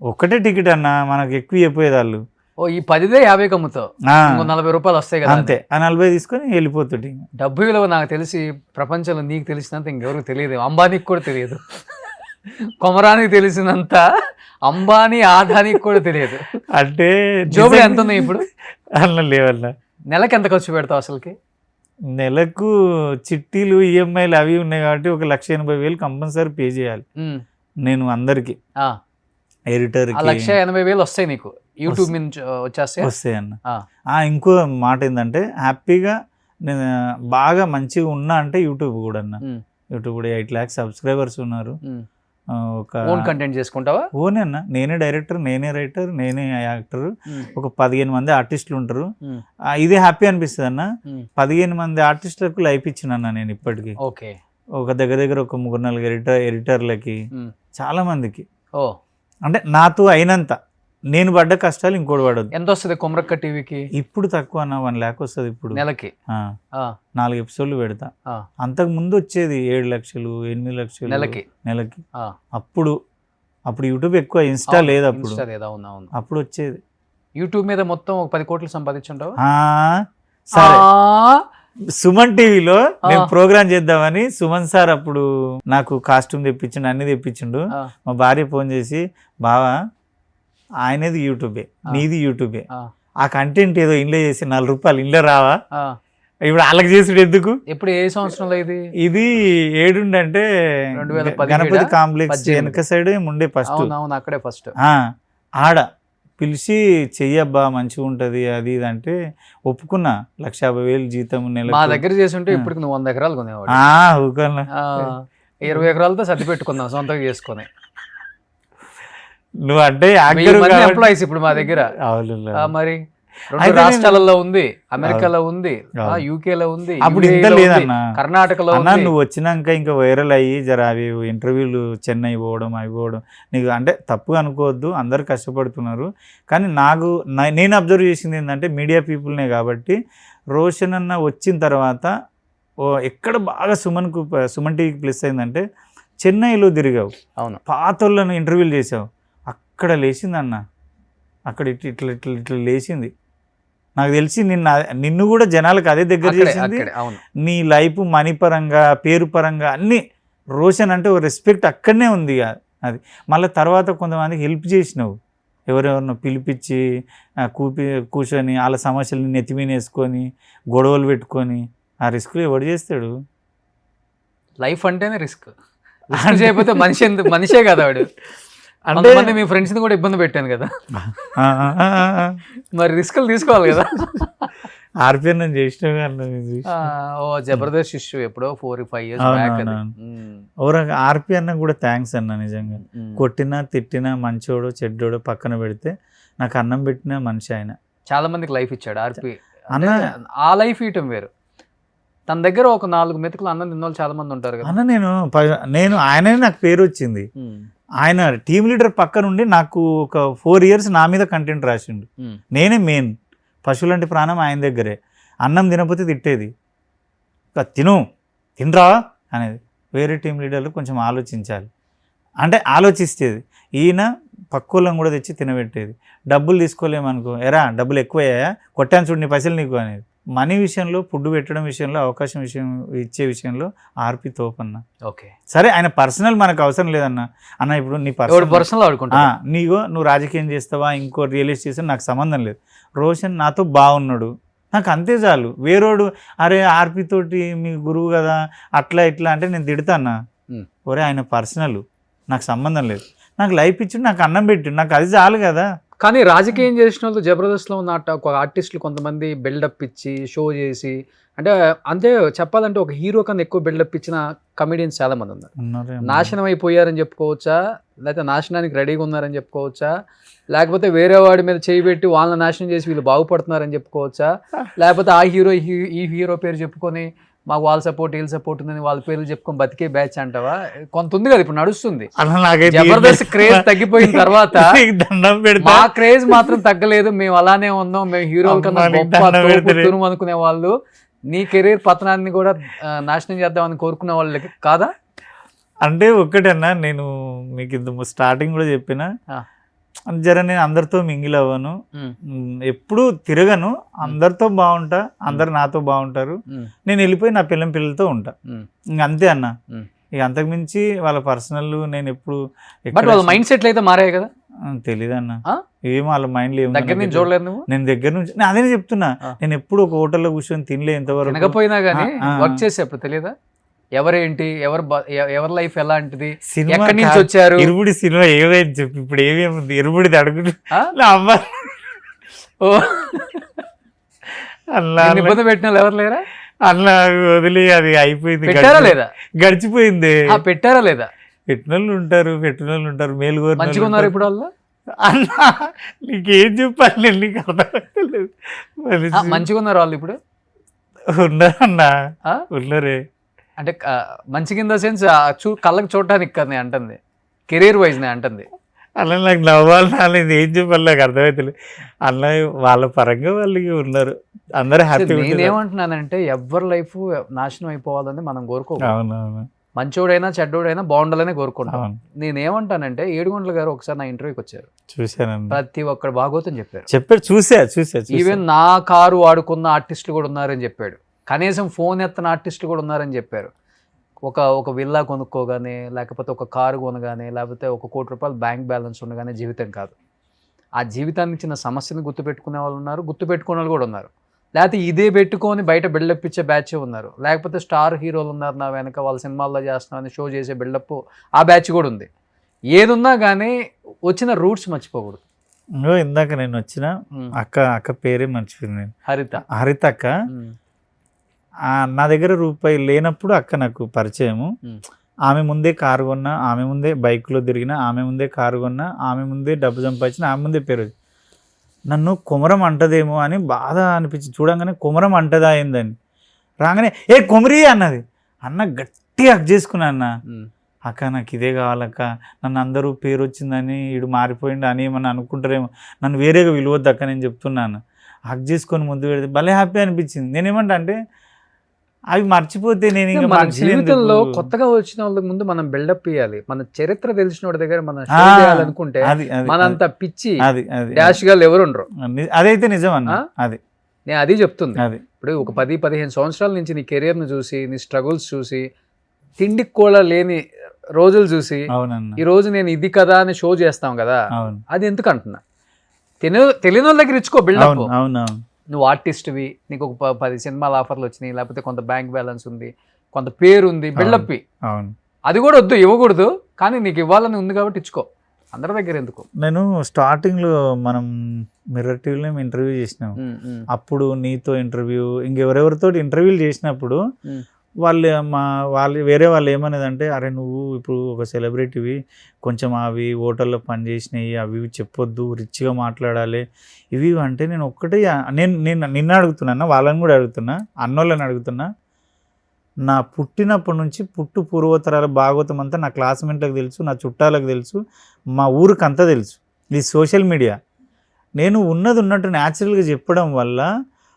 Speaker 3: ఒక్కటే టికెట్ అన్న, మనకు ఎక్కువ చెప్పేది వాళ్ళు.
Speaker 2: ఓ, ఈ 10దే 50 అమ్ముతావు, 40 రూపాయలు వస్తాయి కదా.
Speaker 3: అంతే, ఆ 40 తీసుకొని వెళ్ళిపోతుంది.
Speaker 2: డబ్బు విలువ నాకు తెలిసి ప్రపంచంలో నీకు తెలిసినంత ఇంకెవరికి తెలియదు. అంబానీకి కూడా తెలియదు. కొమరానికి తెలిసినంత అంబానీ, ఆదానికి కూడా తెలియదు.
Speaker 3: అంటే
Speaker 2: జోబులు ఎంత ఉన్నాయి ఇప్పుడు?
Speaker 3: అన్న లేవల్ల.
Speaker 2: నెలకి ఎంత ఖర్చు పెడతావు అసలుకి?
Speaker 3: నెలకు చిట్టీలు, ఈఎంఐలు అవి ఉన్నాయి కాబట్టి 1,80,000 కంపల్సరీ పే చేయాలి నేను అందరికి. ఎడిటర్
Speaker 2: 1,80,000 వస్తాయి నీకు యూట్యూబ్ నుంచి
Speaker 3: వస్తాయి అన్న. ఇంకో మాట ఏంటంటే, హ్యాపీగా నేను బాగా మంచిగా ఉన్నా అంటే యూట్యూబ్ కూడా అన్న. యూట్యూబ్ కూడా 8 lakhs సబ్స్క్రైబర్స్ ఉన్నారు. ఒక
Speaker 2: ఓన్ కంటెంట్ చేసుకుంటావా?
Speaker 3: ఓనే అన్న, నేనే డైరెక్టర్, నేనే రైటర్, నేనే యాక్టర్. ఒక 15 మంది ఆర్టిస్టులు ఉంటారు. ఇదే హ్యాపీ అనిపిస్తుంది అన్న. 15 మంది ఆర్టిస్టులకు లైఫ్ ఇచ్చిన నేను ఇప్పటికి.
Speaker 2: ఓకే,
Speaker 3: ఒక దగ్గర ఒక 3-4 ఎడిటర్లకి, చాలా మందికి.
Speaker 2: ఓ,
Speaker 3: అంటే నాతో అయినంత నేను పడ్డ కష్టాలు ఇంకోటి పడదు.
Speaker 2: ఎంత వస్తుంది కొమరక్క టీవీకి? ఇప్పుడు
Speaker 3: తక్కువ అన్న, 1 lakh వస్తుంది ఇప్పుడు
Speaker 2: నెలకి.
Speaker 3: 4 ఎపిసోడ్లు పెడతా. అంతకు ముందు వచ్చేది 7 లక్షలు, 8 లక్షలు నెలకి. అప్పుడు యూట్యూబ్ ఎక్కువ, ఇన్స్టా లేదు అప్పుడు. అప్పుడు వచ్చేది.
Speaker 2: యూట్యూబ్ మీద మొత్తం 10 కోట్లు సంపాదించుంటావు.
Speaker 3: సరే, సుమన్ టీవీలో నేను ప్రోగ్రామ్ చేద్దామని సుమన్ సార్ అప్పుడు నాకు కాస్ట్యూమ్ తెప్పించిండు, అన్ని తెప్పించిండు. మా భార్య ఫోన్ చేసి, బావా ఆయనది యూట్యూబే, నీది యూట్యూబే, ఆ కంటెంట్ ఏదో ఇంట్లో చేసి 4 రూపాయలు ఇంట్లో రావా, ఇప్పుడు వాళ్ళకి చేసుడు ఎందుకు?
Speaker 2: ఎప్పుడు, ఏ సంవత్సరంలో ఇది
Speaker 3: ఏడుండంటే
Speaker 2: 2010
Speaker 3: గణపతి కాంప్లెక్స్ వెనక సైడ్ ఉండే ఫస్ట్.
Speaker 2: అక్కడే ఫస్ట్.
Speaker 3: ఆడ పిలిచి, చెయ్యబ్బా మంచిగా ఉంటది అది ఇది అంటే ఒప్పుకున్నా. 1,50,000 జీతం నెల.
Speaker 2: మా దగ్గర చేసి ఉంటే ఇప్పుడు నువ్వు 100 ఎకరాలు కొనేవాడు. 20 ఎకరాలతో సర్ది పెట్టుకున్నావు సొంతంగా చేసుకుని.
Speaker 3: నువ్వు అంటే
Speaker 2: ఎంప్లాయీస్ ఇప్పుడు మా దగ్గర. మరి 2 రాష్ట్రాలలో ఉంది, అమెరికాలో ఉంది, యూకేలో ఉంది,
Speaker 3: అప్పుడు ఇంత లేదన్న,
Speaker 2: కర్ణాటకలో.
Speaker 3: నువ్వు వచ్చినాక ఇంకా వైరల్ అయ్యి జర అవి ఇంటర్వ్యూలు చెన్నై పోవడం, అవి పోవడం. నీకు అంటే తప్పుగా అనుకోవద్దు, అందరు కష్టపడుతున్నారు. కానీ నేను అబ్జర్వ్ చేసింది ఏంటంటే, మీడియా పీపుల్నే కాబట్టి, రోషన్ అన్న వచ్చిన తర్వాత ఎక్కడ బాగా సుమన్ టీవీకి ప్లస్ అయిందంటే, చెన్నైలో తిరిగావు, పాతోళ్ళను ఇంటర్వ్యూలు చేసావు, అక్కడ లేచిందన్న. అక్కడ ఇట్లా లేచింది. నాకు తెలిసి నిన్ను కూడా జనాలకు అదే దగ్గర చేసింది. నీ లైఫ్ మనీ పరంగా, పేరు పరంగా అన్నీ. రోషన్ అంటే ఒక రెస్పెక్ట్ అక్కడనే ఉంది. అది మళ్ళీ తర్వాత కొంతమందికి హెల్ప్ చేసినావు, ఎవరెవరినో పిలిపించి కూర్చొని వాళ్ళ సమస్యలని నెత్తిమీన వేసుకొని గొడవలు పెట్టుకొని. ఆ రిస్క్లు ఎవడు చేస్తాడు?
Speaker 2: లైఫ్ అంటేనే రిస్క్ చేయకపోతే మనిషే కదా వాడు. అంటే మీ ఫ్రెండ్స్ ని కూడా ఇబ్బంది పెట్టాను కదా, మరి రిస్క్లు తీసుకోవాలి కదా.
Speaker 3: ఆర్పిఎన్ చేసిన
Speaker 2: జబర్దస్త్ ఇష్యూ ఎప్పుడో 4-5 years బ్యాక్.
Speaker 3: ఆర్పిఎన్ కూడా థ్యాంక్స్ అన్న. నిజంగా కొట్టినా తిట్టినా, మంచోడో చెడ్డోడో పక్కన పెడితే నాకు అన్నం పెట్టిన మనిషి ఆయన.
Speaker 2: చాలా మందికి లైఫ్ ఇచ్చాడు ఆర్పి అన్న. ఆ లైఫ్ ఇయటం వేరు. తన దగ్గర ఒక 4 మెతుకులు అన్నం తిన్న వాళ్ళు చాలా మంది ఉంటారు కదా
Speaker 3: అన్న. నేను ఆయననే నాకు పేరు వచ్చింది. ఆయన టీమ్ లీడర్ పక్క నుండి నాకు ఒక 4 years నా మీద కంటెంట్ రాసిండు. నేనే మెయిన్. పశువులంటే ప్రాణం ఆయన దగ్గరే. అన్నం తినకపోతే తిట్టేది, తినరా అనేది. వేరే టీం లీడర్లు కొంచెం ఆలోచించాలి అంటే ఆలోచిస్తేది. ఈయన పక్కోళ్ళని కూడా తెచ్చి తినబెట్టేది. డబ్బులు తీసుకోలేమనుకో, ఎరా డబ్బులు ఎక్కువయ్యా, కొట్టాను చూడు నీ పైసలు నీకు అనేది. మనీ విషయంలో, ఫుడ్ పెట్టడం విషయంలో, అవకాశం ఇచ్చే విషయంలో ఆర్పి తోపన్న.
Speaker 2: ఓకే
Speaker 3: సరే, ఆయన పర్సనల్ మనకు అవసరం లేదన్న. అన్న ఇప్పుడు నీ
Speaker 2: పర్సనల్ ఆడుకుంటా,
Speaker 3: నువ్వు రాజకీయం చేస్తావా, ఇంకో రియల్ ఎస్టేట్ చేస్తా, నాకు సంబంధం లేదు. రోషన్ నాతో బాగున్నాడు, నాకు అంతే చాలు. వేరోడు అరే ఆర్పితోటి మీ గురువు కదా అట్లా ఇట్లా అంటే నేను తిడతానా, ఒరే ఆయన పర్సనల్, నాకు సంబంధం లేదు, నాకు లైఫ్ ఇచ్చి నాకు అన్నం పెట్టి నాకు అది చాలు కదా.
Speaker 2: కానీ రాజకీయం చేసిన వాళ్ళు జబర్దస్త్లో ఉన్న ఒక ఆర్టిస్టులు కొంతమంది బిల్డప్ ఇచ్చి షో చేసి అంటే అంతే చెప్పాలంటే ఒక హీరో కన్నా ఎక్కువ బిల్డప్ ఇచ్చిన కమెడియన్స్ చాలా మంది ఉన్నారు. నాశనం అయిపోయారని చెప్పుకోవచ్చా, లేకపోతే నాశనానికి రెడీగా ఉన్నారని చెప్పుకోవచ్చా, లేకపోతే వేరే వాడి మీద చేయి పెట్టి వాళ్ళని నాశనం చేసి వీళ్ళు బాగుపడుతున్నారని చెప్పుకోవచ్చా, లేకపోతే ఆ హీరో ఈ హీరో పేరు చెప్పుకొని మాకు వాళ్ళ సపోర్ట్ వీళ్ళ సపోర్ట్ ఉందని వాళ్ళ పేర్లు చెప్పుకొని బతికే బ్యాచ్ అంటావా? కొంత ఉంది కదా ఇప్పుడు నడుస్తుంది. జబర్దస్త్ క్రేజ్ తగ్గిపోయిన తర్వాత మా క్రేజ్ మాత్రం తగ్గలేదు, మేము అలానే ఉన్నాం, మేము హీరోల కన్నా గొప్ప అనుకునే వాళ్ళు నీ కెరీర్ పతనాన్ని కూడా నాశనం చేద్దామని కోరుకునే వాళ్ళకి కాదా?
Speaker 3: అంటే ఒక్కటన్నా, నేను మీకు ఇంత స్టార్టింగ్ కూడా చెప్పిన జర నేను అందరితో మింగిల్ అవ్వను, ఎప్పుడు తిరగను, అందరితో బాగుంటా, అందరు నాతో బాగుంటారు, నేను వెళ్ళిపోయి నా పిల్లలతో ఉంటా, ఇంక అంతే అన్న. ఇక అంతకుమించి వాళ్ళ పర్సనల్ నేను ఎప్పుడు
Speaker 2: మైండ్ సెట్లు అయితే మారాయి కదా,
Speaker 3: తెలీదు అన్న. ఏం వాళ్ళ మైండ్లో ఏమో
Speaker 2: చూడలేదు
Speaker 3: నేను దగ్గర నుంచి, అదే చెప్తున్నా, నేను ఎప్పుడు ఒక హోటల్లో కూర్చొని తినలే ఇంతవరకు,
Speaker 2: తినకపోయినా కానీ వర్క్ చేసేప్పుడు తెలియదా ఎవరేంటి, ఎవరి లైఫ్ ఎలాంటిది, ఎక్కడి నుంచి వచ్చారు.
Speaker 3: ఇరుముడి సినిమా ఏమైంది చెప్పి ఇప్పుడు ఏమేముంది, ఇరుముడిది అడుగుతు అమ్మా అన్నా
Speaker 2: ఇబ్బంది పెట్టిన వాళ్ళు ఎవరు లేరా
Speaker 3: అన్న, వదిలి అది అయిపోయింది,
Speaker 2: పెట్టారా లేదా,
Speaker 3: గడిచిపోయింది.
Speaker 2: పెట్టారా లేదా,
Speaker 3: పెట్టినోళ్ళు ఉంటారు మేలుగోరు
Speaker 2: మంచిగా ఉన్నారు ఇప్పుడు వాళ్ళు.
Speaker 3: అన్నా నీకేం చెప్పాలి, నీకు అర్థమవుతలేదు.
Speaker 2: మంచిగా ఉన్నారు వాళ్ళు ఇప్పుడు,
Speaker 3: ఉన్నారన్నా ఉన్నారే,
Speaker 2: అంటే మంచిగా ఇన్ ద సెన్స్ కళ్ళకి చూడటానికి కదా నేను అంటుంది, కెరీర్ వైజ్ నేను అంటుంది.
Speaker 3: అలా నాకు నవ్వాలి రాలేదు, ఏం చెప్పాలి నాకు అర్థమవుతలేదు. అలా వాళ్ళ పరంగా వాళ్ళకి ఉన్నారు, అందరూ హ్యాపీ.
Speaker 2: నేనేమంటున్నానంటే ఎవరి లైఫ్ నాశనం అయిపోవాలని మనం కోరుకోవాలి.
Speaker 3: అవునవును,
Speaker 2: మంచోడైనా చెడ్డోడైనా బాగుండాలని కోరుకుంటాం. నేనేమంటానంటే ఏడుగుంట్ల గారు ఒకసారి నా ఇంటర్వ్యూకి వచ్చారు,
Speaker 3: చూశాను,
Speaker 2: ప్రతి ఒక్కరు బాగోతం
Speaker 3: చెప్పారు, చూసా.
Speaker 2: ఈవెన్ నా కారు వాడుకున్న ఆర్టిస్టులు కూడా ఉన్నారని చెప్పాడు, కనీసం ఫోన్ ఎత్తన ఆర్టిస్టులు కూడా ఉన్నారని చెప్పారు. ఒక విల్లా కొనుక్కోగానే, లేకపోతే ఒక కారు కొనగానే, లేకపోతే ఒక ₹1 కోటి బ్యాంక్ బ్యాలెన్స్ ఉండగానే జీవితం కాదు. ఆ జీవితానికి చిన్న సమస్యను గుర్తుపెట్టుకునే వాళ్ళు ఉన్నారు, గుర్తుపెట్టుకునే వాళ్ళు కూడా ఉన్నారు. లేకపోతే ఇదే పెట్టుకొని బయట బిల్డప్ ఇచ్చే బ్యాచ్ ఉన్నారు, లేకపోతే స్టార్ హీరోలు ఉన్నారు నా వెనక, వాళ్ళ సినిమాల్లో చేస్తున్నామని షో చేసే బిల్డప్ ఆ బ్యాచ్ కూడా ఉంది. ఏదున్నా కానీ వచ్చిన రూట్స్ మర్చిపోకూడదు.
Speaker 3: ఇందాక నేను వచ్చిన అక్క పేరే మర్చిపోయింది, హరిత అక్క. నా దగ్గర రూపాయి లేనప్పుడు అక్క నాకు పరిచయము. ఆమె ముందే కారు కొన్నా, ఆమె ముందే బైక్లో తిరిగిన, ఆమె ముందే కారు కొన్నా, ఆమె ముందే డబ్బు సంపాదించిన, ఆమె ముందే పేరు. నన్ను కొమరం అంటదేమో అని బాధ అనిపించి చూడంగానే కొమరం అంటదా అయిందని రాగానే ఏ కొమరి అన్నది. అన్న గట్టిగా హక్ చేసుకున్నా, అన్న అక్క నాకు ఇదే కావాలక్క, నన్ను అందరూ పేరు వచ్చిందని వీడు మారిపోయిండు అని ఏమన్నా అనుకుంటారేమో, నన్ను వేరేగా విలువద్దు అక్క నేను చెప్తున్నాను. హక్ చేసుకొని ముందు పెడితే భలే హ్యాపీ అనిపించింది. నేనేమంటా అంటే అవి మర్చిపోతే నేను ఇంకా
Speaker 2: మన జీవితంలో కొత్తగా వచ్చిన వాళ్ళకి ముందు మనం బిల్డప్ ఇవ్వాలి. మన చరిత్ర తెలిసిన వాడి దగ్గర మనం చేయాలనుకుంటే మనంత పిచ్చి డాష్ గా ఎవరు ఉండరు.
Speaker 3: అదైతే నిజం అన్న, అది
Speaker 2: నేను అది చెప్తుంది. ఇప్పుడు ఒక 10-15 సంవత్సరాల నుంచి నీ కెరియర్ ని చూసి, నీ స్ట్రగుల్స్ చూసి, తిండికి కూడా లేని రోజులు చూసి, ఈ రోజు నేను ఇది కదా అని షో చేస్తాం కదా, అది ఎందుకు అంటున్నా, తెలియని వాళ్ళ దగ్గర ఇచ్చుకో బిల్డప్. నువ్వు ఆర్టిస్ట్వి, నీకు ఒక 10 సినిమాల ఆఫర్లు వచ్చినాయి, లేకపోతే కొంత బ్యాంక్ బ్యాలెన్స్ ఉంది, కొంత పేరు ఉంది, బిల్డప్ అది కూడా వద్దు, ఇవ్వకూడదు, కానీ నీకు ఇవ్వాలని ఉంది కాబట్టి ఇచ్చుకో, అందరి దగ్గర ఎందుకు.
Speaker 3: నేను స్టార్టింగ్లో మనం మిర్రర్ టీవీలో ఇంటర్వ్యూ చేసినాం, అప్పుడు నీతో ఇంటర్వ్యూ ఇంకెవరెవరితో ఇంటర్వ్యూలు చేసినప్పుడు వాళ్ళు వేరే వాళ్ళు ఏమనేదంటే, అరే నువ్వు ఇప్పుడు ఒక సెలబ్రిటీవి, కొంచెం అవి హోటల్లో పనిచేసినాయి అవి చెప్పొద్దు, రిచ్గా మాట్లాడాలి ఇవి అంటే, నేను ఒక్కటే నిన్న అడుగుతున్నా, వాళ్ళని కూడా అడుగుతున్నా, అన్నోళ్ళని అడుగుతున్నా, నా పుట్టినప్పటి నుంచి పూర్వతరాల భాగవతం అంతా నా క్లాస్మేట్లకు తెలుసు, నా చుట్టాలకు తెలుసు, మా ఊరికి అంతా తెలుసు. ఈ సోషల్ మీడియా నేను ఉన్నది ఉన్నట్టు న్యాచురల్గా చెప్పడం వల్ల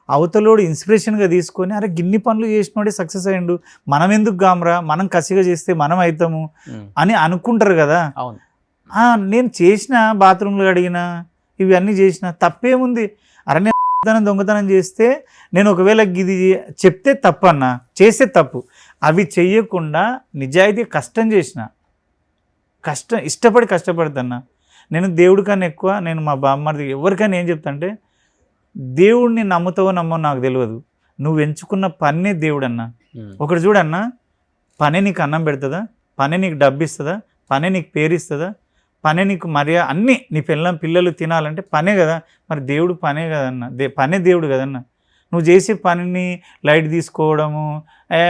Speaker 3: అవతలోడు ఇన్స్పిరేషన్గా తీసుకొని అరే గిన్ని పనులు చేసినోడే సక్సెస్ అయ్యిండు, మనం ఎందుకు గామరా, మనం కసిగా చేస్తే మనం అవుతాము అని అనుకుంటారు కదా. నేను చేసిన బాత్రూమ్లు అడిగిన ఇవన్నీ చేసిన తప్పేముంది. అరే నేను దొంగతనం చేస్తే నేను ఒకవేళ ఇది చెప్తే తప్పు అన్న, చేస్తే తప్పు, అవి చెయ్యకుండా నిజాయితీ కష్టం చేసిన, ఇష్టపడి కష్టపడుతున్నా. నేను దేవుడి కన్నా ఎక్కువ, నేను మా బామ్మది ఎవరికైనా ఏం చెప్తా అంటే, దేవుడిని నమ్ముతావో నమ్మో నాకు తెలియదు, నువ్వు ఎంచుకున్న పనే దేవుడు అన్న. ఒకటి చూడన్నా, పనే నీకు అన్నం పెడుతుందా, పనే నీకు డబ్బు ఇస్తుందా, పనే నీకు పేరు ఇస్తుందా, పనే నీకు మర్యాద అన్నీ, నీ పిల్లలు తినాలంటే పనే కదా. మరి దేవుడు పనే కదన్న, పనే దేవుడు కదన్న. నువ్వు చేసే పనిని లైట్ తీసుకోవడము,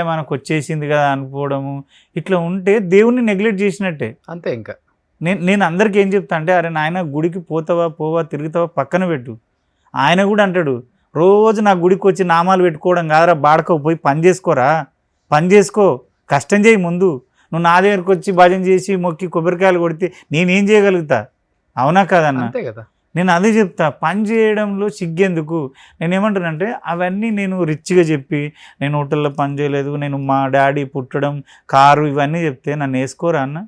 Speaker 3: మనకు వచ్చేసింది కదా అనుకోవడము, ఇట్లా ఉంటే దేవుణ్ణి నెగ్లెక్ట్ చేసినట్టే.
Speaker 2: అంతే. ఇంకా
Speaker 3: నేను అందరికీ ఏం చెప్తా అంటే, అరే నాయన గుడికి పోవా తిరుగుతావా పక్కన పెట్టు. ఆయన కూడా అంటాడు, రోజు నా గుడికి వచ్చి నామాలు పెట్టుకోవడం కాదురా, బాడకో పోయి పని చేసుకో, కష్టం చేయి ముందు. నువ్వు నా దగ్గరకు వచ్చి భజన చేసి మొక్కి కొబ్బరికాయలు కొడితే నేనేం చేయగలుగుతా? అవునా కాదన్న?
Speaker 2: అంతే కదా.
Speaker 3: నేను అదే చెప్తా, పని చేయడంలో సిగ్గెందుకు. నేనేమంటానంటే, అవన్నీ నేను రిచ్గా చెప్పి, నేను హోటల్లో పని చేయలేదు, నేను మా డాడీ పుట్టడం, కారు, ఇవన్నీ చెప్తే నన్ను వేసుకోరా అన్న?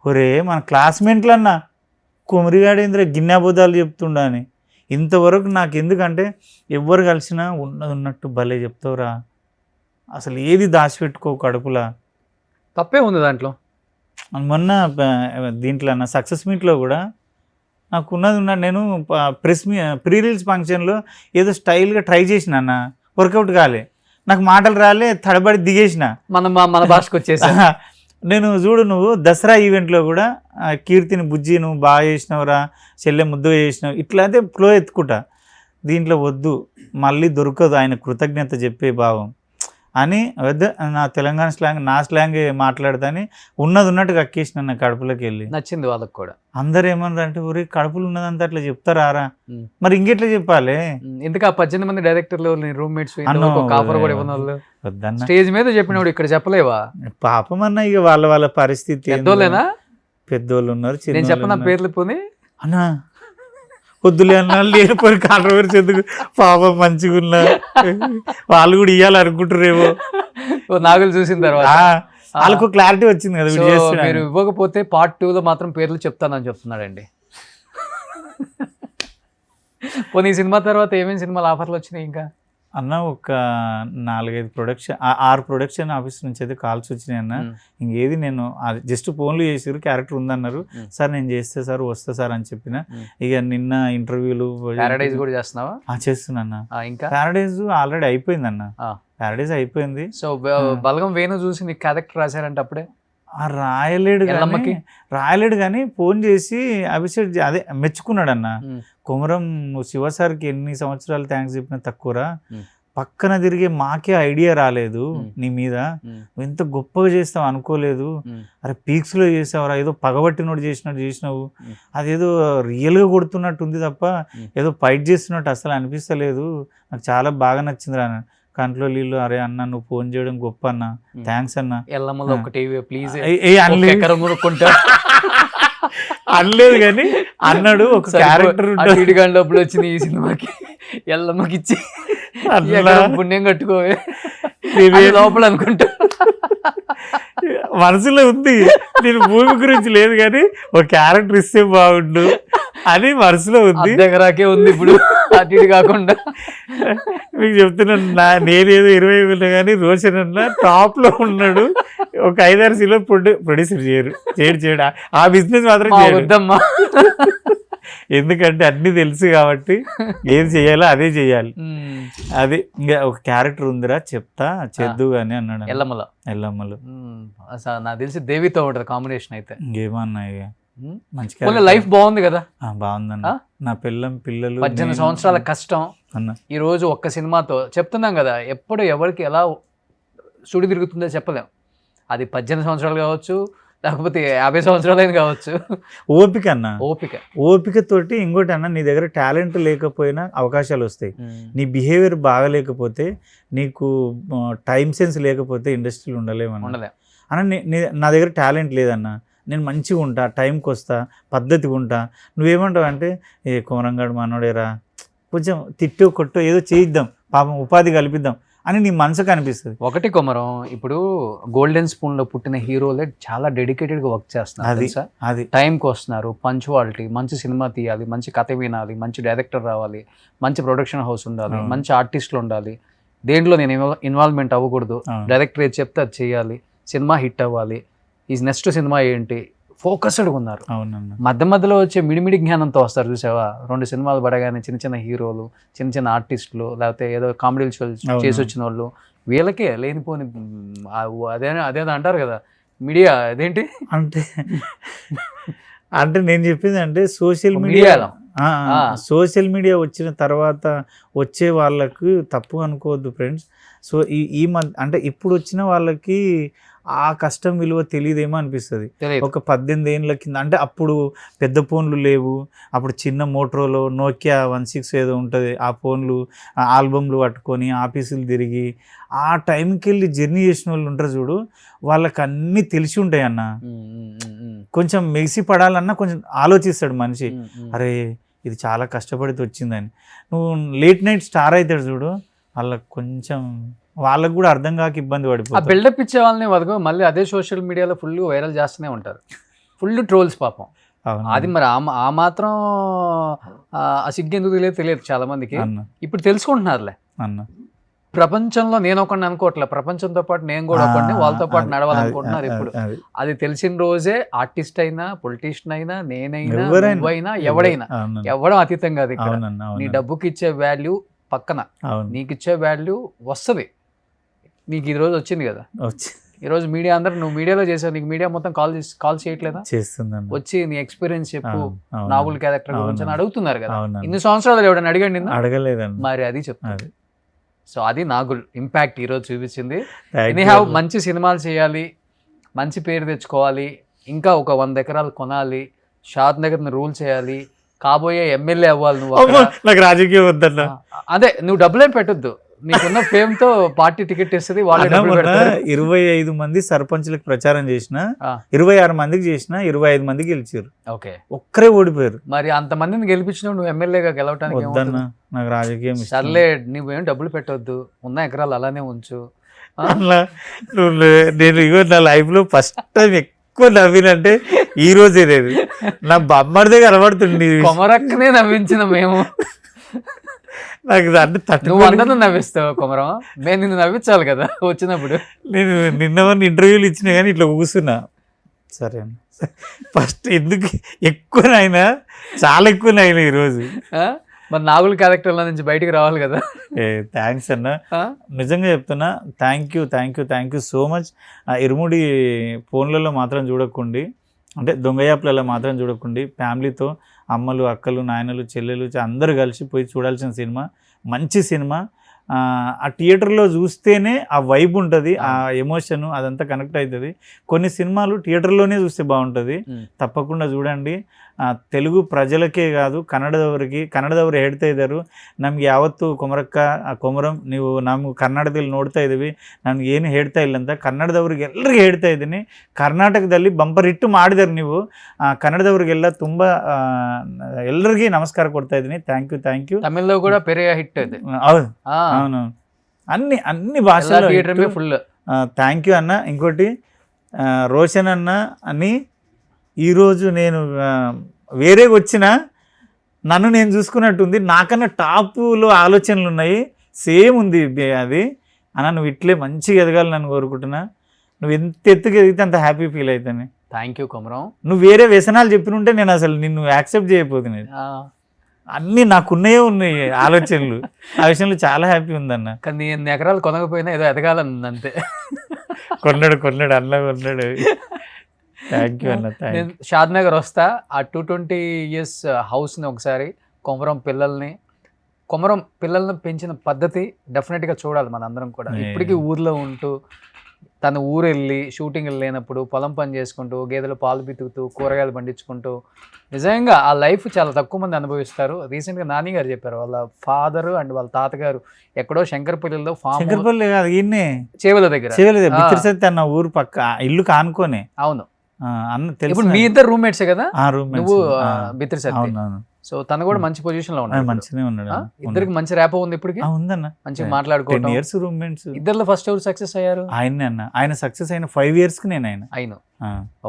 Speaker 3: ఒరే మన క్లాస్మేట్లు అన్న, కుమరిగాడేంద్ర గిన్నెబోధాలు చెప్తుండా అని. ఇంతవరకు నాకు ఎందుకంటే, ఎవ్వరు కలిసినా ఉన్నట్టు భలే చెప్తావురా, అసలు ఏది దాచిపెట్టుకో కడుపులా.
Speaker 2: తప్పే ఉంది దాంట్లో.
Speaker 3: మొన్న దీంట్లో అన్న సక్సెస్ మీట్లో కూడా నాకు నేను ప్రీ రిలీజ్ ఫంక్షన్లో ఏదో స్టైల్గా ట్రై చేసిన అన్న, వర్కౌట్ కాలే, నాకు మాటలు రాలే, తడబడి దిగేసిన.
Speaker 2: మన భాషకు వచ్చేసి
Speaker 3: నేను చూడు, నువ్వు దసరా ఈవెంట్లో కూడా కీర్తిని బుజ్జి నువ్వు బాగా చేసినవురా, చెల్లె ముద్దుగా చేసినావు, ఇట్లా అయితే ఫ్లో ఎత్తుకుంటా. దీంట్లో వద్దు, మళ్ళీ దొరకదు ఆయన కృతజ్ఞత చెప్పే భావం అని వద్ద, నా తెలంగాణ స్లాంగ్, నా స్లాంగ్ మాట్లాడతాని ఉన్నట్టు కక్కేసిన నా కడుపులోకి వెళ్ళి.
Speaker 2: నచ్చింది వాళ్ళకి కూడా.
Speaker 3: అందరు ఏమన్నారు అంటే, ఊరి కడుపులు ఉన్నదంతా అట్లా చెప్తారా, మరి ఇంకెట్లా చెప్పాలి?
Speaker 2: ఎందుకు ఆ 18 మంది డైరెక్టర్లు రూమ్మేట్స్ ఆఫర్ కూడా ఇవ్వని వాళ్ళు
Speaker 3: వద్దన్న,
Speaker 2: స్టేజ్ మీద చెప్పినప్పుడు ఇక్కడ చెప్పలేవా?
Speaker 3: పాపం అన్న, ఇక వాళ్ళ పరిస్థితి.
Speaker 2: పెద్దోళ్ళేనా?
Speaker 3: పెద్దోళ్ళు ఉన్నారు,
Speaker 2: నేను చెప్పిన పేర్లు పోనీ
Speaker 3: అన్నా వద్దులే అన్నా, లేనిపోయి కాంట్రవర్సీ ఎందుకు, పాపం మంచిగా ఉన్నా, వాళ్ళు కూడా ఇవ్వాలనుకుంటారేమో.
Speaker 2: నాగులు చూసిన తర్వాత
Speaker 3: వాళ్ళకు క్లారిటీ వచ్చింది కదా.
Speaker 2: మీరు ఇవ్వకపోతే పార్ట్ 2లో మాత్రం పేర్లు చెప్తానని చెప్తున్నాడండి. పోనీ ఈ సినిమా తర్వాత ఏమేమి సినిమాలు ఆఫర్లు వచ్చినాయి ఇంకా?
Speaker 3: అన్న ఒక 6 ప్రొడక్షన్ ఆఫీస్ నుంచి అయితే కాల్స్ వచ్చినాయి అన్న. ఇంకేది నేను జస్ట్ ఫోన్లు చేసారు, క్యారెక్టర్ ఉందన్నారు, సార్ నేను చేస్తే సార్ వస్తా సార్ అని చెప్పిన. ఇక నిన్న ఇంటర్వ్యూలు
Speaker 2: ప్యారడైజ్ కూడా చేస్తున్నావా?
Speaker 3: చేస్తున్నా. ఇంకా
Speaker 2: ప్యారడైజ్
Speaker 3: ఆల్రెడీ అయిపోయింది అన్న, ప్యారడైజ్ అయిపోయింది.
Speaker 2: సో బలగం వేణు చూసి నీకు క్యారెక్టర్ రాశారంటే అప్పుడే
Speaker 3: రాయలేడు కానీ ఫోన్ చేసి అభిషేక్ అదే మెచ్చుకున్నాడు అన్న. కుమరం నువ్వు శివ సార్కి ఎన్ని సంవత్సరాలు థ్యాంక్స్ చెప్పినా తక్కువరా, పక్కన తిరిగే మాకే ఐడియా రాలేదు నీ మీద, నువ్వు ఇంత గొప్పగా చేస్తావు అనుకోలేదు, అరే పీక్స్లో చేసావురా, ఏదో పగబట్టినోడు చేసినావు, అదేదో రియల్గా కొడుతున్నట్టు ఉంది తప్ప ఏదో ఫైట్ చేస్తున్నట్టు అసలు అనిపిస్తలేదు, నాకు చాలా బాగా నచ్చిందిరా. కంట్లో నీళ్ళు, అరే అన్న నువ్వు ఫోన్ చేయడం గొప్ప అన్న, థ్యాంక్స్ అన్న. అనలేదు కానీ అన్నాడు. ఒక క్యారెక్టర్
Speaker 2: డబ్బులు వచ్చింది ఈ సినిమాకి, ఎల్లమ్మకి ఇచ్చి పుణ్యం కట్టుకోవే లోపల అనుకుంటా.
Speaker 3: మనసులో ఉంది, నేను భూమి గురించి లేదు కానీ ఒక క్యారెక్టర్ ఇస్తే బాగుండు అని మనసులో ఉంది.
Speaker 2: దగ్గరాకే ఉంది ఇప్పుడు, అటు ఇటు కాకుండా.
Speaker 3: మీకు చెప్తున్నా, నేనేదో 20 ఉన్నా కానీ రోషన్ అన్న టాప్ లో ఉన్నాడు. ఒక 5-6 సినిమా ప్రొడ్యూసర్ చేయడు, ఆ బిజినెస్ మాత్రం
Speaker 2: వద్దమ్మా.
Speaker 3: ఎందుకంటే అన్ని తెలుసు కాబట్టి ఏది చేయాలో అదే చేయాలి. అది ఇంకా ఒక క్యారెక్టర్ ఉందిరా చెప్తా చేద్దు అని అన్నాడు. ఎల్లమ్మలో
Speaker 2: నాకు తెలిసి దేవితో ఉంటుంది కాంబినేషన్ అయితే.
Speaker 3: ఇంకేమన్నా ఇక
Speaker 2: మంచి లైఫ్ బాగుంది కదా?
Speaker 3: బాగుందన్న. నా పిల్లలు
Speaker 2: 18 సంవత్సరాల కష్టం
Speaker 3: అన్న
Speaker 2: ఈ రోజు ఒక్క సినిమాతో చెప్తున్నాం కదా. ఎప్పుడు ఎవరికి ఎలా సుడి తిరుగుతుందో చెప్పలేం. అది 18 సంవత్సరాలు కావచ్చు, లేకపోతే 50 సంవత్సరాలైనా కావచ్చు.
Speaker 3: ఓపిక అన్న, ఓపికతోటి. ఇంకోటి అన్న, నీ దగ్గర టాలెంట్ లేకపోయినా అవకాశాలు వస్తాయి. నీ బిహేవియర్ బాగాలేకపోతే, నీకు టైం సెన్స్ లేకపోతే ఇండస్ట్రీలో ఉండలేమన్నా. నా దగ్గర టాలెంట్ లేదన్నా, నేను మంచిగా ఉంటా, టైంకి వస్తా, పద్ధతిగా ఉంటా. నువ్వేమంటావు అంటే, ఏ కుమరంగాడు మనోడేరా, కొంచెం తిట్టో కొట్టో ఏదో చేయిద్దాం, పాపం ఉపాధి కల్పిద్దాం అని నీ మనసుకు అనిపిస్తుంది.
Speaker 2: ఒకటి కొమరం, ఇప్పుడు గోల్డెన్ స్పూన్ లో పుట్టిన హీరోలే చాలా డెడికేటెడ్ గా వర్క్ చేస్తున్నారు. అది టైంకి వస్తున్నారు, పంచువాలిటీ, మంచి సినిమా తీయాలి, మంచి కథ వినాలి, మంచి డైరెక్టర్ రావాలి, మంచి ప్రొడక్షన్ హౌస్ ఉండాలి, మంచి ఆర్టిస్టులు ఉండాలి, దేంట్లో నేను ఇన్వాల్వ్మెంట్ అవ్వకూడదు, డైరెక్టర్ ఏది చెప్తే అది చేయాలి, సినిమా హిట్ అవ్వాలి, ఈ నెక్స్ట్ సినిమా ఏంటి, ఫోకస్డ్గా ఉన్నారు.
Speaker 3: అవునన్నా.
Speaker 2: మధ్య మధ్యలో వచ్చే మిడిమిడి జ్ఞానంతో వస్తారు చూసావా, 2 సినిమాలు పడగానే చిన్న చిన్న హీరోలు, చిన్న చిన్న ఆర్టిస్టులు, లేకపోతే ఏదో కామెడీ షోలు చేసి వచ్చిన వాళ్ళు, వీళ్ళకే లేనిపోని అదేదో అంటారు కదా మీడియా, అదేంటి
Speaker 3: అంటే అంటే నేను చెప్పింది అంటే సోషల్
Speaker 2: మీడియాలో
Speaker 3: సోషల్ మీడియా వచ్చిన తర్వాత వచ్చే వాళ్ళకు తప్పు అనుకోవద్దు ఫ్రెండ్స్. సో ఈ అంటే ఇప్పుడు వచ్చిన వాళ్ళకి ఆ కష్టం విలువ తెలియదేమో అనిపిస్తుంది. ఒక 18 ఏళ్ళ కింద అంటే అప్పుడు పెద్ద ఫోన్లు లేవు, అప్పుడు చిన్న మోటరోలో నోకియా 16 ఏదో ఉంటుంది, ఆ ఫోన్లు ఆల్బమ్లు పట్టుకొని ఆఫీసులు తిరిగి ఆ టైంకి వెళ్ళి జర్నీ చేసిన వాళ్ళు ఉంటారు చూడు, వాళ్ళకి అన్నీ తెలిసి ఉంటాయి అన్న. కొంచెం మెగిసి పడాలన్నా కొంచెం ఆలోచిస్తాడు మనిషి, అరే ఇది చాలా కష్టపడితే వచ్చిందని. నువ్వు లేట్ నైట్ స్టార్ అవుతాడు చూడు, వాళ్ళకి కొంచెం వాళ్ళకు కూడా అర్థం కాక ఇబ్బంది పడిపోతుంది.
Speaker 2: బిల్డప్ ఇచ్చే వాళ్ళని వరకు మళ్ళీ అదే సోషల్ మీడియాలో ఫుల్ వైరల్ చేస్తూనే ఉంటారు, ఫుల్ ట్రోల్స్ పాపం. అది మరి ఆ మాత్రం ఆ సిగ్గు ఎందుకు తెలియదు చాలా మందికి. ఇప్పుడు తెలుసుకుంటున్నారులే
Speaker 3: అన్న.
Speaker 2: ప్రపంచంలో నేను ఒకడిని అనుకోవట్లే, ప్రపంచంతో పాటు నేను కూడా ఒకడిని, వాళ్ళతో పాటు నడవాలనుకుంటున్నారు. ఇప్పుడు అది తెలిసిన రోజే ఆర్టిస్ట్ అయినా, పొలిటీషియన్ అయినా, నేనైనా, నువ్వైనా, ఎవడైనా, ఎవడం అతీతం కాదు. ఇక్కడ నీ డబ్బుకి ఇచ్చే వాల్యూ పక్కన నీకు ఇచ్చే వాల్యూ వస్తుంది. నీకు ఈ రోజు వచ్చింది కదా, ఈ రోజు మీడియా అందరూ నువ్వు మీడియాలో చేసావు, నీకు మీడియా మొత్తం కాల్ చేయట్లేదా? వచ్చి నీ ఎక్స్పీరియన్స్ చెప్పు, నాగుల్ క్యారెక్టర్ గురించి అని అడుగుతున్నారు కదా. ఇన్ని సంవత్సరాలు ఎవడని అడిగండి?
Speaker 3: అడగలేదండి.
Speaker 2: మరి అది చెప్తాను. సో అది నాగుల్ ఇంపాక్ట్ ఈరోజు చూపించింది. ఎనీహౌ మంచి సినిమాలు చేయాలి, మంచి పేరు తెచ్చుకోవాలి, ఇంకా ఒక 100 ఎకరాలు కొనాలి, షాద్ నగర్ని రూల్ చేయాలి, కాబోయే ఎమ్మెల్యే అవ్వాలి నువ్వు.
Speaker 3: నాకు రాజకీయం వద్దన్న.
Speaker 2: అదే నువ్వు డబ్బులేం పెట్టొద్దు, నీకున్న ఫేమ్ తో పార్టీ టికెట్ ఇస్తుంది.
Speaker 3: 25 మంది సర్పంచ్లకు ప్రచారం చేసిన, 26 మందికి చేసిన, 25 మందికి గెలిచారు.
Speaker 2: ఓకే,
Speaker 3: ఒక్కరే ఓడిపోయారు.
Speaker 2: మరి అంత మందిని గెలిపించినావు, నువ్వు ఎమ్మెల్యేగా గెలవటానికి
Speaker 3: వద్దన్న. నాకు రాజకీయం
Speaker 2: సర్లే, నువ్వేం డబ్బులు పెట్టొద్దు, ఉన్న ఎకరాలు అలానే ఉంచు.
Speaker 3: నేను ఇగో నా లైఫ్ లో ఫస్ట్ టైం ఎక్కువ నవ్వినంటే ఈ రోజే. లేదు నా బొమ్మడిదే కనబడుతుంది,
Speaker 2: కొమరక్కనే నవ్వించిన మేము.
Speaker 3: నాకు అంటే
Speaker 2: నువ్వు అందరిని నవ్విస్తావు కొమరం, మేము నిన్ను నవ్వించాలి కదా వచ్చినప్పుడు.
Speaker 3: నేను నిన్న ఇంటర్వ్యూలు ఇచ్చినా కానీ ఇట్లా కూర్చున్నా. సరే అన్న, ఫస్ట్ ఎందుకు ఎక్కువనైనా, చాలా ఎక్కువనైనా ఈరోజు.
Speaker 2: మరి నాగుల్ క్యారెక్టర్ల నుంచి బయటికి రావాలి కదా.
Speaker 3: థ్యాంక్స్ అన్న, నిజంగా చెప్తున్నా. Thank you so much. ఇరుముడి ఫోన్లలో మాత్రం చూడకండి, అంటే దొంగ యాప్లలో మాత్రం చూడకండి. ఫ్యామిలీతో అమ్మలు, అక్కలు, నాయనలు, చెల్లెలు అందరూ కలిసి పోయి చూడాల్సిన సినిమా, మంచి సినిమా. ఆ థియేటర్లో చూస్తేనే ఆ వైబ్ ఉంటుంది, ఆ ఎమోషన్ అదంతా కనెక్ట్ అవుతుంది. కొన్ని సినిమాలు థియేటర్లోనే చూస్తే బాగుంటుంది, తప్పకుండా చూడండి. తెలుగు ಪ್ರಜಲಕ್ಕೆ ಕಾದು ಕನ್ನಡದವರು ಹೇಳ್ತಾ ಇದ್ದರು, ನಮ್ಗೆ ಯಾವತ್ತು ಕೊಮರಂ ನೀವು ನಾವು ಕನ್ನಡದಲ್ಲಿ ನೋಡ್ತಾ ಇದ್ದೀವಿ, ನನಗೆ ಏನು ಹೇಳ್ತಾ ಇಲ್ಲ ಅಂತ ಕನ್ನಡದವ್ರಿಗೆ ಎಲ್ಲರಿಗೂ ಹೇಳ್ತಾ ಇದ್ದೀನಿ. ಕರ್ನಾಟಕದಲ್ಲಿ ಬಂಪರ್ ಹಿಟ್ಟು ಮಾಡಿದಾರೆ ನೀವು, ಕನ್ನಡದವ್ರಿಗೆಲ್ಲ ತುಂಬ ಎಲ್ಲರಿಗೂ ನಮಸ್ಕಾರ ಕೊಡ್ತಾ ಇದ್ದೀನಿ. Thank you.
Speaker 2: ತಮಿಳ್లో కూడా పెరియ హిట్ అది.
Speaker 3: అవును, అన్ని భాషల్లో
Speaker 2: ఫుల్.
Speaker 3: థ్యాంక్ యూ అన్న. ఇంకోటి రోషన్ అన్న అని, ఈరోజు నేను వేరేగా వచ్చినా నన్ను నేను చూసుకున్నట్టుంది, నాకన్నా టాప్లో ఆలోచనలు ఉన్నాయి, సేమ్ ఉంది అది అన్న. నువ్వు ఇట్లే మంచిగా ఎదగాలి నన్ను కోరుకుంటున్నా. నువ్వు ఎంత ఎత్తుకు ఎదిగితే అంత హ్యాపీ ఫీల్ అవుతాను.
Speaker 2: Thank you Komaram.
Speaker 3: నువ్వు వేరే వ్యసనాలు చెప్పినుంటే నేను అసలు నిన్ను యాక్సెప్ట్ చేయకపోతున్నాను. అన్నీ నాకున్నాయే ఉన్నాయి ఆలోచనలు, ఆ విషయంలో చాలా హ్యాపీ ఉందన్న.
Speaker 2: కానీ ఎన్ని ఎకరాలు కొనకపోయినా ఏదో ఎదగాలని అంతే.
Speaker 3: కొన్నాడు అన్న కొన్నాడు. థ్యాంక్ యూ అన్న.
Speaker 2: నేను షాద్ నగర్ వస్తా, ఆ 220 years హౌస్ని ఒకసారి, కొమరం పిల్లల్ని పెంచిన పద్ధతి డెఫినెట్గా చూడాలి మన అందరం కూడా. ఇప్పటికీ ఊర్లో ఉంటూ, తన ఊరు వెళ్ళి షూటింగ్ లేనప్పుడు పొలం పని చేసుకుంటూ, గేదెలు పాలు పితుకుతూ, కూరగాయలు పండించుకుంటూ, నిజంగా ఆ లైఫ్ చాలా తక్కువ మంది అనుభవిస్తారు. రీసెంట్గా నాని గారు చెప్పారు, వాళ్ళ ఫాదర్ అండ్ వాళ్ళ తాతగారు ఎక్కడో శంకరపల్లిలో
Speaker 3: శంకరపల్లి కాదు, ఈయనే
Speaker 2: చేవల దగ్గర,
Speaker 3: అన్న ఊరు పక్క ఇల్లు కానుకోనే.
Speaker 2: అవును
Speaker 3: అన్న తెలుసు.
Speaker 2: ఇప్పుడు మీ ఇద్దరు రూమ్మేట్సే కదా,
Speaker 3: నువ్వు
Speaker 2: బిత్రిసత్తి. సో తను కూడా మంచి పొజిషన్ లో ఉన్నాడు,
Speaker 3: మంచిగా ఉన్నాడు.
Speaker 2: ఇద్దరికి మంచి ర్యాపో ఉంది ఇప్పటికి.
Speaker 3: ఉందన్న,
Speaker 2: మంచిగా మాట్లాడుకోవడం.
Speaker 3: 10 years రూమ్మేట్స్.
Speaker 2: ఇద్దరు ఫస్ట్ ఎవరు సక్సెస్ అయ్యారు?
Speaker 3: ఆయనే అన్న. ఆయన సక్సెస్ అయిన 5 years కి నేను
Speaker 2: అయిన.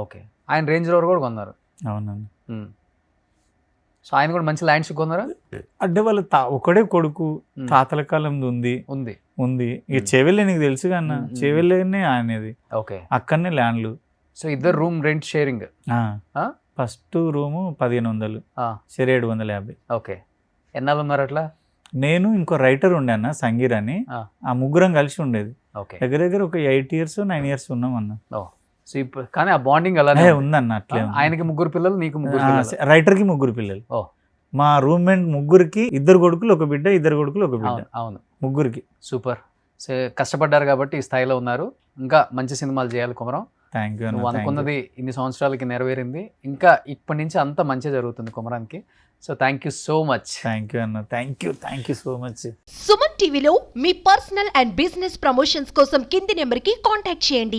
Speaker 2: ఓకే, ఆయన రేంజ్ రోవర్ కూడా కొన్నారు.
Speaker 3: అవునన్న.
Speaker 2: సో ఆయన కూడా మంచి ల్యాండ్స్ కొన్నారా?
Speaker 3: అంటే వాళ్ళ ఒకడే కొడుకు, తాతల కాలం ఉంది. ఇక చెవెళ్ళే నీకు తెలుసుగా అన్న, చెవెళ్ళేనే ఆయనది.
Speaker 2: ఓకే,
Speaker 3: అక్కడనే ల్యాండ్లు.
Speaker 2: సో ఇద్దరు room rent sharing.
Speaker 3: First room 1500, share 750.
Speaker 2: Okay, ఎన్నాళ్ళు ఉన్నారు అట్లా?
Speaker 3: నేను ఇంకో రైటర్ ఉండే అన్న, సంగీర్ అని, ఆ ముగ్గురం కలిసి ఉండేది.
Speaker 2: ఓకే,
Speaker 3: దగ్గర దగ్గర ఒక 8 years 9 years ఉన్నాం అన్న.
Speaker 2: సో ఇప్పుడు కానీ ఆ బాండింగ్ అలానే
Speaker 3: ఉందన్న అట్లే.
Speaker 2: ఆయనకి 3 పిల్లలు, నీకు 3 పిల్లలు.
Speaker 3: రైటర్కి 3 పిల్లలు. మా రూమ్మేట్ ముగ్గురికి 2 కొడుకులు 1 బిడ్డ, 2 కొడుకులు 1 బిడ్డ.
Speaker 2: అవును,
Speaker 3: ముగ్గురికి.
Speaker 2: సూపర్. సో కష్టపడ్డారు కాబట్టి ఈ స్థాయిలో ఉన్నారు. ఇంకా మంచి సినిమాలు చేయాలి కుమరం.
Speaker 3: Thank you.
Speaker 2: నువ్వు అనుకున్నది ఇన్ని సంవత్సరాలకి నెరవేరింది. ఇంకా ఇప్పటి నుంచి అంత మంచి జరుగుతుంది కుమరానికి. So thank you so much.
Speaker 3: Thank you అన్న. Thank you so much.
Speaker 4: Suman టీవీలో మీ పర్సనల్ అండ్ బిజినెస్ ప్రమోషన్స్ కోసం కింది నెంబర్కి కాంటాక్ట్ చేయండి.